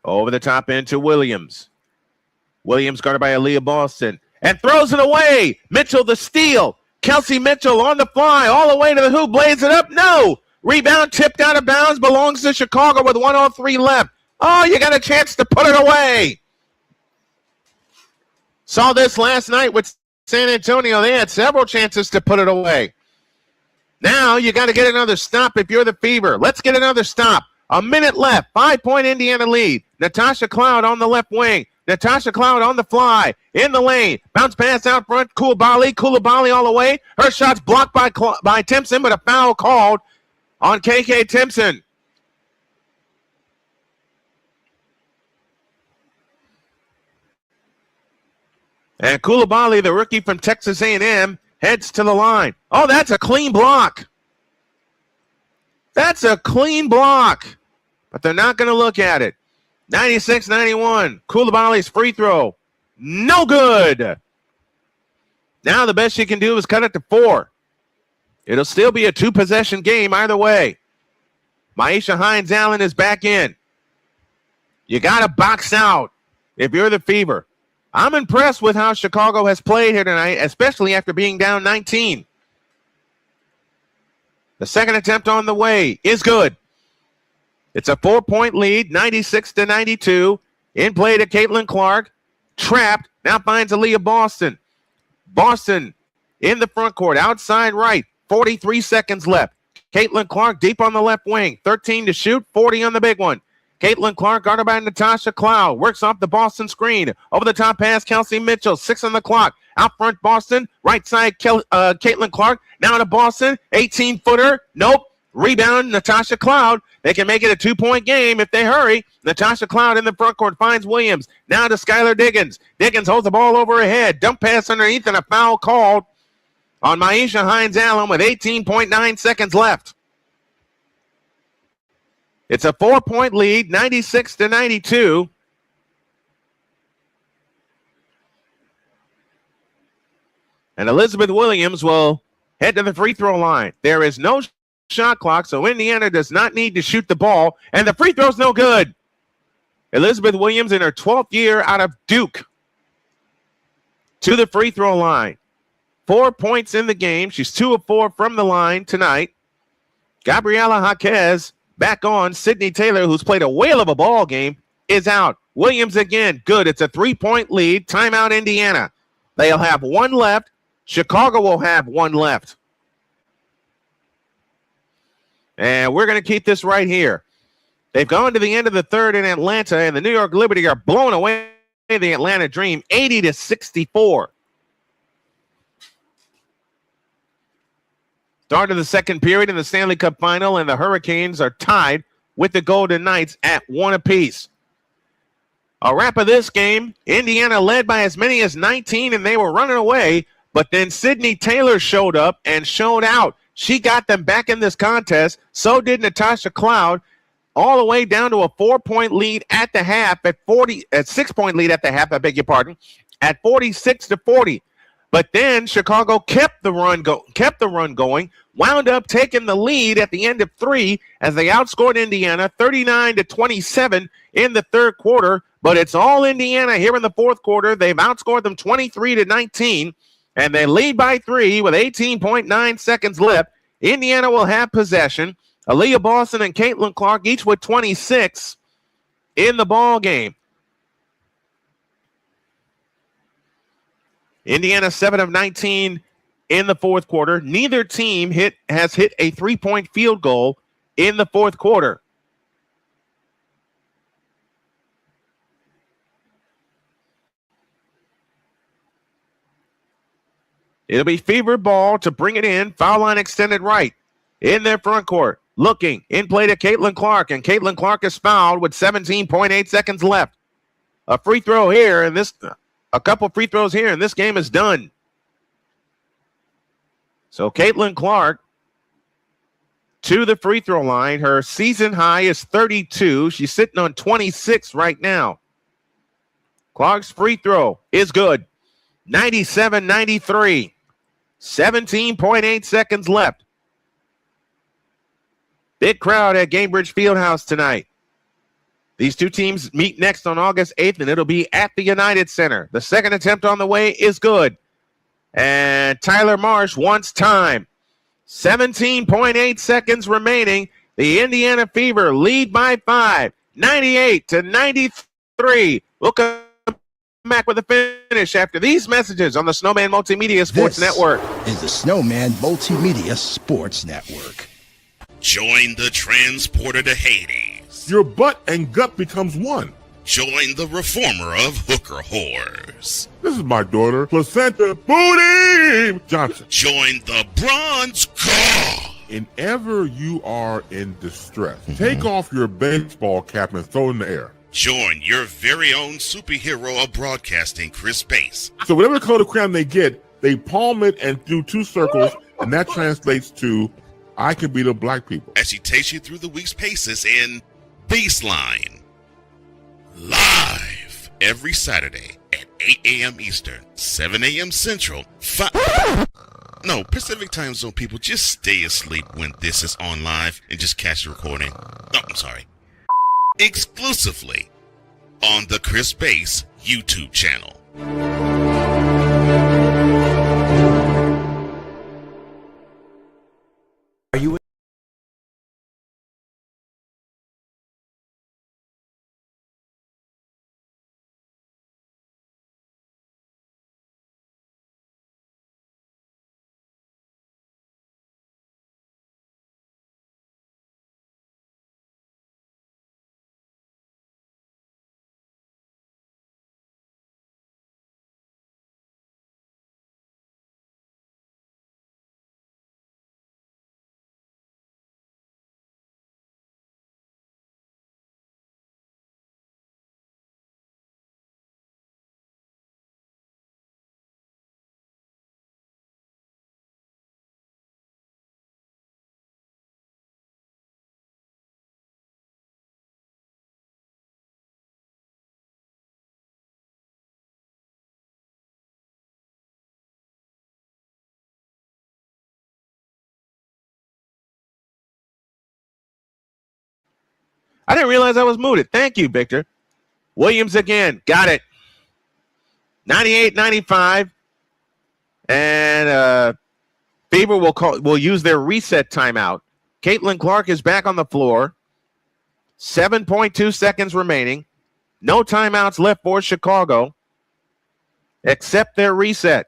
Over the top end to Williams. Williams guarded by Aaliyah Boston and throws it away. Mitchell the steal. Kelsey Mitchell on the fly all the way to the hoop. Blades it up. No. Rebound tipped out of bounds. Belongs to Chicago with 1:03 left. Oh, you got a chance to put it away. Saw this last night with San Antonio. They had several chances to put it away. Now you got to get another stop if you're the Fever. Let's get another stop. A minute left. 5-point Indiana lead. Natasha Cloud on the left wing. Natasha Cloud on the fly. In the lane. Bounce pass out front. Coulibaly all the way. Her shot's blocked by Timpson, but a foul called on KK Timpson. And Coulibaly, the rookie from Texas A&M, heads to the line. Oh, that's a clean block. That's a clean block. But they're not going to look at it. 96-91. Coulibaly's free throw. No good. Now the best she can do is cut it to 4. It'll still be a 2-possession game either way. Myisha Hines-Allen is back in. You got to box out if you're the Fever. I'm impressed with how Chicago has played here tonight, especially after being down 19. The second attempt on the way is good. It's a 4-point lead, 96-92. In play to Caitlin Clark. Trapped. Now finds Aaliyah Boston. Boston in the front court, outside right. 43 seconds left. Caitlin Clark deep on the left wing. 13 to shoot, 40 on the big one. Caitlin Clark guarded by Natasha Cloud. Works off the Boston screen. Over the top pass, Kelsey Mitchell. 6 on the clock. Out front, Boston. Right side, Caitlin Clark. Now to Boston. 18-footer. Nope. Rebound, Natasha Cloud. They can make it a 2-point game if they hurry. Natasha Cloud in the front court finds Williams. Now to Skylar Diggins. Diggins holds the ball over her head. Dump pass underneath and a foul called on Maisha Hines-Allen with 18.9 seconds left. It's a 4-point lead, 96-92. And Elizabeth Williams will head to the free throw line. There is no shot clock, so Indiana does not need to shoot the ball, and the free throw's no good. Elizabeth Williams in her 12th year out of Duke to the free throw line. 4 points in the game. She's 2 of 4 from the line tonight. Gabriela Jaquez back on. Sydney Taylor, who's played a whale of a ball game, is out. Williams again, good. It's a 3-point lead. Timeout, Indiana. They'll have 1 left. Chicago will have 1 left. And we're going to keep this right here. They've gone to the end of the third in Atlanta, and the New York Liberty are blowing away the Atlanta Dream, 80-64. Start of the second period in the Stanley Cup Final, and the Hurricanes are tied with the Golden Knights at 1 apiece. A wrap of this game, Indiana led by as many as 19, and they were running away, but then Sydney Taylor showed up and showed out. She got them back in this contest. So did Natasha Cloud, all the way down to a 4-point lead at the half, at 6-point lead at the half, I beg your pardon, at 46-40. But then Chicago kept the run going, wound up taking the lead at the end of 3 as they outscored Indiana 39-27 in the third quarter. But it's all Indiana here in the fourth quarter. They've outscored them 23-19, and they lead by 3 with 18.9 seconds left. Indiana will have possession. Aaliyah Boston and Caitlin Clark each with 26 in the ball game. Indiana 7 of 19 in the fourth quarter. Neither team has hit a 3-point field goal in the fourth quarter. It'll be Fever ball to bring it in. Foul line extended right in their front court. Looking in play to Caitlin Clark, and Caitlin Clark is fouled with 17.8 seconds left. A free throw here, and a couple free throws here, and this game is done. So Caitlin Clark to the free throw line. Her season high is 32. She's sitting on 26 right now. Clark's free throw is good. 97-93. 17.8 seconds left. Big crowd at Gainbridge Fieldhouse tonight. These two teams meet next on August 8th, and it'll be at the United Center. The second attempt on the way is good. And Tyler Marsh wants time. 17.8 seconds remaining. The Indiana Fever lead by 5. 98-93. We'll come back with a finish after these messages on the Snowman Multimedia Sports Network. Is the Snowman Multimedia Sports Network. Join the transporter to Hades. Your butt and gut becomes one. Join the reformer of hooker whores. This is my daughter, Placenta Booty Johnson. Join the bronze car. Whenever you are in distress, take off your baseball cap and throw it in the air. Join your very own superhero of broadcasting, Chris Bass. So whatever color crayon they get, they palm it and do 2 circles, and that translates to I can beat up black people. As she takes you through the week's paces in Baseline. Live every Saturday at 8 a.m. Eastern, 7 a.m. Central, Pacific Time Zone people, just stay asleep when this is on live and just catch the recording. Oh, I'm sorry. Exclusively on the Chris Bass YouTube channel. Are you I didn't realize I was muted. Thank you, Victor. Williams again. Got it. 98-95. And Fever will use their reset timeout. Caitlin Clark is back on the floor. 7.2 seconds remaining. No timeouts left for Chicago except their reset.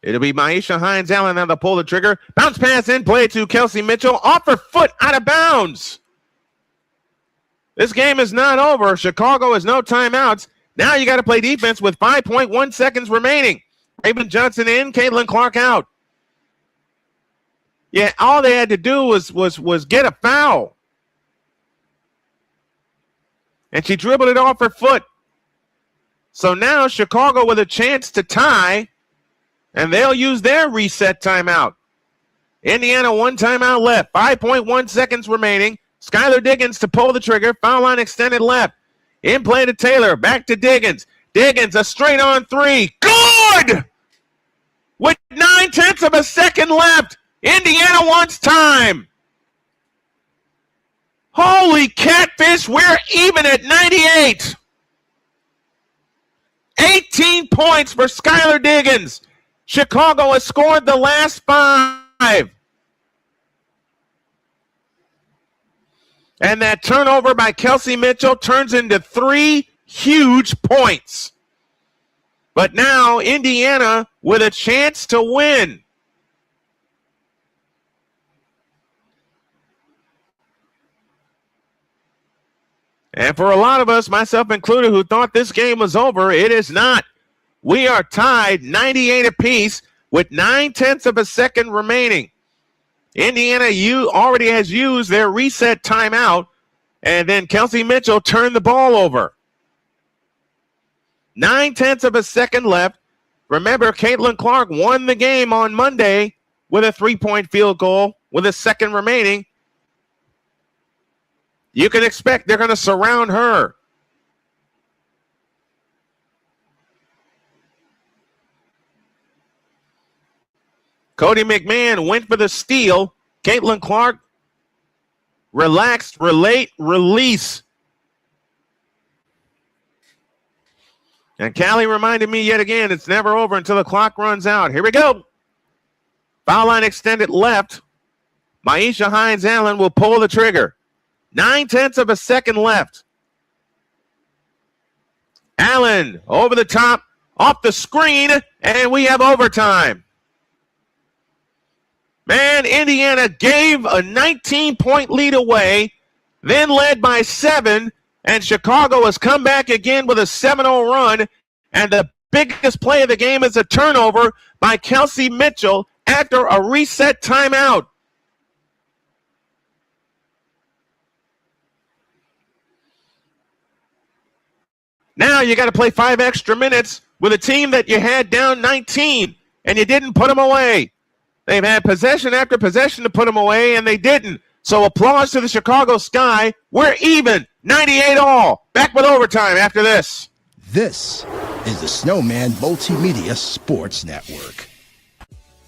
It'll be Maisha Hines-Allen now to pull the trigger. Bounce pass in play to Kelsey Mitchell. Off her foot, out of bounds. This game is not over. Chicago has no timeouts. Now you got to play defense with 5.1 seconds remaining. Raven Johnson in, Caitlin Clark out. Yeah, all they had to do was get a foul. And she dribbled it off her foot. So now Chicago with a chance to tie, and they'll use their reset timeout. Indiana, one timeout left. 5.1 seconds remaining. Skylar Diggins to pull the trigger. Foul line extended left. In play to Taylor. Back to Diggins. Diggins, a straight on three. Good! With 9/10 of a second left. Indiana wants time. Holy catfish, we're even at 98. 18 points for Skylar Diggins. Chicago has scored the last 5. And that turnover by Kelsey Mitchell turns into 3 huge points. But now Indiana with a chance to win. And for a lot of us, myself included, who thought this game was over, it is not. We are tied 98 apiece with 9/10 of a second remaining. Indiana already has used their reset timeout, and then Kelsey Mitchell turned the ball over. 9/10 of a second left. Remember, Caitlin Clark won the game on Monday with a 3-point field goal with a second remaining. You can expect they're going to surround her. Cody McMahon went for the steal. Caitlin Clark relaxed, release. And Callie reminded me yet again, it's never over until the clock runs out. Here we go. Foul line extended left. Maisha Hines-Allen will pull the trigger. 9/10 of a second left. Allen over the top, off the screen, and we have overtime. Man, Indiana gave a 19-point lead away, then led by 7, and Chicago has come back again with a 7-0 run, and the biggest play of the game is a turnover by Kelsey Mitchell after a reset timeout. Now you got to play 5 extra minutes with a team that you had down 19, and you didn't put them away. They've had possession after possession to put them away, and they didn't. So applause to the Chicago Sky. We're even, 98 all. Back with overtime after this. This is the Snowman Multimedia Sports Network.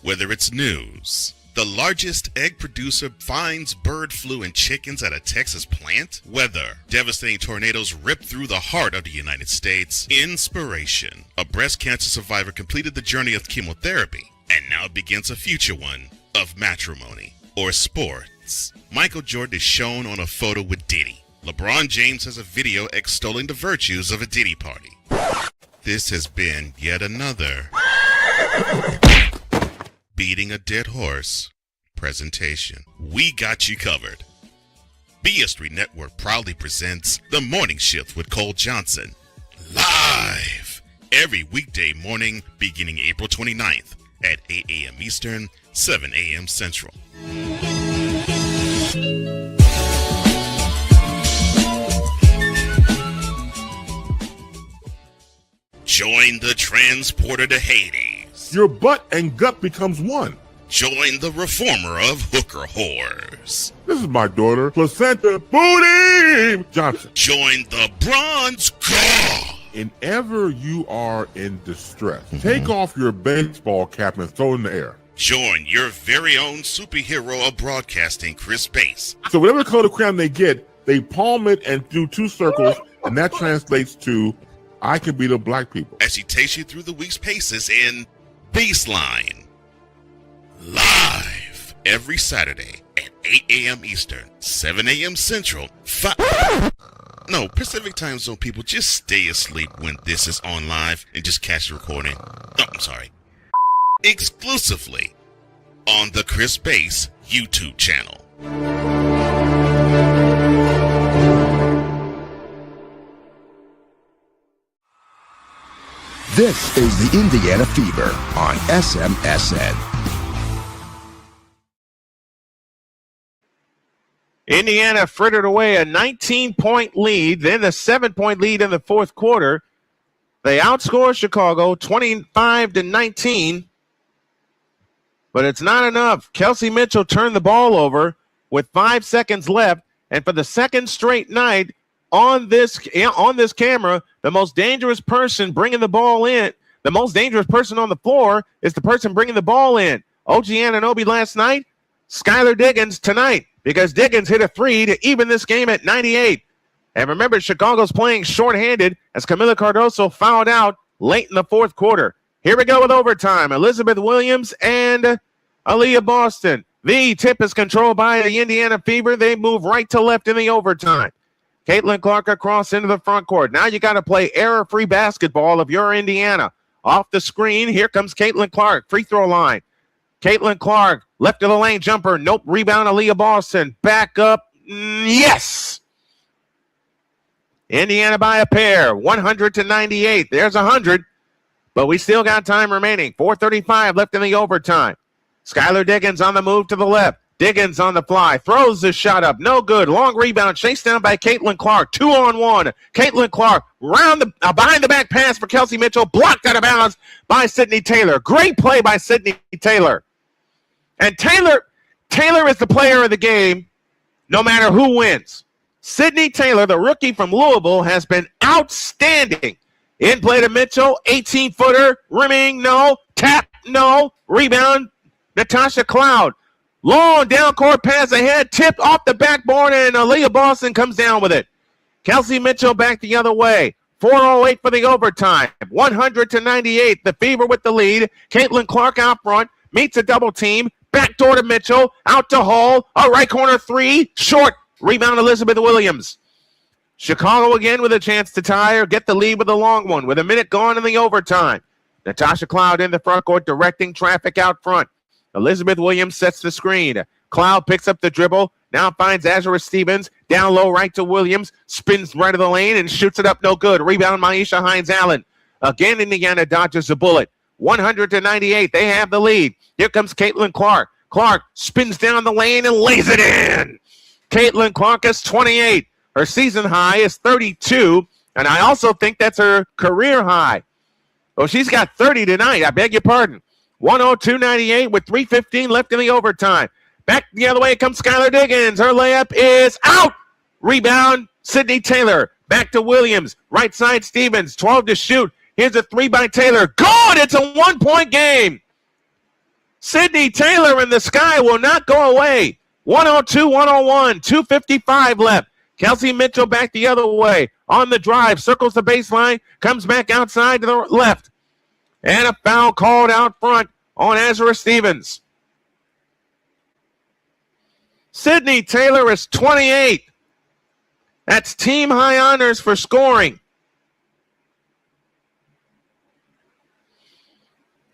Whether it's news, the largest egg producer finds bird flu in chickens at a Texas plant, weather, devastating tornadoes rip through the heart of the United States, inspiration, a breast cancer survivor completed the journey of chemotherapy, and now begins a future one of matrimony or sports. Michael Jordan is shown on a photo with Diddy. LeBron James has a video extolling the virtues of a Diddy party. This has been yet another beating a dead horse presentation. We got you covered. BS3 Network proudly presents The Morning Shift with Cole Johnson, live every weekday morning beginning April 29th at 8 a.m. Eastern, 7 a.m. Central. Join the transporter to Hades. Your butt and gut becomes one. Join the reformer of hooker whores. This is my daughter, Placenta Booty Johnson. Join the bronze god. Whenever you are in distress, take off your baseball cap and throw it in the air. Join your very own superhero of broadcasting, Chris Bass. So whatever color crayon they get, they palm it and do two circles, and that translates to I can beat up black people. As she takes you through the week's paces in Baseline. Live every Saturday at 8 a.m. Eastern, 7 a.m. Central, Pacific Time Zone people, just stay asleep when this is on live and just catch the recording. Oh, I'm sorry. Exclusively on the Chris Bass YouTube channel. This is the Indiana Fever on SMSN. Indiana frittered away a 19-point lead, then a 7-point lead in the fourth quarter. They outscored Chicago 25-19, but it's not enough. Kelsey Mitchell turned the ball over with 5 seconds left, and for the second straight night on this camera, the most dangerous person bringing the ball in, the most dangerous person on the floor is the person bringing the ball in. OG Anunoby last night, Skylar Diggins tonight, because Diggins hit a three to even this game at 98. And remember, Chicago's playing shorthanded as Camila Cardoso fouled out late in the fourth quarter. Here we go with overtime. Elizabeth Williams and Aaliyah Boston. The tip is controlled by the Indiana Fever. They move right to left in the overtime. Caitlin Clark across into the front court. Now you got to play error-free basketball if you're Indiana. Off the screen, here comes Caitlin Clark. Free throw line. Caitlin Clark, left of the lane jumper. Nope. Rebound, Aaliyah Boston. Back up. Yes. Indiana by a pair. 100-98. There's 100. But we still got time remaining. 4:35 left in the overtime. Skylar Diggins on the move to the left. Diggins on the fly. Throws the shot up. No good. Long rebound. Chased down by Caitlin Clark. 2-on-1. Caitlin Clark behind the back pass for Kelsey Mitchell. Blocked out of bounds by Sydney Taylor. Great play by Sydney Taylor. And Taylor is the player of the game no matter who wins. Sydney Taylor, the rookie from Louisville, has been outstanding. In play to Mitchell. 18-footer. Rimming. No. Tap. No. Rebound. Natasha Cloud. Long down court pass ahead, tipped off the backboard, and Aaliyah Boston comes down with it. Kelsey Mitchell back the other way. 4:08 for the overtime. 100-98. The Fever with the lead. Caitlin Clark out front. Meets a double team. Backdoor to Mitchell. Out to Hall. A right corner three. Short. Rebound Elizabeth Williams. Chicago again with a chance to tie or get the lead with a long one with a minute gone in the overtime. Natasha Cloud in the front court directing traffic out front. Elizabeth Williams sets the screen. Cloud picks up the dribble. Now finds Azura Stevens. Down low right to Williams. Spins right of the lane and shoots it up. No good. Rebound Maisha Hines-Allen. Again, Indiana dodges a bullet. 100-98. They have the lead. Here comes Caitlin Clark. Clark spins down the lane and lays it in. Caitlin Clark is 28. Her season high is 32. And I also think that's her career high. Oh, she's got 30 tonight. I beg your pardon. 102-98 with 3:15 left in the overtime. Back the other way comes Skylar Diggins. Her layup is out. Rebound, Sydney Taylor. Back to Williams. Right side, Stevens. 12 to shoot. Here's a three by Taylor. Good! It's a one-point game. Sydney Taylor in the sky will not go away. 102-101. 2:55 left. Kelsey Mitchell back the other way. On the drive. Circles the baseline. Comes back outside to the left. And a foul called out front on Azura Stevens. Sydney Taylor is 28. That's team high honors for scoring.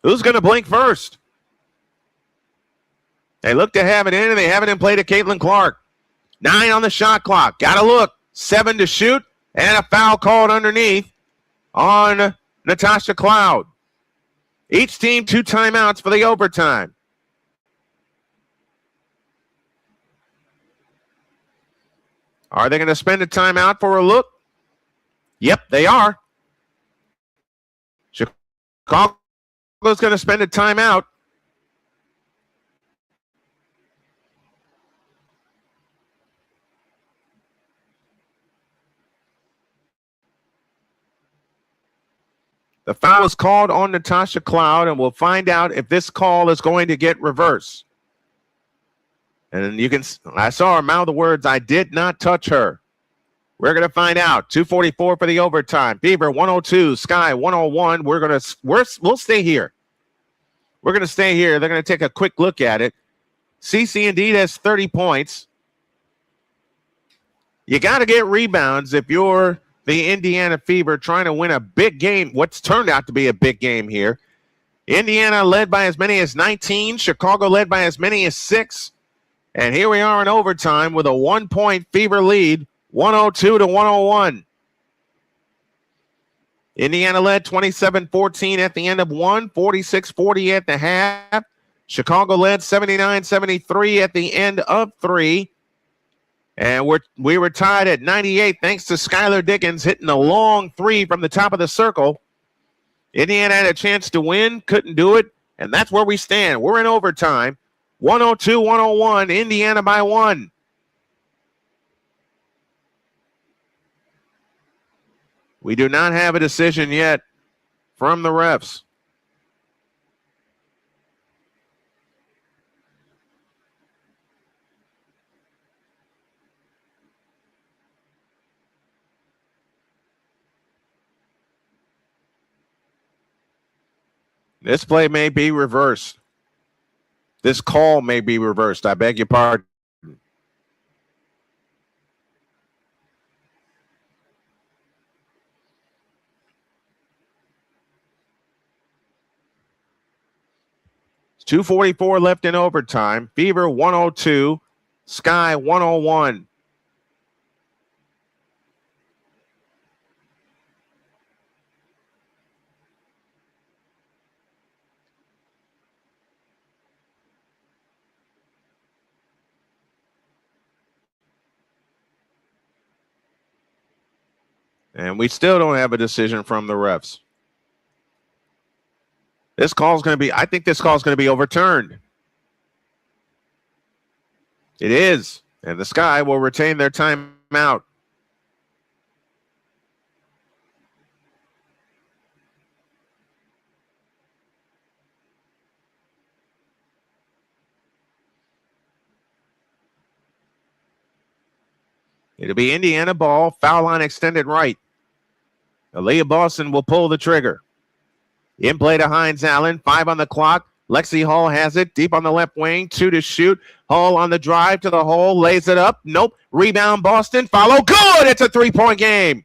Who's going to blink first? They look to have it in, and they have it in play to Caitlin Clark. 9 on the shot clock. Got to look. 7 to shoot, and a foul called underneath on Natasha Cloud. Each team 2 timeouts for the overtime. Are they going to spend a timeout for a look? Yep, they are. Chicago's going to spend a timeout. The foul is called on Natasha Cloud, and we'll find out if this call is going to get reversed. And I saw her mouth the words, "I did not touch her." We're going to find out. 2:44 for the overtime. Fever 102, Sky 101. We'll stay here. We're going to stay here. They're going to take a quick look at it. CC indeed has 30 points. You got to get rebounds if you're the Indiana Fever trying to win a big game, what's turned out to be a big game here. Indiana led by as many as 19. Chicago led by as many as 6. And here we are in overtime with a 1-point Fever lead, 102-101. Indiana led 27-14 at the end of 1, 46-40 at the half. Chicago led 79-73 at the end of 3. And we were tied at 98 thanks to Skylar Diggins hitting a long 3 from the top of the circle. Indiana had a chance to win, couldn't do it, and that's where we stand. We're in overtime. 102-101, Indiana by 1. We do not have a decision yet from the refs. This play may be reversed. This call may be reversed. I beg your pardon. It's 2:44 left in overtime. Fever 102, Sky 101. And we still don't have a decision from the refs. This call is going to be, I think this call is going to be overturned. It is. And the Sky will retain their timeout. It'll be Indiana ball, foul line extended right. Aaliyah Boston will pull the trigger. In play to Hines Allen, 5 on the clock. Lexi Hall has it, deep on the left wing, 2 to shoot. Hall on the drive to the hole, lays it up. Nope. Rebound Boston, follow, good! It's a 3-point game.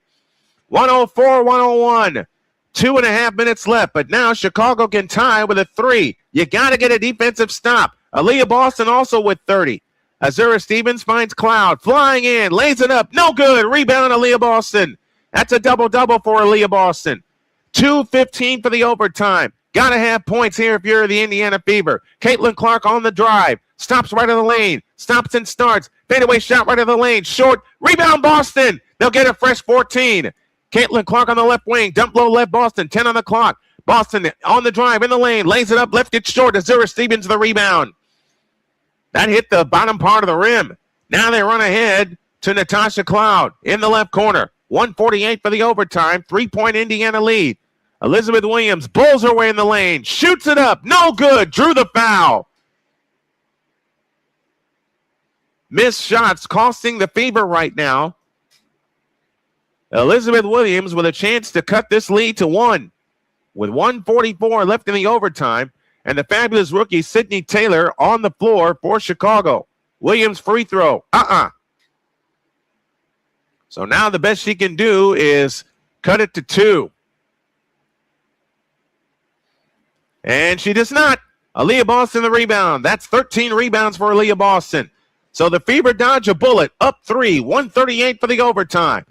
104-101. 2.5 minutes left, but now Chicago can tie with a 3. You got to get a defensive stop. Aaliyah Boston also with 30. Azura Stevens finds Cloud, flying in, lays it up, no good. Rebound Aaliyah Boston. That's a double-double for Aaliyah Boston. 2:15 for the overtime. Got to have points here if you're the Indiana Fever. Caitlin Clark on the drive. Stops right of the lane. Stops and starts. Fadeaway shot right of the lane. Short. Rebound Boston. They'll get a fresh 14. Caitlin Clark on the left wing. Dump low left Boston. 10 on the clock. Boston on the drive in the lane. Lays it up. Left it short. Azura Stevens the rebound. That hit the bottom part of the rim. Now they run ahead to Natasha Cloud in the left corner. 1:48 for the overtime. 3-point Indiana lead. Elizabeth Williams bulls her way in the lane. Shoots it up. No good. Drew the foul. Missed shots costing the Fever right now. Elizabeth Williams with a chance to cut this lead to 1. With 1:44 left in the overtime. And the fabulous rookie Sydney Taylor on the floor for Chicago. Williams free throw. So now the best she can do is cut it to 2. And she does not. Aaliyah Boston the rebound. That's 13 rebounds for Aaliyah Boston. So the Fever dodge a bullet. Up 3. 1:38 for the overtime.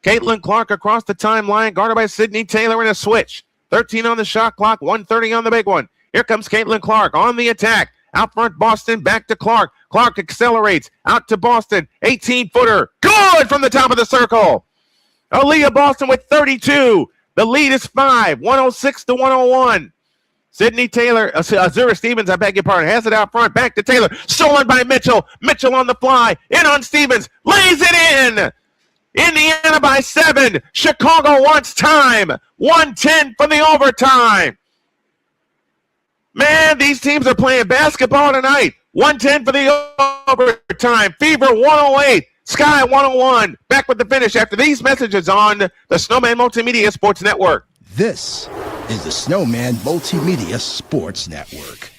Caitlin Clark across the timeline. Guarded by Sydney Taylor in a switch. 13 on the shot clock. 1:30 on the big one. Here comes Caitlin Clark on the attack. Out front, Boston, back to Clark. Clark accelerates. Out to Boston. 18-footer. Good from the top of the circle. Aaliyah Boston with 32. The lead is 5. 106-101. Sydney Taylor, Azura Stevens, I beg your pardon, has it out front. Back to Taylor. Stolen by Mitchell. Mitchell on the fly. In on Stevens. Lays it in. Indiana by 7. Chicago wants time. 1:10 for the overtime. Man, these teams are playing basketball tonight. 1:10 for the overtime. Fever 108. Sky 101. Back with the finish after these messages on the Snowman Multimedia Sports Network. This is the Snowman Multimedia Sports Network.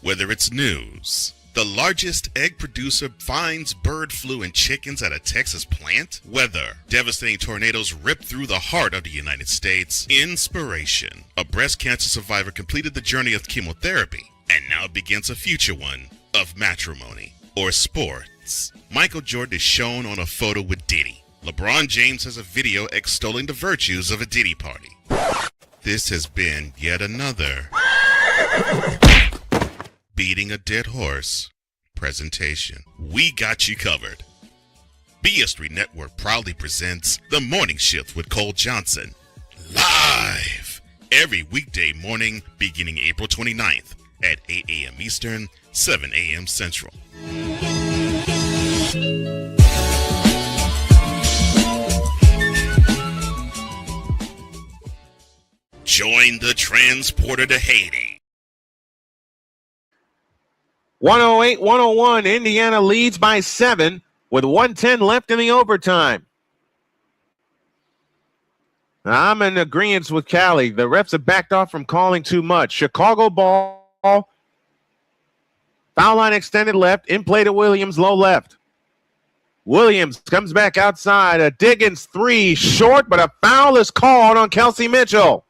Whether it's news, the largest egg producer finds bird flu in chickens at a Texas plant, weather, devastating tornadoes rip through the heart of the United States, inspiration, a breast cancer survivor completed the journey of chemotherapy and now begins a future one of matrimony, or sports. Michael Jordan is shown on a photo with Diddy. LeBron James has a video extolling the virtues of a Diddy party. This has been yet another beating a dead horse presentation. We got you covered. BS3 Network proudly presents The Morning Shift with Cole Johnson, live every weekday morning beginning April 29th at 8 a.m. Eastern, 7 a.m. Central. Join the transporter to Haiti. 108-101, Indiana leads by 7 with 1:10 left in the overtime. I'm in agreement with Callie. The refs have backed off from calling too much. Chicago ball. Foul line extended left. In play to Williams, low left. Williams comes back outside. A Diggins 3 short, but a foul is called on Kelsey Mitchell.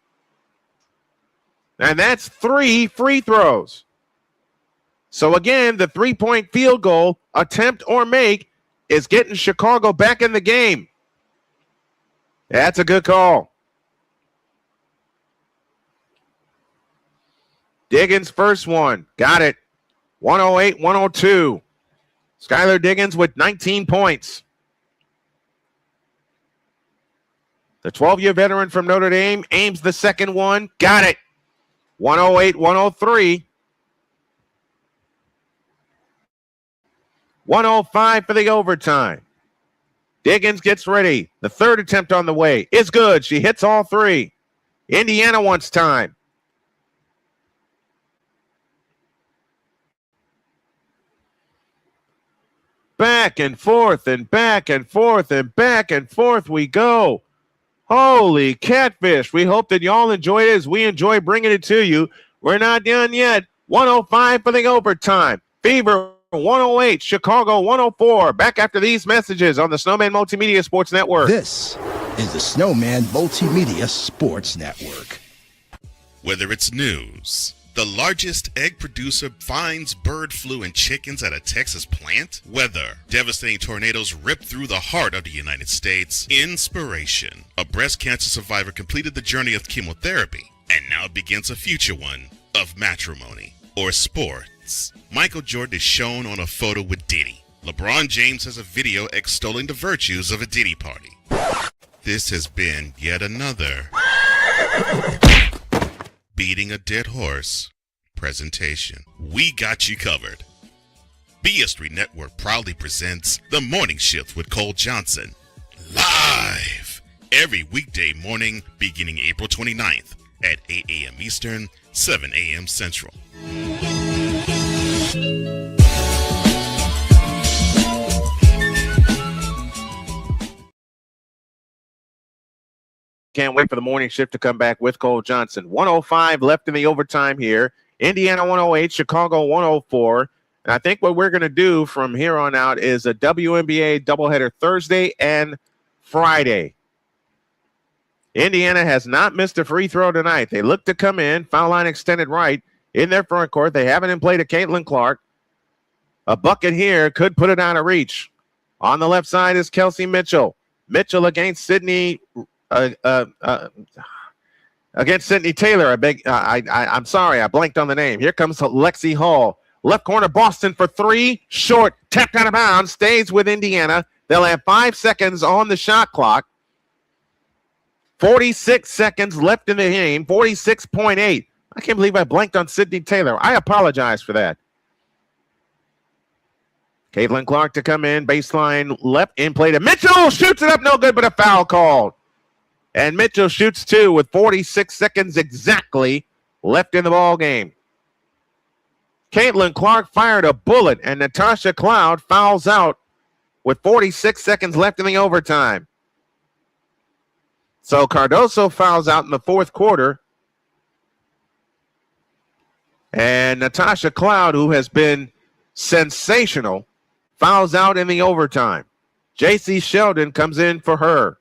And that's 3 free throws. So again, the 3-point field goal, attempt or make, is getting Chicago back in the game. That's a good call. Diggins first one. Got it. 108-102. Skylar Diggins with 19 points. The 12-year veteran from Notre Dame aims the second one. Got it. 108-103. 105 for the overtime. Diggins gets ready. The third attempt on the way is good. She hits all 3. Indiana wants time. Back and forth and back and forth and back and forth we go. Holy catfish. We hope that y'all enjoy it as we enjoy bringing it to you. We're not done yet. 105 for the overtime. Fever 108, Chicago 104. Back after these messages on the Snowman Multimedia Sports Network. This is the Snowman Multimedia Sports Network. Whether it's news, the largest egg producer finds bird flu in chickens at a Texas plant, weather, devastating tornadoes rip through the heart of the United States, inspiration, a breast cancer survivor completed the journey of chemotherapy and now begins a future one of matrimony, or sports. Michael Jordan is shown on a photo with Diddy. LeBron James has a video extolling the virtues of a Diddy party. This has been yet another beating a dead horse presentation. We got you covered. BS3 Network proudly presents The Morning Shift with Cole Johnson, live every weekday morning beginning April 29th at 8 a.m. Eastern, 7 a.m. Central. Can't wait for the morning shift to come back with Cole Johnson. 105 left in the overtime here. Indiana 108, Chicago 104. And I think what we're going to do from here on out is a WNBA doubleheader Thursday and Friday. Indiana has not missed a free throw tonight. They look to come in, foul line extended right in their front court. They haven't in play to Caitlin Clark. A bucket here could put it out of reach. On the left side is Kelsey Mitchell. Mitchell against Sydney against Sydney Taylor. I'm sorry, I blanked on the name. Here comes Lexi Hall. Left corner, Boston for 3. Short, tapped out of bounds, stays with Indiana. They'll have 5 seconds on the shot clock. 46 seconds left in the game, 46.8. I can't believe I blanked on Sydney Taylor. I apologize for that. Caitlin Clark to come in, baseline left, in play to Mitchell, shoots it up, no good, but a foul called. And Mitchell shoots two with 46 seconds exactly left in the ball game. Caitlin Clark fired a bullet, and Natasha Cloud fouls out with 46 seconds left in the overtime. So Cardoso fouls out in the fourth quarter. And Natasha Cloud, who has been sensational, fouls out in the overtime. J.C. Sheldon comes in for her.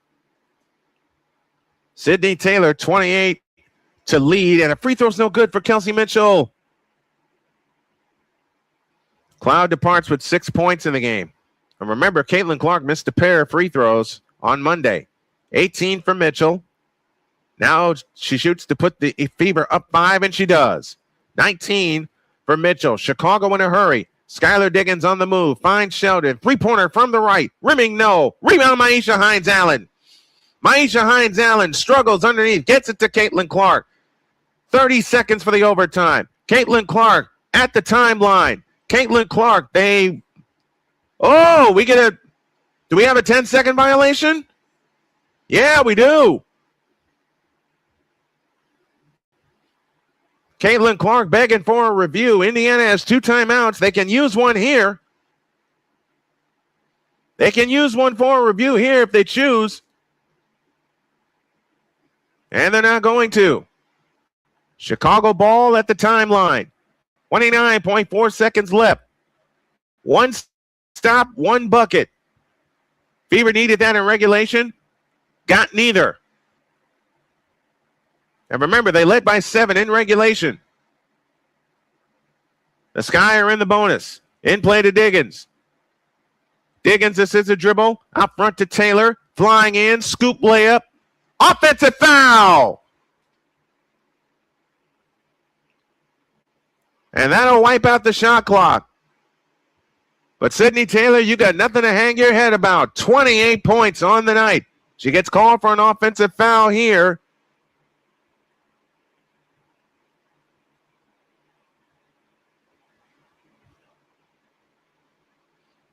Sydney Taylor, 28 to lead, and a free throw's no good for Kelsey Mitchell. Cloud departs with 6 points in the game. And remember, Caitlin Clark missed a pair of free throws on Monday. 18 for Mitchell. Now she shoots to put the Fever up 5, and she does. 19 for Mitchell. Chicago in a hurry. Skylar Diggins on the move. Finds Sheldon. Three-pointer from the right. Rimming, no. Rebound, Maisha Hines-Allen. Maisha Hines-Allen struggles underneath. Gets it to Caitlin Clark. 30 seconds for the overtime. Caitlin Clark at the timeline. Caitlin Clark, do we have a 10-second violation? Yeah, we do. Caitlin Clark begging for a review. Indiana has 2 timeouts. They can use one here. They can use one for a review here if they choose. And they're not going to. Chicago ball at the timeline. 29.4 seconds left. One stop, one bucket. Fever needed that in regulation. Got neither. And remember, they led by 7 in regulation. The Sky are in the bonus. In play to Diggins. Diggins assists a dribble. Out front to Taylor. Flying in. Scoop layup. Offensive foul. And that'll wipe out the shot clock. But Sydney Taylor, you got nothing to hang your head about. 28 points on the night. She gets called for an offensive foul here.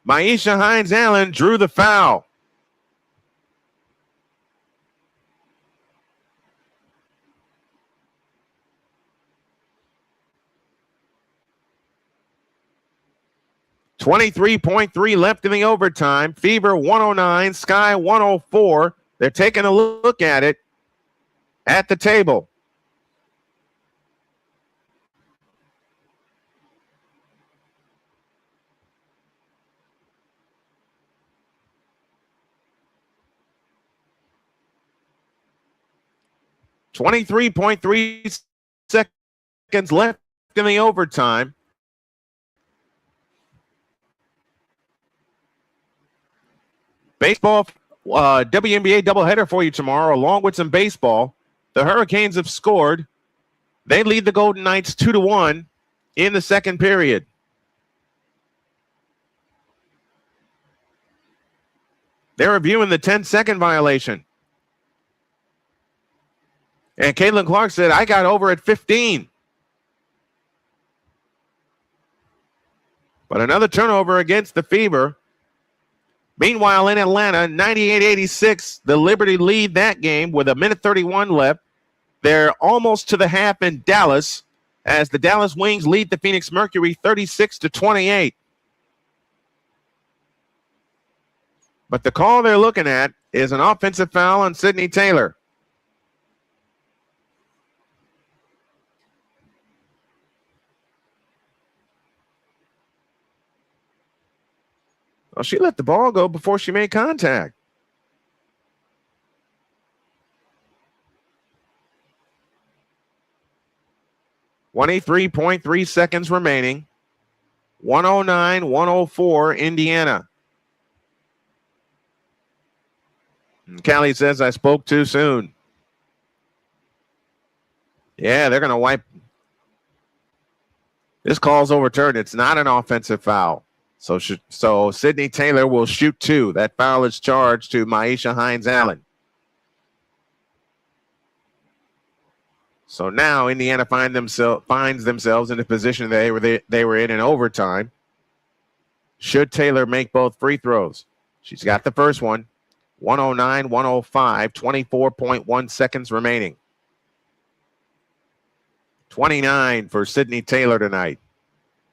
Maisha Hines-Allen drew the foul. .3 left in the overtime. Fever 109, Sky 104. They're taking a look at it at the table. .3 seconds left in the overtime. Baseball, WNBA doubleheader for you tomorrow, along with some baseball. The Hurricanes have scored. They lead the Golden Knights 2-1 in the second period. They're reviewing the 10-second violation. And Caitlin Clark said, I got over at 15. But another turnover against the Fever. Meanwhile, in Atlanta, 98-86, the Liberty lead that game with 1:31 left. They're almost to the half in Dallas as the Dallas Wings lead the Phoenix Mercury 36-28. But the call they're looking at is an offensive foul on Sydney Taylor. Well, she let the ball go before she made contact. .3 seconds remaining. 109-104, Indiana. And Callie says, I spoke too soon. Yeah, they're going to wipe. This call's overturned. It's not an offensive foul. So Sydney Taylor will shoot 2. That foul is charged to Maisha Hines-Allen. So now Indiana finds themselves in the position they were in overtime. should Taylor make both free throws. She's got the first one. 109-105, 24.1 seconds remaining. 29 for Sydney Taylor tonight.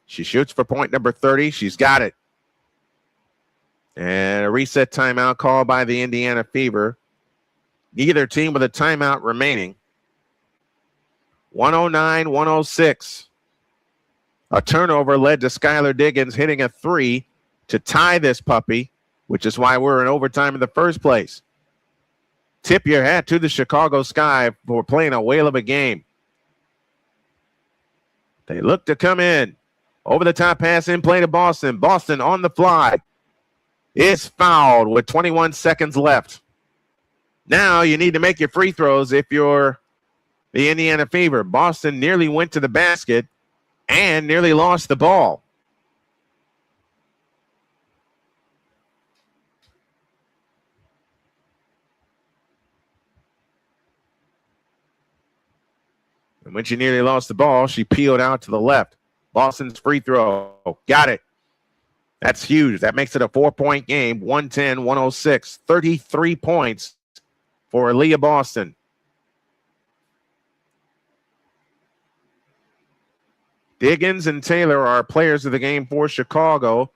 She shoots for point number 30. She's got it. And a reset timeout called by the Indiana Fever. Neither team with a timeout remaining. 109-106. A turnover led to Skylar Diggins hitting a three to tie this puppy, which is why we're in overtime in the first place. Tip your hat to the Chicago Sky for playing a whale of a game. They look to come in. Over the top pass in play to Boston. Boston on the fly is fouled with 21 seconds left. Now you need to make your free throws if you're the Indiana Fever. Boston nearly went to the basket and nearly lost the ball. And when she nearly lost the ball, she peeled out to the left. Boston's free throw. Got it. That's huge. That makes it a 4-point game. 110-106. 33 points for Aaliyah Boston. Diggins and Taylor are players of the game for Chicago.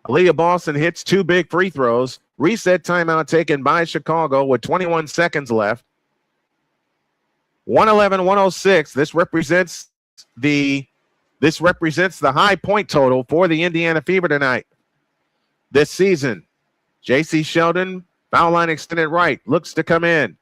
Aaliyah Boston hits two big free throws. Reset timeout taken by Chicago with 21 seconds left. 111-106. This represents the high point total for the Indiana Fever tonight. This season, J.C. Sheldon, foul line extended right, looks to come in.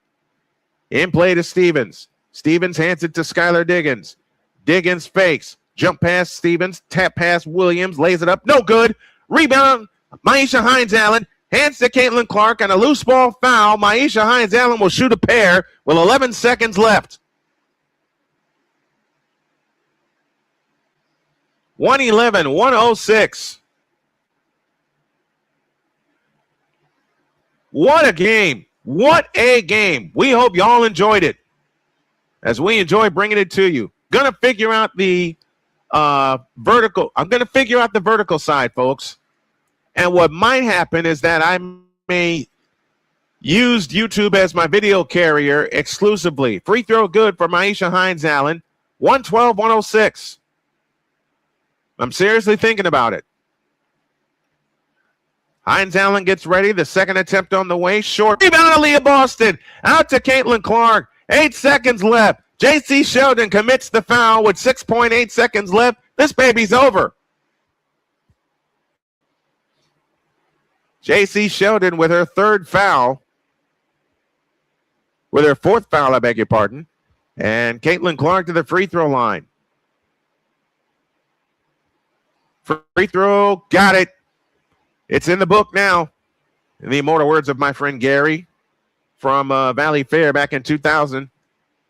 In play to Stevens. Stevens hands it to Skylar Diggins. Diggins fakes. Jump pass Stevens. Tap pass Williams. Lays it up. No good. Rebound. Maisha Hines-Allen. Hands to Caitlin Clark and a loose ball foul. Maisha Hines-Allen will shoot a pair with 11 seconds left. 111-106. What a game. What a game. We hope y'all enjoyed it as we enjoy bringing it to you. Gonna figure out the vertical. I'm gonna figure out the vertical side, folks. And what might happen is that I may use YouTube as my video carrier exclusively. Free throw good for Maisha Hines-Allen. 112-106. I'm seriously thinking about it. Hines-Allen gets ready. The second attempt on the way. Short. Rebound Aaliyah Boston. Out to Caitlin Clark. 8 seconds left. J.C. Sheldon commits the foul with 6.8 seconds left. This baby's over. J.C. Sheldon with her third foul. With her fourth foul, I beg your pardon. And Caitlin Clark to the free throw line. Free throw. Got it. It's in the book now. In the immortal words of my friend Gary from Valley Fair back in 2000.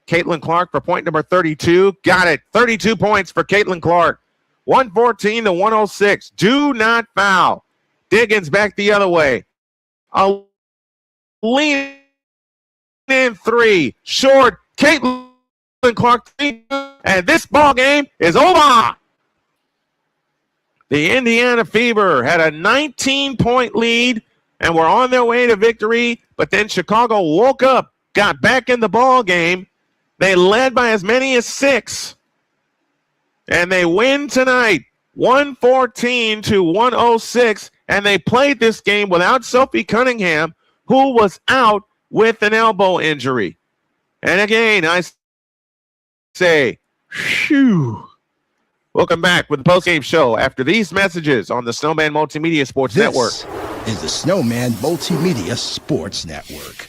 Caitlin Clark for point number 32. Got it. 32 points for Caitlin Clark. 114-106. Do not foul. Diggins back the other way. A lean in three. Short. Caitlin Clark. And this ball game is over. The Indiana Fever had a 19-point lead and were on their way to victory, but then Chicago woke up, got back in the ball game. They led by as many as 6, and they win tonight, 114-106, and they played this game without Sophie Cunningham, who was out with an elbow injury. And again, I say, phew. Welcome back with the postgame show after these messages on the Snowman Multimedia Sports Network. This is the Snowman Multimedia Sports Network.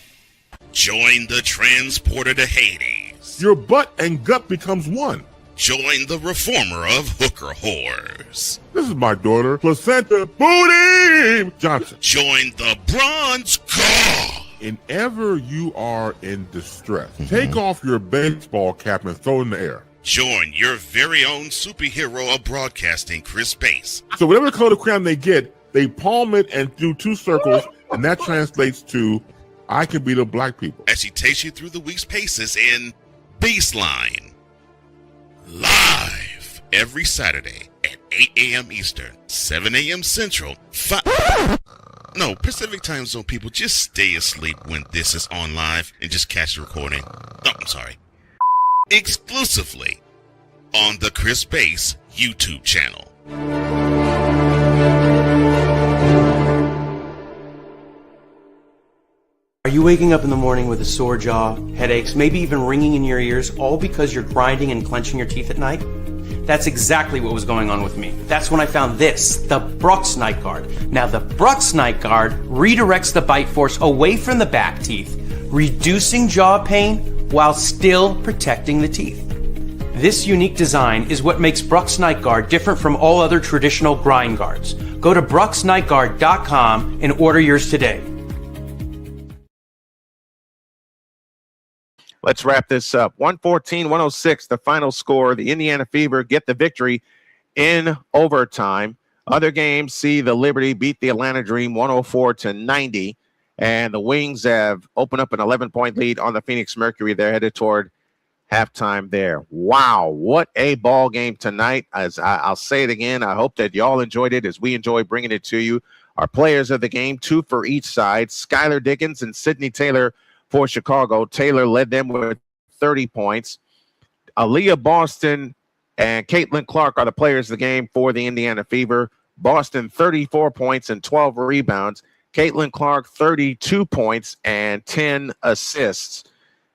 Join the transporter to Hades. Your butt and gut becomes one. Join the reformer of hooker whores. This is my daughter, Placenta Booty Johnson. Join the bronze car. Whenever you are in distress, take off your baseball cap and throw it in the air. Join your very own superhero of broadcasting, Chris Bass. So whatever color crayon they get, they palm it and do 2 circles, and that translates to, I can beat up black people. As she takes you through the week's paces in Baseline. Live every Saturday at 8 a.m. Eastern, 7 a.m. Central, Pacific Time Zone people, just stay asleep when this is on live and just catch the recording. Oh, I'm sorry. Exclusively on the Chris Bass YouTube channel. Are you waking up in the morning with a sore jaw, headaches, maybe even ringing in your ears, all because you're grinding and clenching your teeth at night? That's exactly what was going on with me. That's when I found this, the Brux Night Guard. Now, the Brux Night Guard redirects the bite force away from the back teeth, reducing jaw pain while still protecting the teeth. This unique design is what makes Brux Night Guard different from all other traditional grind guards. Go to bruxnightguard.com and order yours today. Let's wrap this up. 114-106, the final score. The Indiana Fever get the victory in overtime. Other games see the Liberty beat the Atlanta Dream 104-90. And the Wings have opened up an 11-point lead on the Phoenix Mercury. They're headed toward halftime there. Wow, what a ball game tonight. As I'll say it again, I hope that y'all enjoyed it as we enjoy bringing it to you. Our players of the game, 2 for each side. Skylar Diggins and Sydney Taylor for Chicago. Taylor led them with 30 points. Aaliyah Boston and Caitlin Clark are the players of the game for the Indiana Fever. Boston, 34 points and 12 rebounds. Caitlin Clark, 32 points and 10 assists.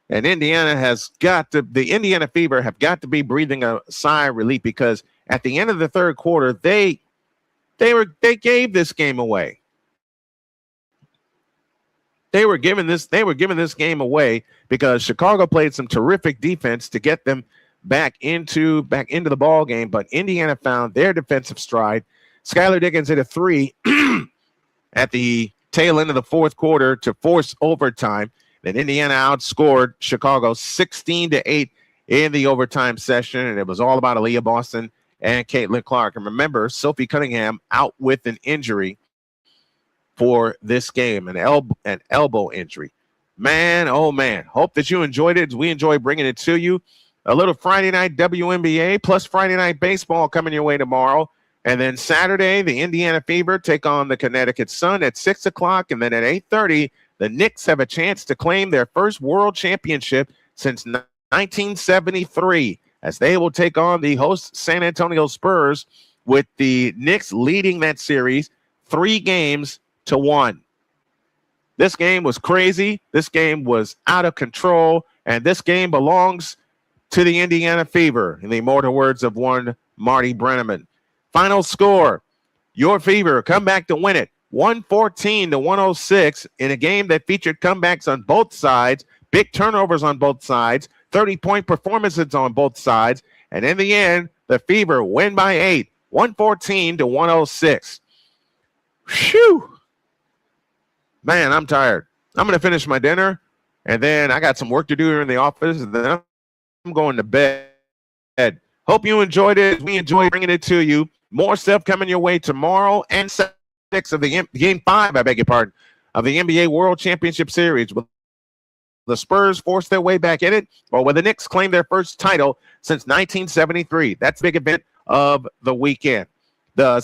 And the Indiana Fever have got to be breathing a sigh of relief, because at the end of the third quarter, they gave this game away. They were giving this game away because Chicago played some terrific defense to get them back into the ball game, but Indiana found their defensive stride. Skylar Diggins hit a 3 at the tail end of the fourth quarter to force overtime. Then Indiana outscored Chicago 16-8 in the overtime session, and it was all about Aaliyah Boston and Caitlin Clark. And remember, Sophie Cunningham out with an injury for this game, an elbow injury. Man, oh man, hope that you enjoyed it as we enjoy bringing it to you. A little Friday night WNBA plus Friday night baseball coming your way tomorrow. And then Saturday, the Indiana Fever take on the Connecticut Sun at 6 o'clock. And then at 8:30, the Knicks have a chance to claim their first world championship since 1973, as they will take on the host San Antonio Spurs, with the Knicks leading that series 3-1. This game was crazy. This game was out of control. And this game belongs to the Indiana Fever, in the immortal words of one Marty Brenneman. Final score, your Fever come back to win it 114-106 in a game that featured comebacks on both sides, big turnovers on both sides, 30-point performances on both sides. And in the end, the Fever win by 8, 114-106. Phew. Man, I'm tired. I'm going to finish my dinner, and then I got some work to do here in the office, and then I'm going to bed. Hope you enjoyed it. We enjoy bringing it to you. More stuff coming your way tomorrow, and 6 of the Game 5, of the NBA World Championship Series. Will the Spurs force their way back in it, or will the Knicks claim their first title since 1973? That's the big event of the weekend. The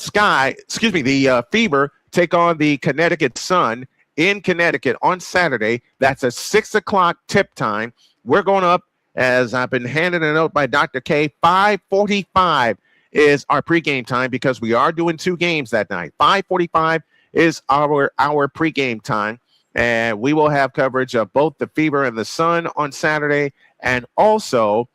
Fever take on the Connecticut Sun in Connecticut on Saturday. That's a 6 o'clock tip time. We're going up, as I've been handed a note by Dr. K, 5:45 is our pregame time, because we are doing 2 games that night. 5:45 is our pregame time, and we will have coverage of both the Fever and the Sun on Saturday, and also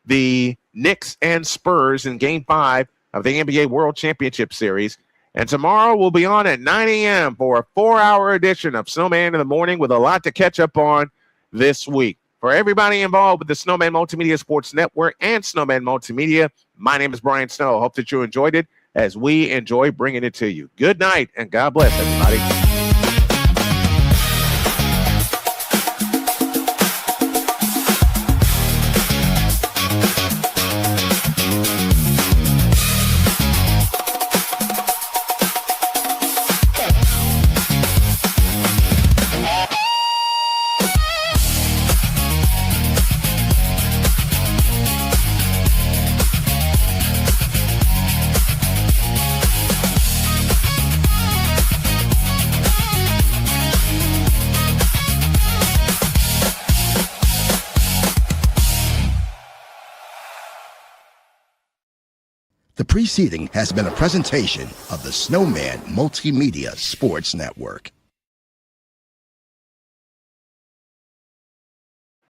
the Knicks and Spurs in Game 5 of the NBA World Championship Series. And tomorrow we'll be on at 9 a.m. for a 4-hour edition of Snowman in the Morning, with a lot to catch up on this week. For everybody involved with the Snowman Multimedia Sports Network and Snowman Multimedia, my name is Brian Snow. Hope that you enjoyed it as we enjoy bringing it to you. Good night, and God bless everybody. The preceding has been a presentation of the Snowman Multimedia Sports Network.